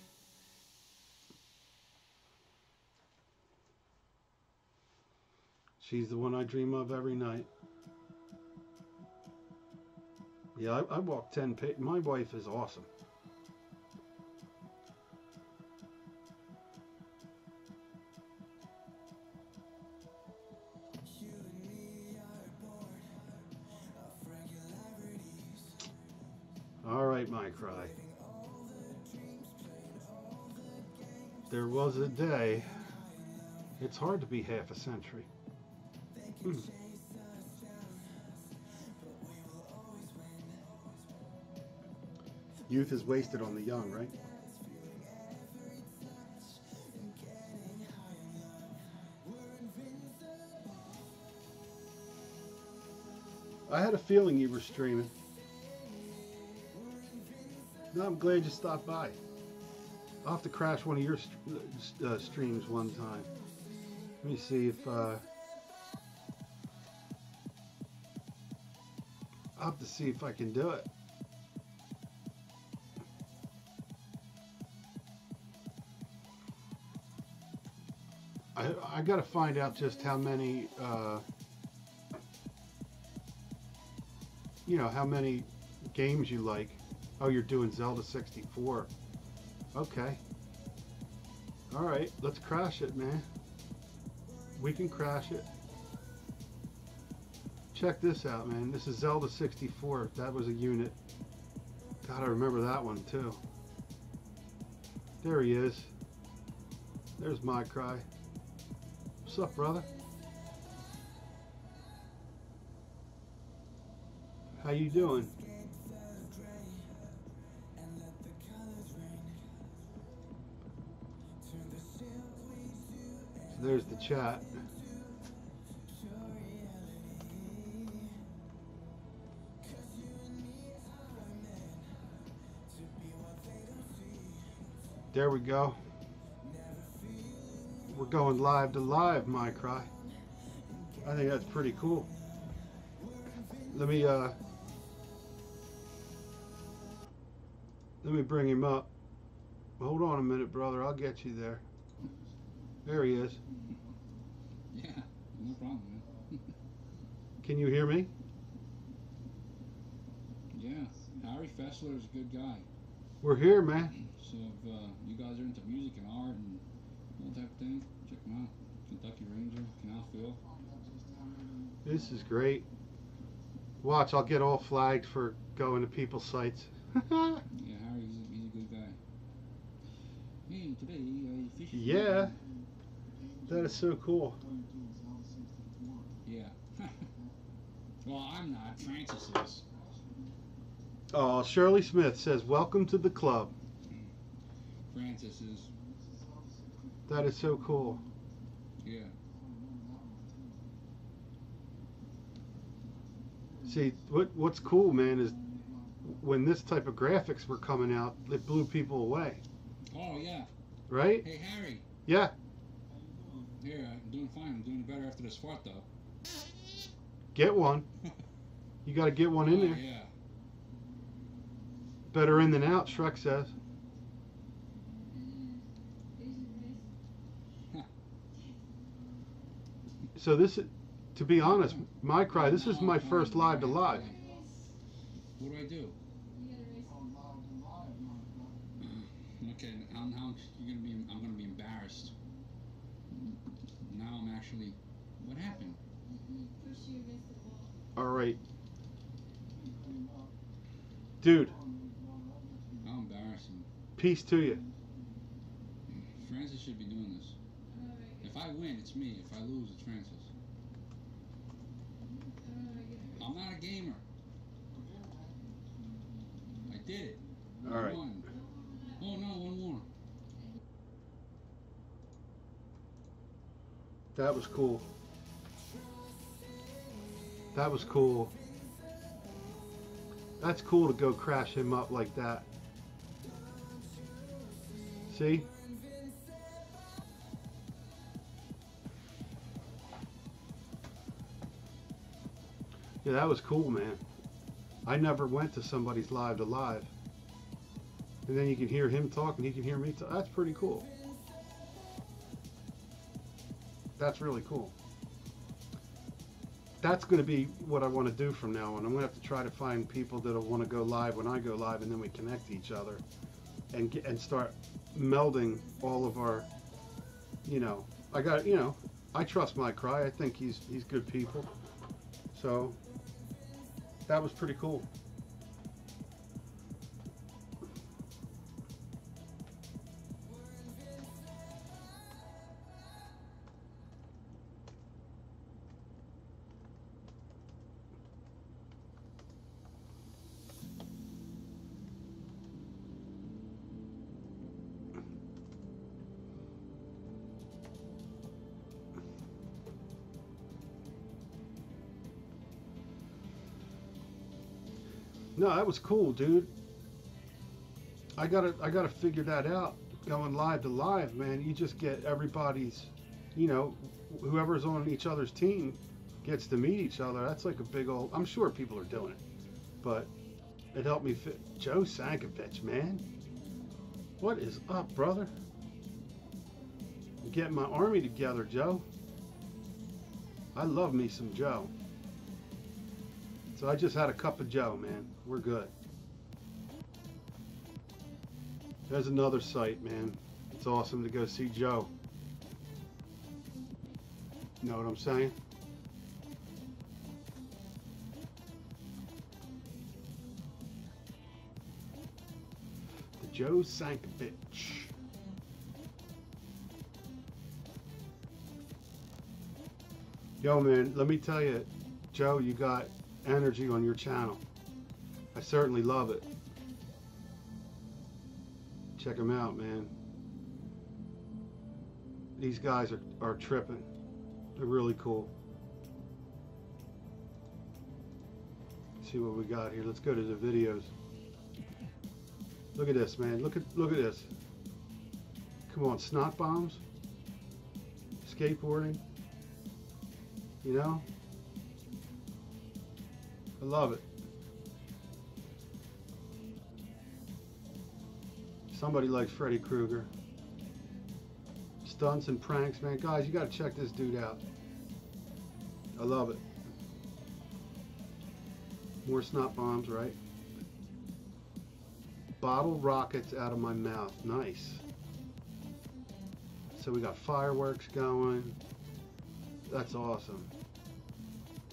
She's the one I dream of every night. Yeah, I walk 10 pages. My wife is awesome. All right, my cry. There was a day. It's hard to be half a century. Youth is wasted on the young, right? I had a feeling you were streaming. No, I'm glad you stopped by. I'll have to crash one of your streams one time. Let me see if I'll have to see if I can do it. I got to find out just how many you know, how many games you like. Oh, you're doing Zelda 64. Okay. All right, let's crash it, man. We can crash it. Check this out, man. This is Zelda 64. That was a unit. Gotta remember that one, too. There he is. There's my cry. What's up, brother? How you doing? So there's the chat. There we go. We're going live to live, my cry. I think that's pretty cool. Let me bring him up. Hold on a minute, brother. I'll get you there. There he is. Yeah, no problem, man. Can you hear me? Yeah, Harry Fessler is a good guy. We're here, man. So if you guys are into music and art and all that type of thing, check him out. Kentucky Ranger, Canal Phil. This is great. Watch, I'll get all flagged for going to people's sites. Yeah, Harry, he's a good guy. Hey, today I fished. Yeah. That is so cool. Yeah. Well, I'm not. Francis is. Oh, Shirley Smith says, welcome to the club. Francis is. That is so cool. Yeah. See, what's cool, man, is when this type of graphics were coming out, it blew people away. Oh, yeah. Right? Hey, Harry. Yeah. Yeah, I'm doing fine. I'm doing better after this fart, though. Get one. You got to get one in there. Yeah. Better in than out, Shrek says. So this is, to be honest, my cry, this is my first live to live. What do I do? Okay, now I'm gonna be embarrassed. Now I'm actually. What happened? All right. Dude, How embarrassing. peace to you. Francis should be doing this. If I win, it's me. If I lose, it's Francis. I'm not a gamer. I did it. All right. I won. Oh no, one more. That was cool. That was cool. That's cool to go crash him up like that. See? Yeah, that was cool, man. I never went to somebody's live to live. And then you can hear him talk and he can hear me talk. That's pretty cool. That's really cool. That's going to be what I want to do from now on. I'm going to have to try to find people that'll want to go live when I go live, and then we connect to each other and start melding all of our, I trust my cry. I think he's good people. So that was pretty cool. No, that was cool, dude. I gotta figure that out. Going live to live, man. You just get everybody's, whoever's on each other's team gets to meet each other. That's like a big old. I'm sure people are doing it, but it helped me fit. Joe Sankovich, man. What is up, brother? I'm getting my army together, Joe. I love me some Joe. So I just had a cup of Joe, man. We're good. There's another site, man. It's awesome to go see Joe. Know what I'm saying? The Joe Sankovich. Yo, man, let me tell you, Joe, you got energy on your channel. I certainly love it. Check them out, man. These guys are tripping. They're really cool. Let's see what we got here. Let's go to the videos. Look at this, man. Look at this. Come on, snot bombs. skateboarding. You know? I love it. Somebody likes Freddy Krueger. Stunts and pranks, man. Guys, you gotta check this dude out. I love it. More snot bombs, right? Bottle rockets out of my mouth. Nice. So we got fireworks going. That's awesome.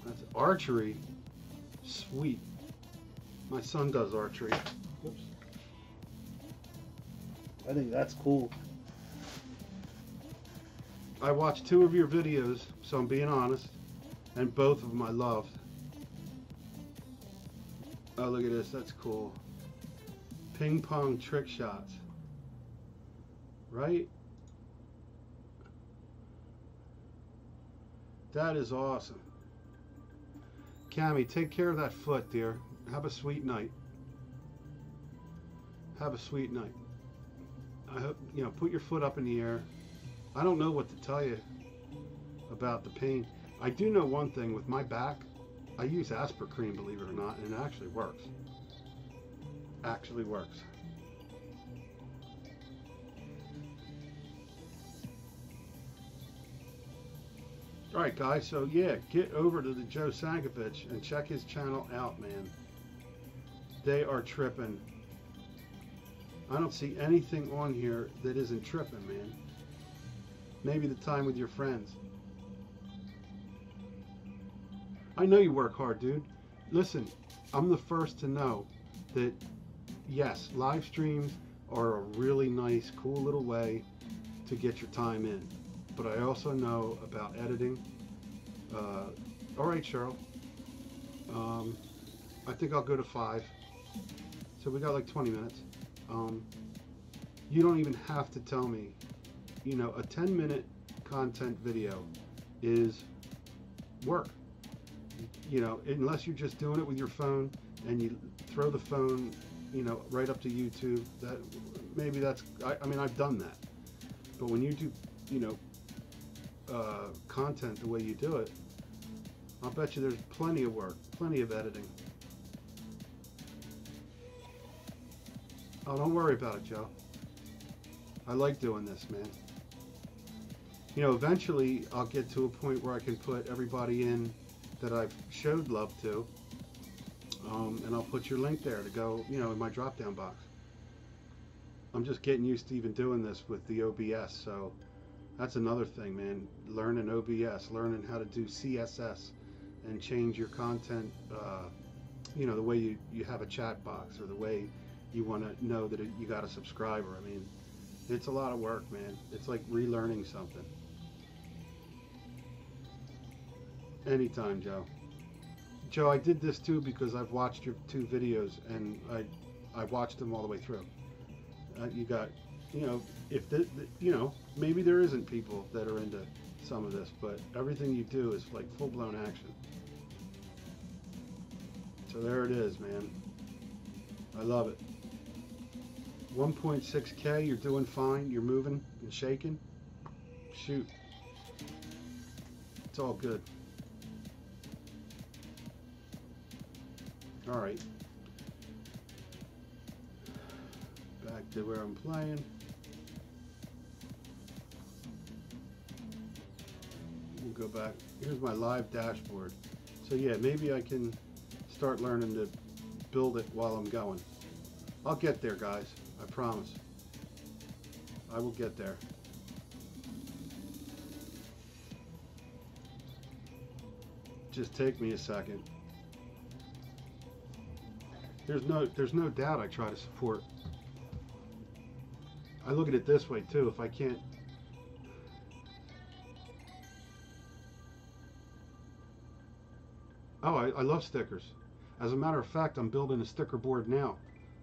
That's archery. Sweet. My son does archery. Oops. I think that's cool. I watched 2 of your videos, so I'm being honest, and both of them I loved. Oh, look at this. That's cool. Ping pong trick shots. Right? That is awesome. Cammy, take care of that foot, dear. Have a sweet night. Have a sweet night. I hope, you know, put your foot up in the air. I don't know what to tell you about the pain. I do know one thing with my back. I use Aspercreme, believe it or not, and it actually works. Actually works. Alright guys, so yeah, get over to the Joe Sankovich and check his channel out, man. They are tripping. I don't see anything on here that isn't tripping, man. Maybe the time with your friends. I know you work hard, dude. Listen, I'm the first to know that, yes, live streams are a really nice, cool little way to get your time in. But I also know about editing. All right, Cheryl. I think I'll go to 5. So we got like 20 minutes. You don't even have to tell me. You know, a 10-minute content video is work. You know, unless you're just doing it with your phone and you throw the phone, you know, right up to YouTube. That maybe that's. I mean, I've done that. But when you do, you know, content the way you do it, I'll bet you there's plenty of work, plenty of editing. Oh, don't worry about it, Joe. I like doing this, man. You know, eventually I'll get to a point where I can put everybody in that I've showed love to, and I'll put your link there to go, you know, in my drop-down box. I'm just getting used to even doing this with the OBS, so that's another thing, man. Learning OBS, learning how to do CSS and change your content, you know, the way you have a chat box or the way you want to know that you got a subscriber. I mean, it's a lot of work, man. It's like relearning something. Anytime, Joe. Joe, I did this too because I've watched your 2 videos and I watched them all the way through. You got, you know, if you know, maybe there isn't people that are into some of this, but everything you do is like full-blown action. So there it is, man. I love it. 1.6K, you're doing fine. You're moving and shaking. Shoot. It's all good. All right. Back to where I'm playing. We'll go back. Here's my live dashboard. So yeah, maybe I can start learning to build it while I'm going. I'll get there, guys. I promise. I will get there. Just take me a second. There's no doubt I try to support. I look at it this way too. If I can't, oh, I love stickers. As a matter of fact, I'm building a sticker board now.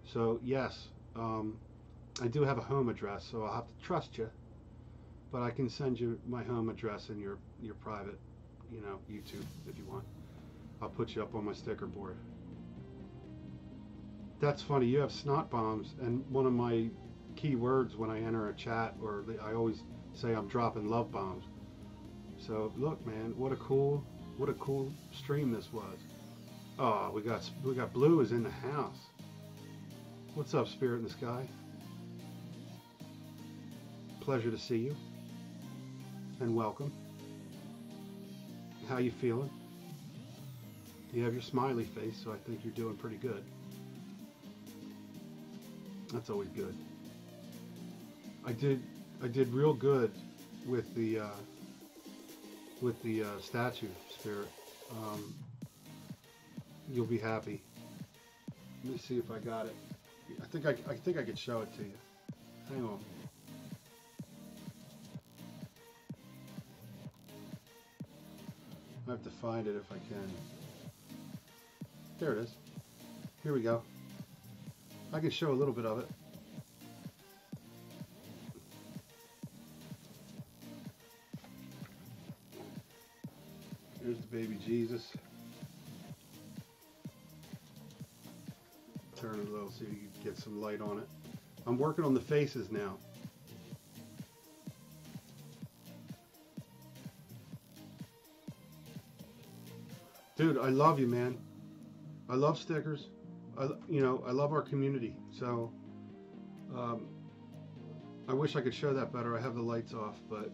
So yes, I do have a home address, so I'll have to trust you. But I can send you my home address and your private, you know, YouTube if you want. I'll put you up on my sticker board. That's funny. You have snot bombs, and one of my key words when I enter a chat, or I always say I'm dropping love bombs. So look, man, what a cool stream this was. Oh, we got Blue is in the house. What's up, Spirit in the Sky? Pleasure to see you, and welcome. How you feeling? You have your smiley face, so I think you're doing pretty good. That's always good. I did real good with the statue, Spirit. You'll be happy. Let me see if I got it. I think I could show it to you. Hang on. I have to find it if I can. There it is. Here we go. I can show a little bit of it. Here's the baby Jesus. Turn it a little so you can get some light on it. I'm working on the faces now. Dude, I love you, man. I love stickers. I love our community. So, I wish I could show that better. I have the lights off, but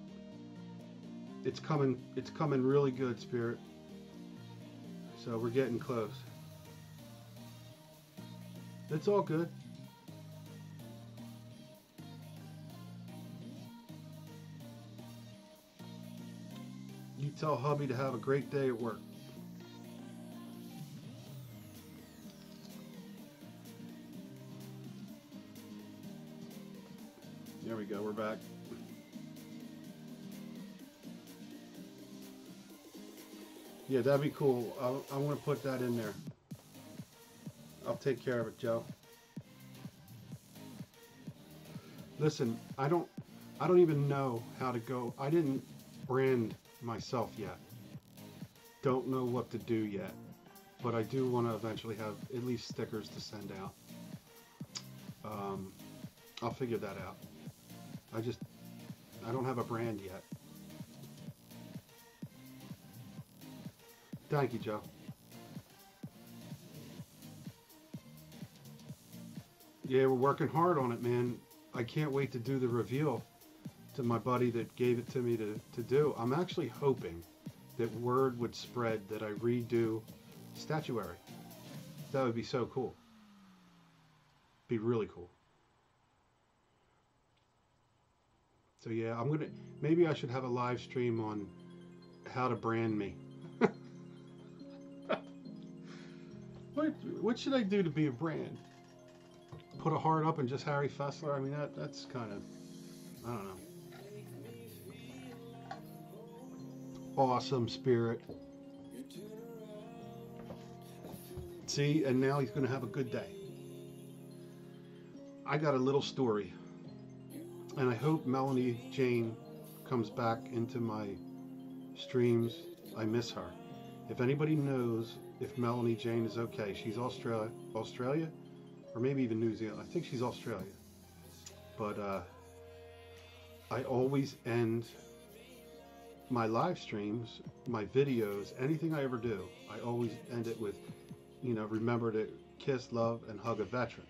it's coming really good, Spirit. So we're getting close. It's all good. You tell hubby to have a great day at work. There we go, we're back. Yeah, that'd be cool. I want to put that in there. I'll take care of it, Joe. Listen, I don't even know how to go. I didn't brand myself yet. Don't know what to do yet. But I do want to eventually have at least stickers to send out. I'll figure that out. I don't have a brand yet. Thank you, Joe. Yeah, we're working hard on it, man. I can't wait to do the reveal to my buddy that gave it to me to do. I'm actually hoping that word would spread that I redo Statuary. That would be so cool. Be really cool. So yeah, maybe I should have a live stream on how to brand me. What should I do to be a brand? Put a heart up and just Harry Fessler? I mean, that's kind of, I don't know. Awesome, Spirit. See, and now he's going to have a good day. I got a little story. And I hope Melanie Jane comes back into my streams. I miss her. If anybody knows if Melanie Jane is okay, she's Australia, or maybe even New Zealand. I think she's Australia. But I always end my live streams, my videos, anything I ever do, I always end it with, remember to kiss, love, and hug a veteran.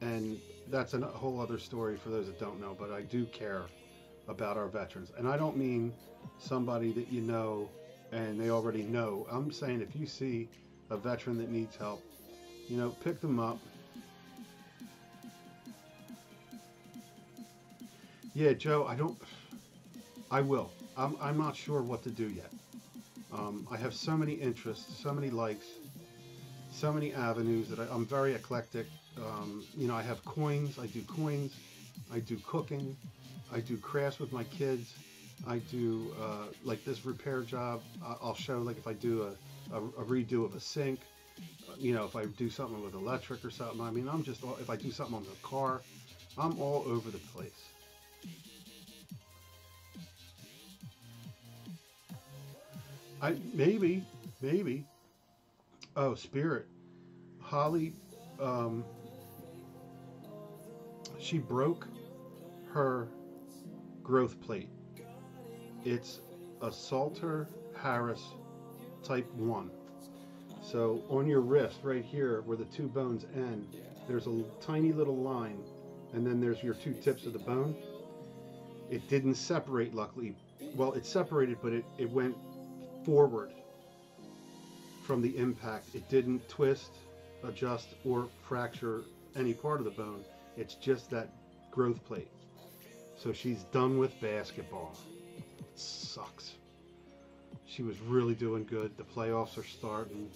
And that's a whole other story for those that don't know, but I do care about our veterans. And I don't mean somebody that you know and they already know. I'm saying if you see a veteran that needs help, pick them up. Yeah, Joe, I will. I'm not sure what to do yet. I have so many interests, so many likes, so many avenues that I'm very eclectic. I have coins, I do coins, I do cooking, I do crafts with my kids, I do like this repair job. I'll show, like, if I do a redo of a sink, if I do something with electric or something. I mean, if I do something on the car, I'm all over the place. Maybe. Oh, Spirit. Holly, she broke her growth plate. It's a Salter Harris Type 1. So on your wrist, right here, where the two bones end, there's a tiny little line, and then there's your two tips of the bone. It didn't separate, luckily. Well, it separated, but it went forward from the impact. It didn't twist, adjust, or fracture any part of the bone. It's just that growth plate. So she's done with basketball. It sucks. She was really doing good. The playoffs are starting.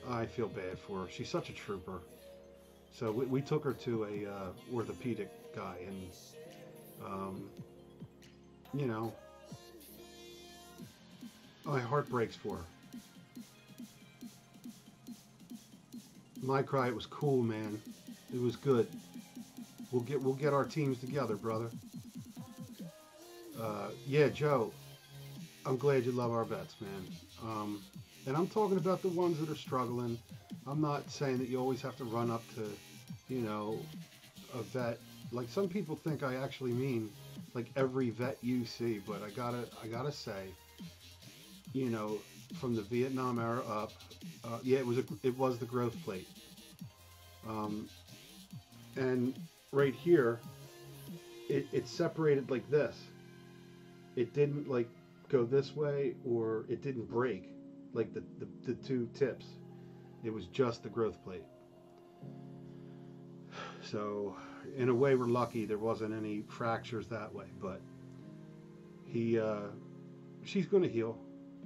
I feel bad for her. She's such a trooper. So we took her to a orthopedic guy, and you know, my heart breaks for her. My cry, it was cool, man. It was good. We'll get our teams together, brother. Yeah, Joe. I'm glad you love our vets, man. And I'm talking about the ones that are struggling. I'm not saying that you always have to run up to, you know, a vet. Like some people think I actually mean like every vet you see, but I gotta say, you know, from the Vietnam era up, yeah, it was the growth plate. And right here, it separated like this. It didn't like go this way, or it didn't break like the two tips. It was just the growth plate. So in a way, we're lucky there wasn't any fractures that way, but she's going to heal.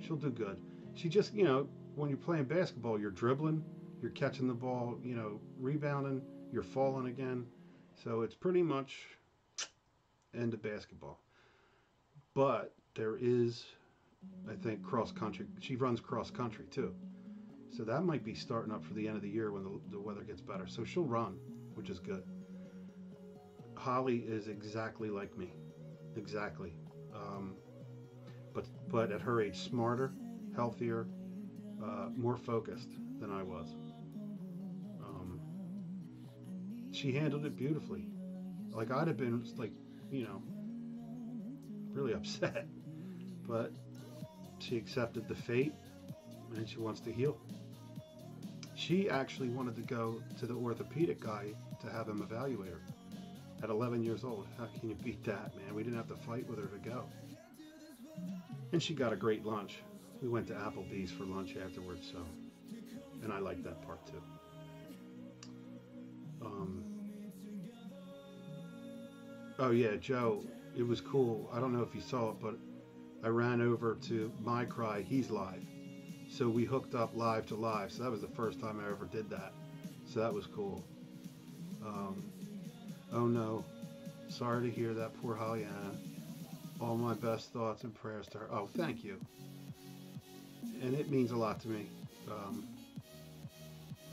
She'll do good. She just, you know, when you're playing basketball, you're dribbling, you're catching the ball, you know, rebounding, you're falling again. So it's pretty much end of basketball. But there is, I think, cross country. She runs cross country too. So that might be starting up for the end of the year when the weather gets better. So she'll run, which is good. Holly is exactly like me. Exactly. But at her age, smarter, healthier, more focused than I was. She handled it beautifully. Like I'd have been like, you know, really upset. But she accepted the fate and she wants to heal. She actually wanted to go to the orthopedic guy to have him evaluate her at 11 years old. How can you beat that, man? We didn't have to fight with her to go. And she got a great lunch. We went to Applebee's for lunch afterwards, so, and I like that part too. Oh yeah, Joe, it was cool. I don't know if you saw it, but I ran over to My Cry. He's live. So we hooked up live to live. So that was the first time I ever did that. So that was cool. Oh no, sorry to hear that, poor Hollyana. All my best thoughts and prayers to her. Oh, thank you. And it means a lot to me.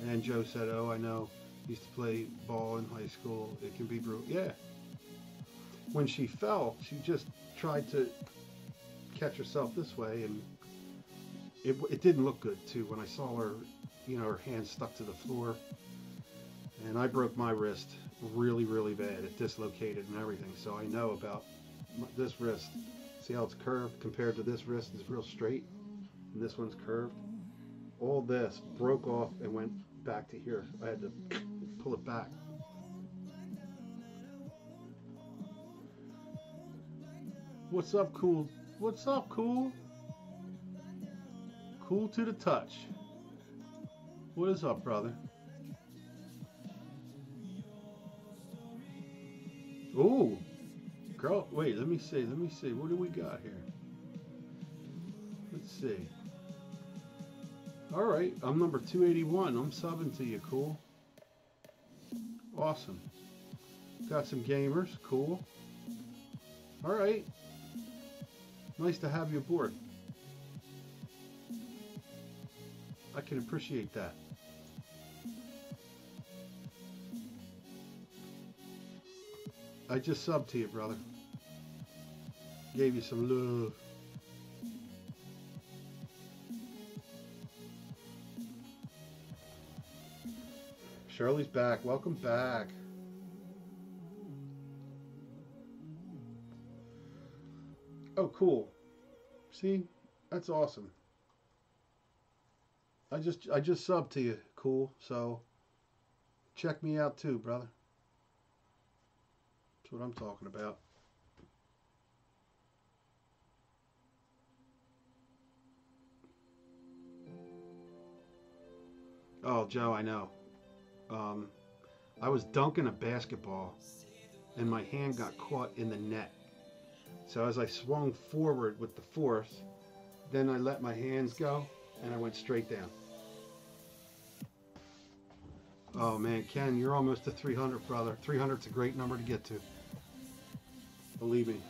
And Joe said, oh, I know. Used to play ball in high school. It can be brutal. Yeah. When she fell, she just tried to catch herself this way, and it didn't look good too. When I saw her, you know, her hand stuck to the floor, and I broke my wrist really, really bad. It dislocated and everything. So I know about this wrist. See how it's curved compared to this wrist is real straight, and this one's curved. All this broke off and went back to here. I had to pull it back. What's up, cool? What's up, cool? Cool to the touch. What is up, brother? Ooh, girl. Wait, let me see. Let me see. What do we got here? Let's see. All right, I'm number 281. I'm subbing to you. Cool. Awesome. Got some gamers. Cool. All right. Nice to have you aboard. I can appreciate that. I just subbed to you, brother. Gave you some love. Shirley's back. Welcome back. Oh, cool. See, that's awesome. I just subbed to you, cool. So check me out too, brother. That's what I'm talking about. Oh, Joe, I know. Um, I was dunking a basketball and my hand got caught in the net. So as I swung forward with the force, then I let my hands go and I went straight down. Oh man, Ken, you're almost to 300, brother. 300's a great number to get to. Believe me.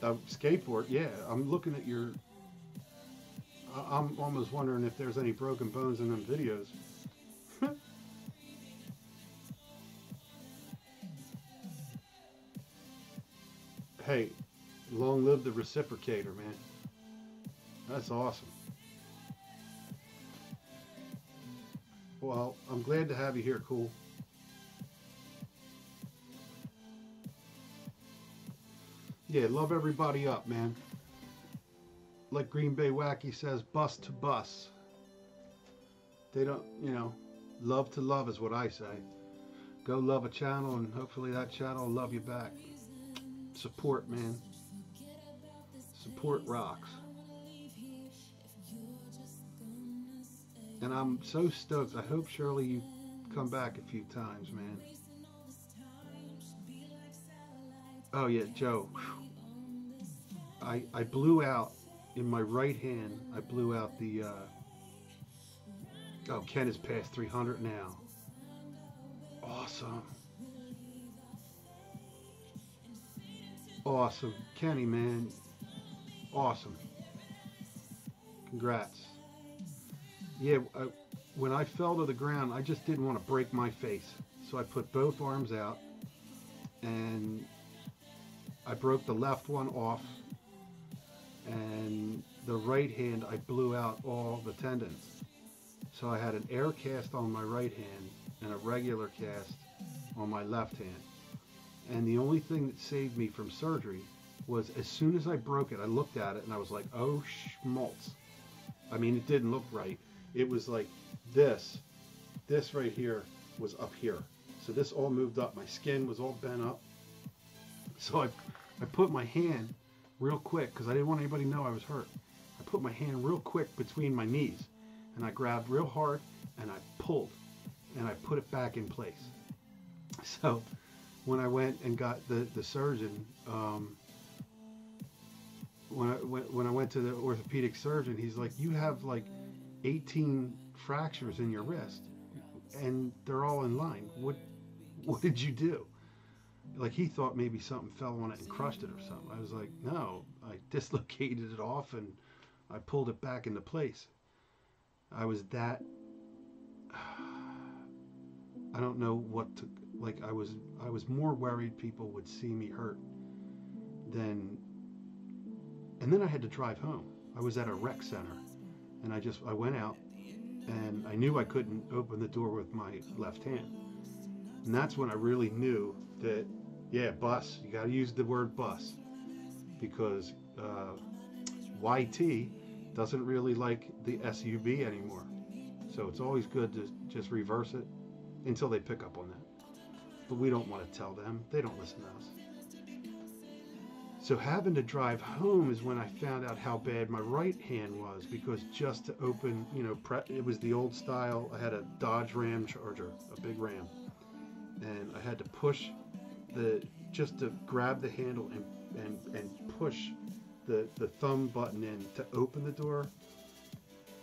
Skateboard, yeah. I'm looking at your. I'm almost wondering if there's any broken bones in them videos. Hey, long live the reciprocator, man. That's awesome. Well, I'm glad to have you here, cool. Yeah, love everybody up, man. Like Green Bay Wacky says, bus to bus. They don't, you know, love to love is what I say. Go love a channel and hopefully that channel will love you back. Support, man. Support rocks. And I'm so stoked. I hope, Shirley, you come back a few times, man. Oh, yeah, Joe. I blew out in my right hand. I blew out the... Oh, Ken is past 300 now. Awesome. Awesome. Kenny, man. Awesome. Congrats. Yeah, when I fell to the ground, I just didn't want to break my face. So I put both arms out and I broke the left one off, and the right hand I blew out all the tendons. So I had an air cast on my right hand and a regular cast on my left hand. And the only thing that saved me from surgery was as soon as I broke it, I looked at it and I was like, oh schmaltz. I mean, it didn't look right. It was like this right here was up here. So this all moved up. My skin was all bent up. So I put my hand real quick because I didn't want anybody to know I was hurt. I put my hand real quick between my knees and I grabbed real hard and I pulled and I put it back in place. So when I went and got the surgeon, when I went to the orthopedic surgeon, he's like, you have like 18 fractures in your wrist and they're all in line. What did you do? Like, he thought maybe something fell on it and crushed it or something. I was like, no, I dislocated it off and I pulled it back into place. I was that, I don't know what to, like, I was more worried people would see me hurt than, and then I had to drive home. I was at a rec center and I went out and I knew I couldn't open the door with my left hand. And that's when I really knew that, yeah, bus, you got to use the word bus, because YT doesn't really like the SUB anymore. So it's always good to just reverse it until they pick up on that. But we don't want to tell them. They don't listen to us. So having to drive home is when I found out how bad my right hand was, because just to open, you know, it was the old style. I had a Dodge Ram Charger, a big Ram, and I had to push just to grab the handle and push the thumb button in to open the door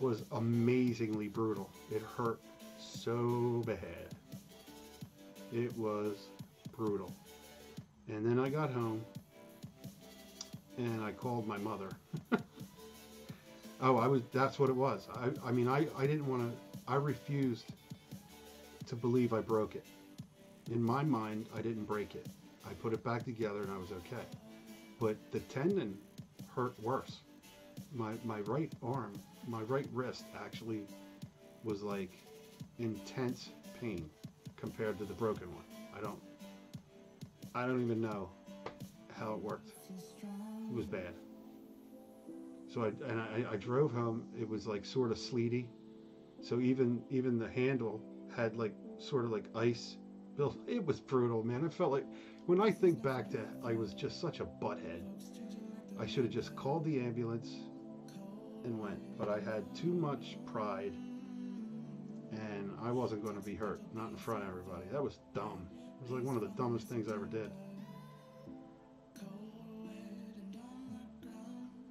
was amazingly brutal. It hurt so bad. It was brutal. And then I got home and I called my mother. That's what it was. I mean, I didn't want to, I refused to believe I broke it. In my mind, I didn't break it. I put it back together and I was okay. But the tendon hurt worse. My right arm, my right wrist actually was like intense pain compared to the broken one. I don't even know how it worked. It was bad. So I drove home. It was like sort of sleety. So even the handle had like sort of like ice built. It was brutal, man. I felt like when I think back to it, I was just such a butthead. I should have just called the ambulance and went, but I had too much pride, and I wasn't going to be hurt, not in front of everybody. That was dumb. It was like one of the dumbest things I ever did.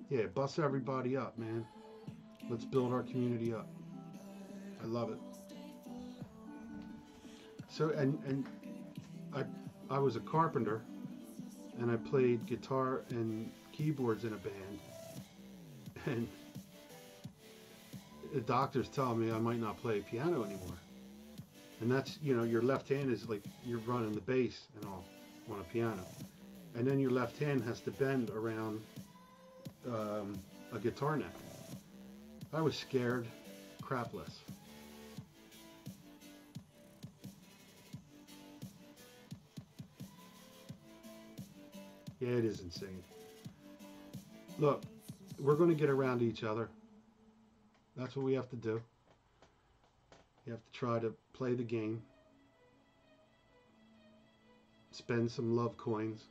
Yeah, bust everybody up, man. Let's build our community up. I love it. So, and I was a carpenter, and I played guitar and keyboards in a band, and the doctor's telling me I might not play piano anymore. And that's, you know, your left hand is like you're running the bass and all on a piano, and then your left hand has to bend around a guitar neck. I was scared crapless. Yeah, it is insane. Look, we're going to get around each other. That's what we have to do. You have to try to play the game. Spend some love coins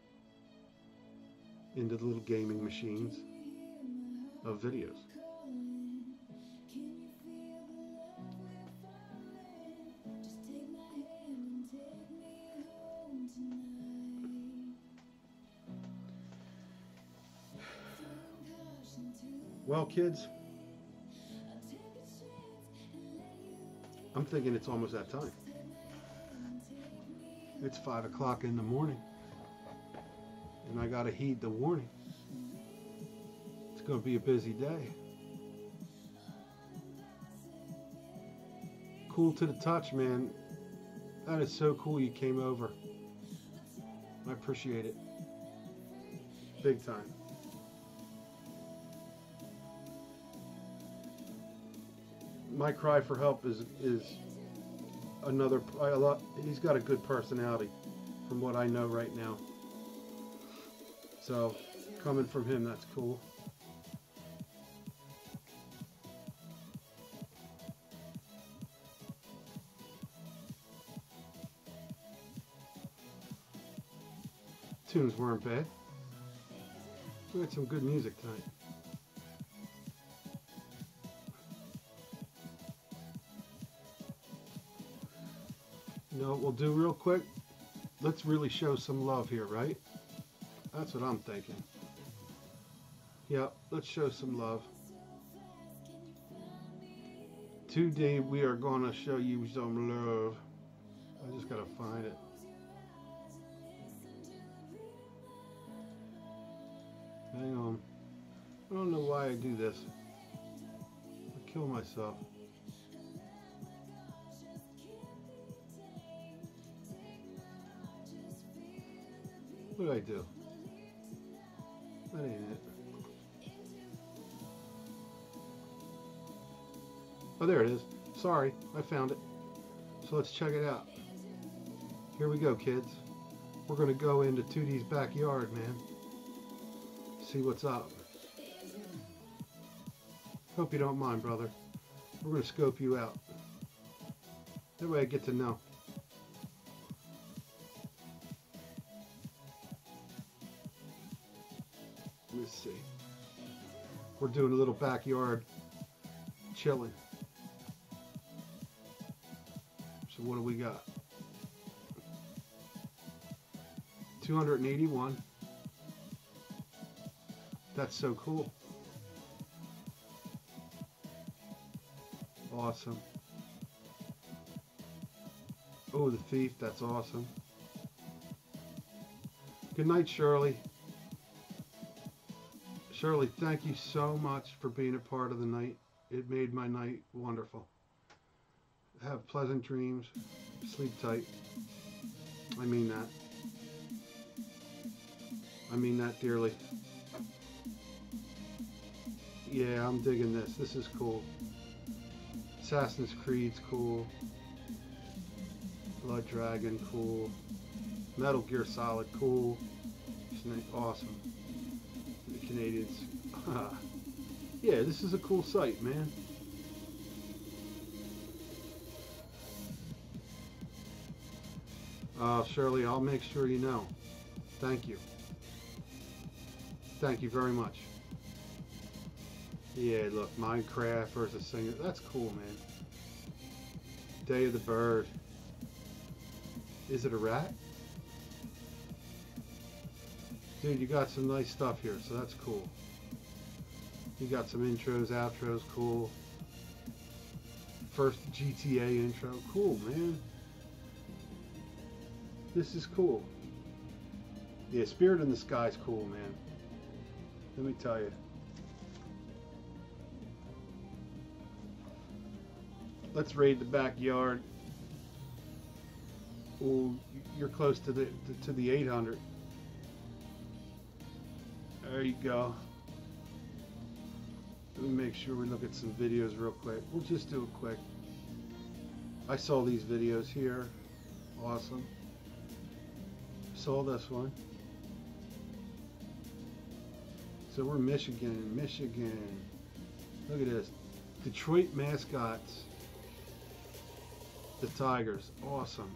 into the little gaming machines of videos. Well, kids, I'm thinking it's almost that time. It's 5 o'clock in the morning, and I gotta heed the warning. It's gonna be a busy day. Cool to the touch, man. That is so cool you came over. I appreciate it. Big time. My cry for help is another. He's got a good personality, from what I know right now. So, coming from him, that's cool. Tunes weren't bad. We had some good music tonight. You know what we'll do real quick? Let's really show some love here, right? That's what I'm thinking. Yeah, let's show some love. Today we are gonna show you some love. I just gotta find it. Hang on. I don't know why I do this. I kill myself. What did I do? That ain't it. Oh, there it is. Sorry, I found it. So let's check it out. Here we go, kids. We're gonna go into 2D's backyard, man. See what's up. Hope you don't mind, brother. We're gonna scope you out. That way I get to know. Let's see. We're doing a little backyard chilling. So what do we got? 281. That's so cool. Awesome. Oh, the thief. That's awesome. Good night, Shirley. Shirley, thank you so much for being a part of the night. It made my night wonderful. Have pleasant dreams. Sleep tight. I mean that. I mean that dearly. Yeah, I'm digging this. This is cool. Assassin's Creed's cool. Blood Dragon, cool. Metal Gear Solid, cool. Snake, awesome. Canadians. Yeah, this is a cool site, man. Shirley, I'll make sure you know. Thank you. Thank you very much. Yeah, look, Minecraft versus Singer. That's cool, man. Day of the Bird. Is it a rat? Dude, you got some nice stuff here, so that's cool. You got some intros, outros, cool. First GTA intro, cool, man. This is cool. Yeah, Spirit in the Sky's cool, man. Let me tell you. Let's raid the backyard. Oh, you're close to the 800. There you go. Let me make sure we look at some videos real quick. We'll just do it quick. I saw these videos here. Awesome. Saw this one. So we're Michigan. Look at this. Detroit mascots. The Tigers. Awesome.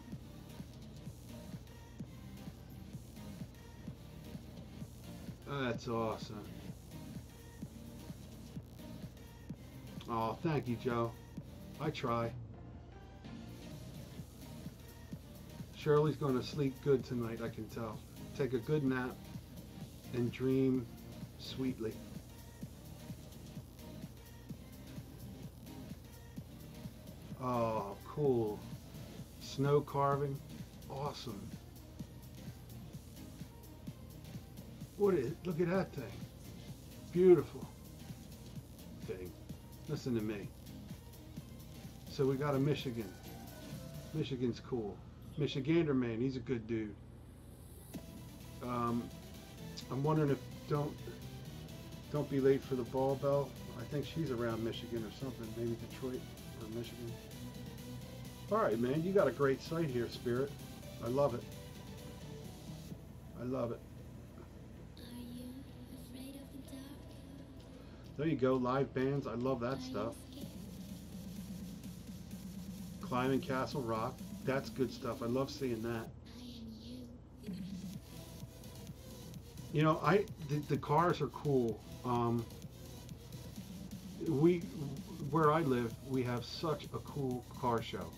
That's awesome. Oh, thank you, Joe. I try. Shirley's going to sleep good tonight, I can tell. Take a good nap and dream sweetly. Oh, cool. Snow carving. Awesome. What is, look at that thing. Beautiful thing. Listen to me. So we got a Michigan. Michigan's cool. Michigander man, he's a good dude. I'm wondering if don't be late for the ball bell. I think she's around Michigan or something, maybe Detroit or Michigan. All right, man, you got a great site here, Spirit. I love it. I love it. There you go, live bands. I love that stuff. Climbing Castle Rock. That's good stuff. I love seeing that. You know, the cars are cool. Where I live, we have such a cool car show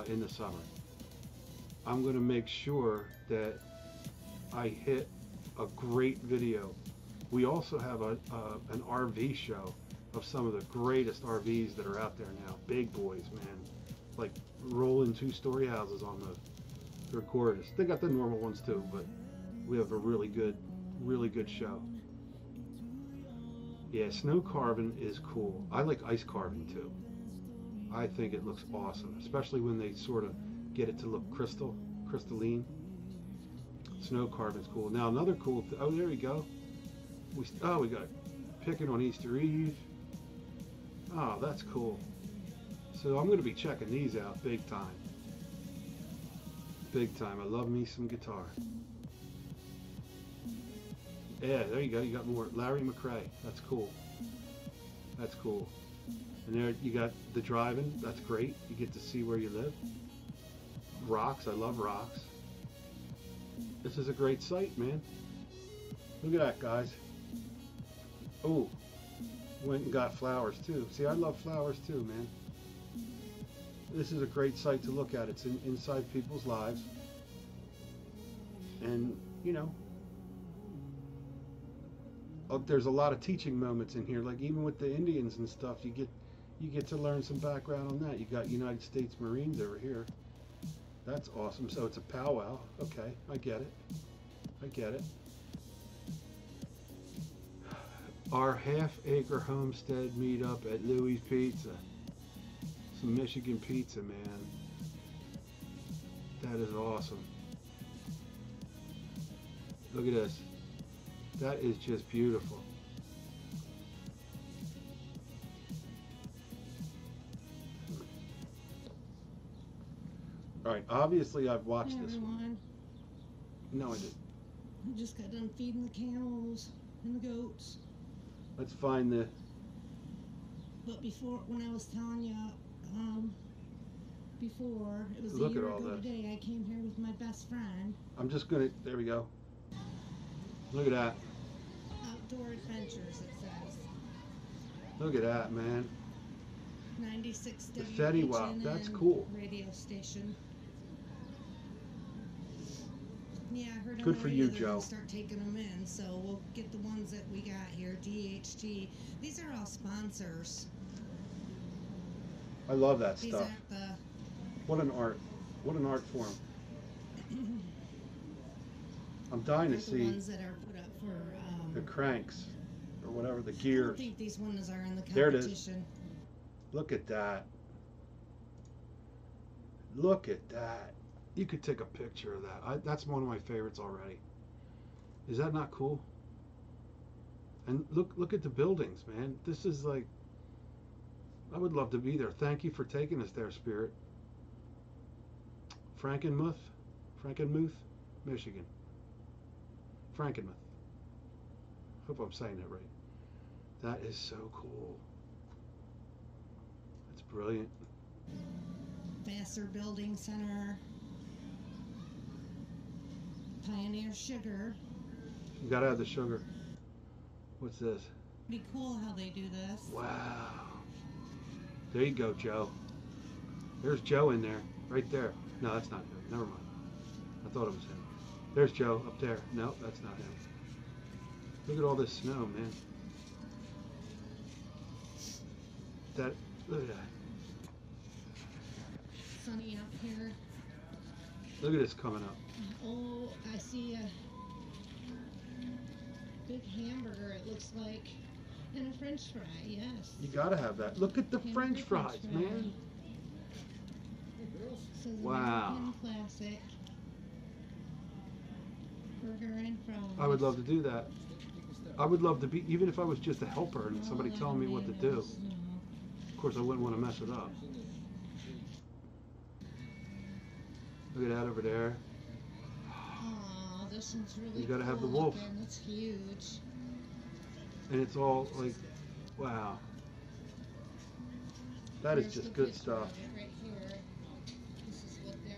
in the summer. I'm going to make sure that I hit a great video. We also have an RV show of some of the greatest RVs that are out there now. Big boys, man. Like rolling 2-story houses on those. They're gorgeous. They got the normal ones too, but we have a really good show. Yeah, snow carving is cool. I like ice carving too. I think it looks awesome, especially when they sort of get it to look crystalline. Snow carving's cool. Now another cool oh, there we go. We got picking on Easter Eve. Oh, that's cool. So I'm going to be checking these out big time. Big time. I love me some guitar. Yeah, there you go. You got more. Larry McRae. That's cool. That's cool. And there you got the driving. That's great. You get to see where you live. Rocks. I love rocks. This is a great site, man. Look at that, guys. Oh, went and got flowers too. See, I love flowers too, man. This is a great site to look at. It's inside people's lives. And, you know, there's a lot of teaching moments in here. Like even with the Indians and stuff, you get to learn some background on that. You got United States Marines over here. That's awesome. So it's a powwow. Okay, I get it. I get it. Our half-acre homestead meetup at Louis Pizza. Some Michigan pizza, man. That is awesome. Look at this. That is just beautiful. All right, obviously I've watched this one. No, I didn't. I just got done feeding the camels. and the goats. Let's find the. But before, when I was telling you, before, it was Look a at year all ago this. today, I came here with my best friend. I'm just gonna. There we go. Look at that. Outdoor Adventures, it says. Look at that, man. 96 The Fetty Wap, that's cool. radio station. Yeah, I heard on Good the for radio you, they're gonna Joe. start taking them in, so we'll get the ones that we got here. DHT. These are all sponsors. I love that These stuff. aren't the. What an art. What an art form. I'm dying to aren't the see ones that are put up for. the cranks or whatever, the I don't gears. think these ones are in the There it is. competition. Look at that. Look at that. You could take a picture of that. That's one of my favorites already. Is that not cool? And look at the buildings, man. This is like, I would love to be there. Thank you for taking us there, Spirit. Frankenmuth, Michigan. Frankenmuth. Hope I'm saying that right. That is so cool. That's brilliant. Vassar Building Center. Pioneer Sugar. You gotta have the sugar. What's this? Pretty cool how they do this. Wow. There you go, Joe. There's Joe in there. Right there. No, that's not him. Never mind. I thought it was him. There's Joe up there. No, that's not him. Look at all this snow, man. Look at that. Sunny out here. Look at this coming up. Oh, I see a big hamburger, it looks like. And a french fry, yes. You gotta have that. Look at the Hamburger French fries, man. Says Wow. American Classic. Burger and fries. I would love to do that. I would love to be, even if I was just a helper and somebody telling me what to do. Of course, I wouldn't want to mess it up. Look at that over there. Oh, this one's really You gotta have the cool wolf. looking. It's huge. And it's all like, wow. That is Here's just the good picture stuff. of it right here. This is what they're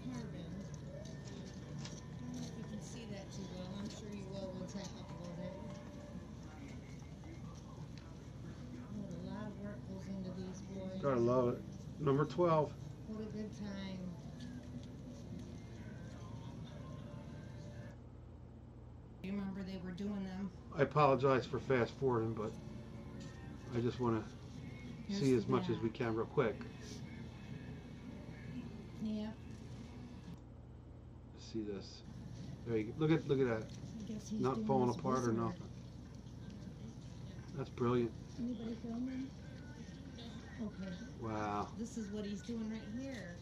carving. I don't know if you can see that too well. I'm sure you will once I upload it. What a lot of work goes into these boys. Gotta love it. Number 12. What a good time. You remember they were doing them. I apologize for fast forwarding, but I just want to Here's see the as much as back. we can real quick. Yeah, See this. There you go. Look at that. I guess he's Not doing falling this apart or wizard. nothing. That's brilliant. Anybody filming? Okay, Wow. this is what he's doing right here.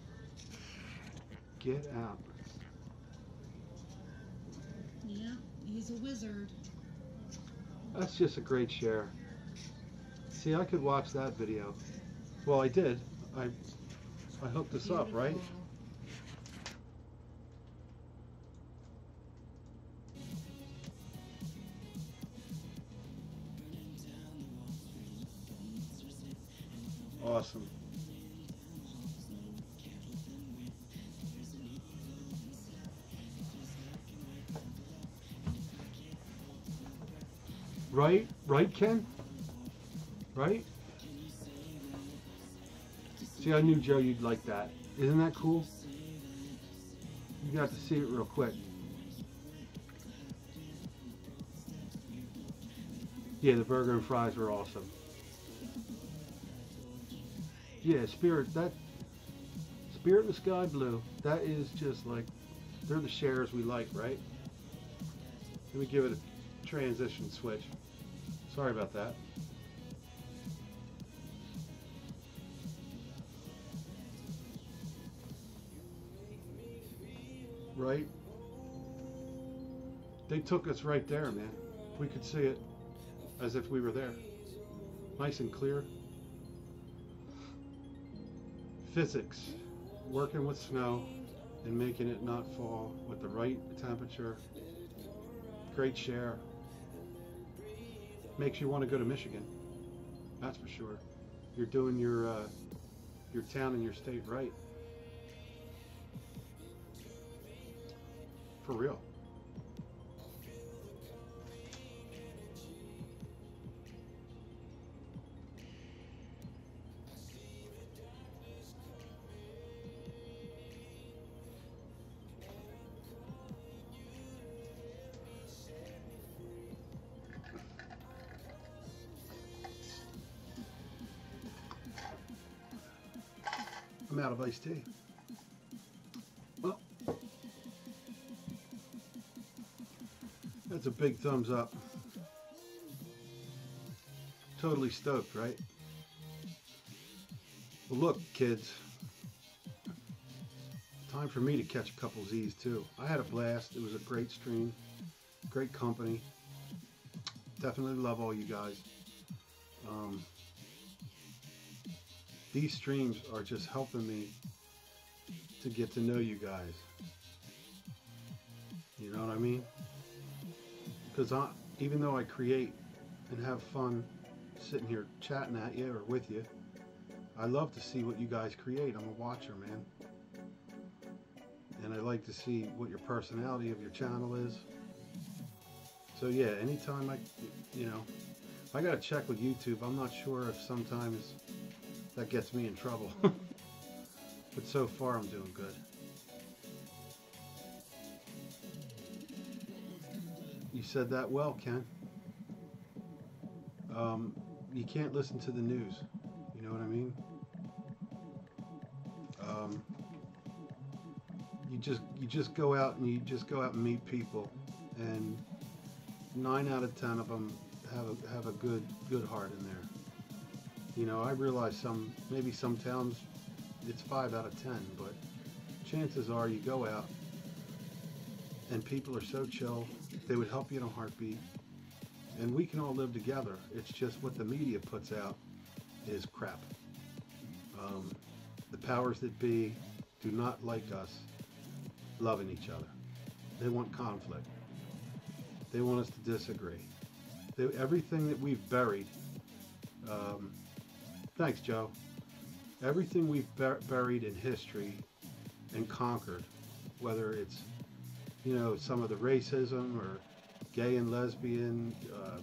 Get out. Yeah, he's a wizard. That's just a great share. See, I could watch that video. Well, I did. I hooked this up, right? Beautiful. Awesome. Right? Right, Ken? Right? See, I knew, Joe, you'd like that. Isn't that cool? You got to see it real quick. Yeah, the burger and fries were awesome. Yeah, Spirit in the Sky Blue, that is just like, they're the shares we like, right? Let me give it a transition switch. Sorry about that. Right? They took us right there, man. We could see it as if we were there. Nice and clear. Physics. Working with snow and making it not fall with the right temperature. great share. Makes you want to go to Michigan. That's for sure. You're doing your town and your state right. For real. I'm out of iced tea. Well, that's a big thumbs up. Totally stoked, right? Well, look, kids. Time for me to catch a couple Z's too. I had a blast. It was a great stream. Great company. Definitely love all you guys. These streams are just helping me to get to know you guys. You know what I mean? Because even though I create and have fun sitting here chatting at you or with you, I love to see what you guys create. I'm a watcher, man. And I like to see what your personality of your channel is. So yeah, anytime I gotta check with YouTube. I'm not sure if sometimes that gets me in trouble. But so far I'm doing good. You said that well, Ken. You can't listen to the news. You know what I mean? You just go out and meet people, and 9 out of 10 of them have a good heart in there. You know, I realize maybe some towns it's 5 out of 10, but chances are you go out and people are so chill, they would help you in a heartbeat, and we can all live together. It's just what the media puts out is crap. The powers that be do not like us loving each other. They want conflict. They want us to disagree. Everything that we've buried, thanks, Joe. Everything we've buried in history and conquered, whether it's, some of the racism or gay and lesbian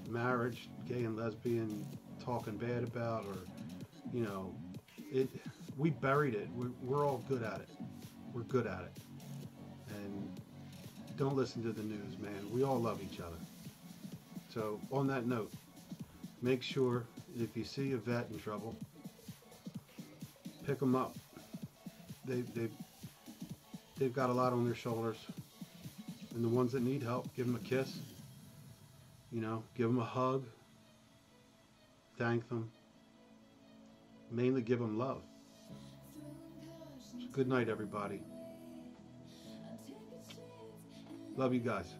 marriage, gay and lesbian talking bad about, or, we buried it. We're all good at it. We're good at it. And don't listen to the news, man. We all love each other. So on that note, make sure if you see a vet in trouble, pick them up. They've got a lot on their shoulders. And the ones that need help, give them a kiss. Give them a hug. Thank them. Mainly give them love. Good night, everybody. Love you guys.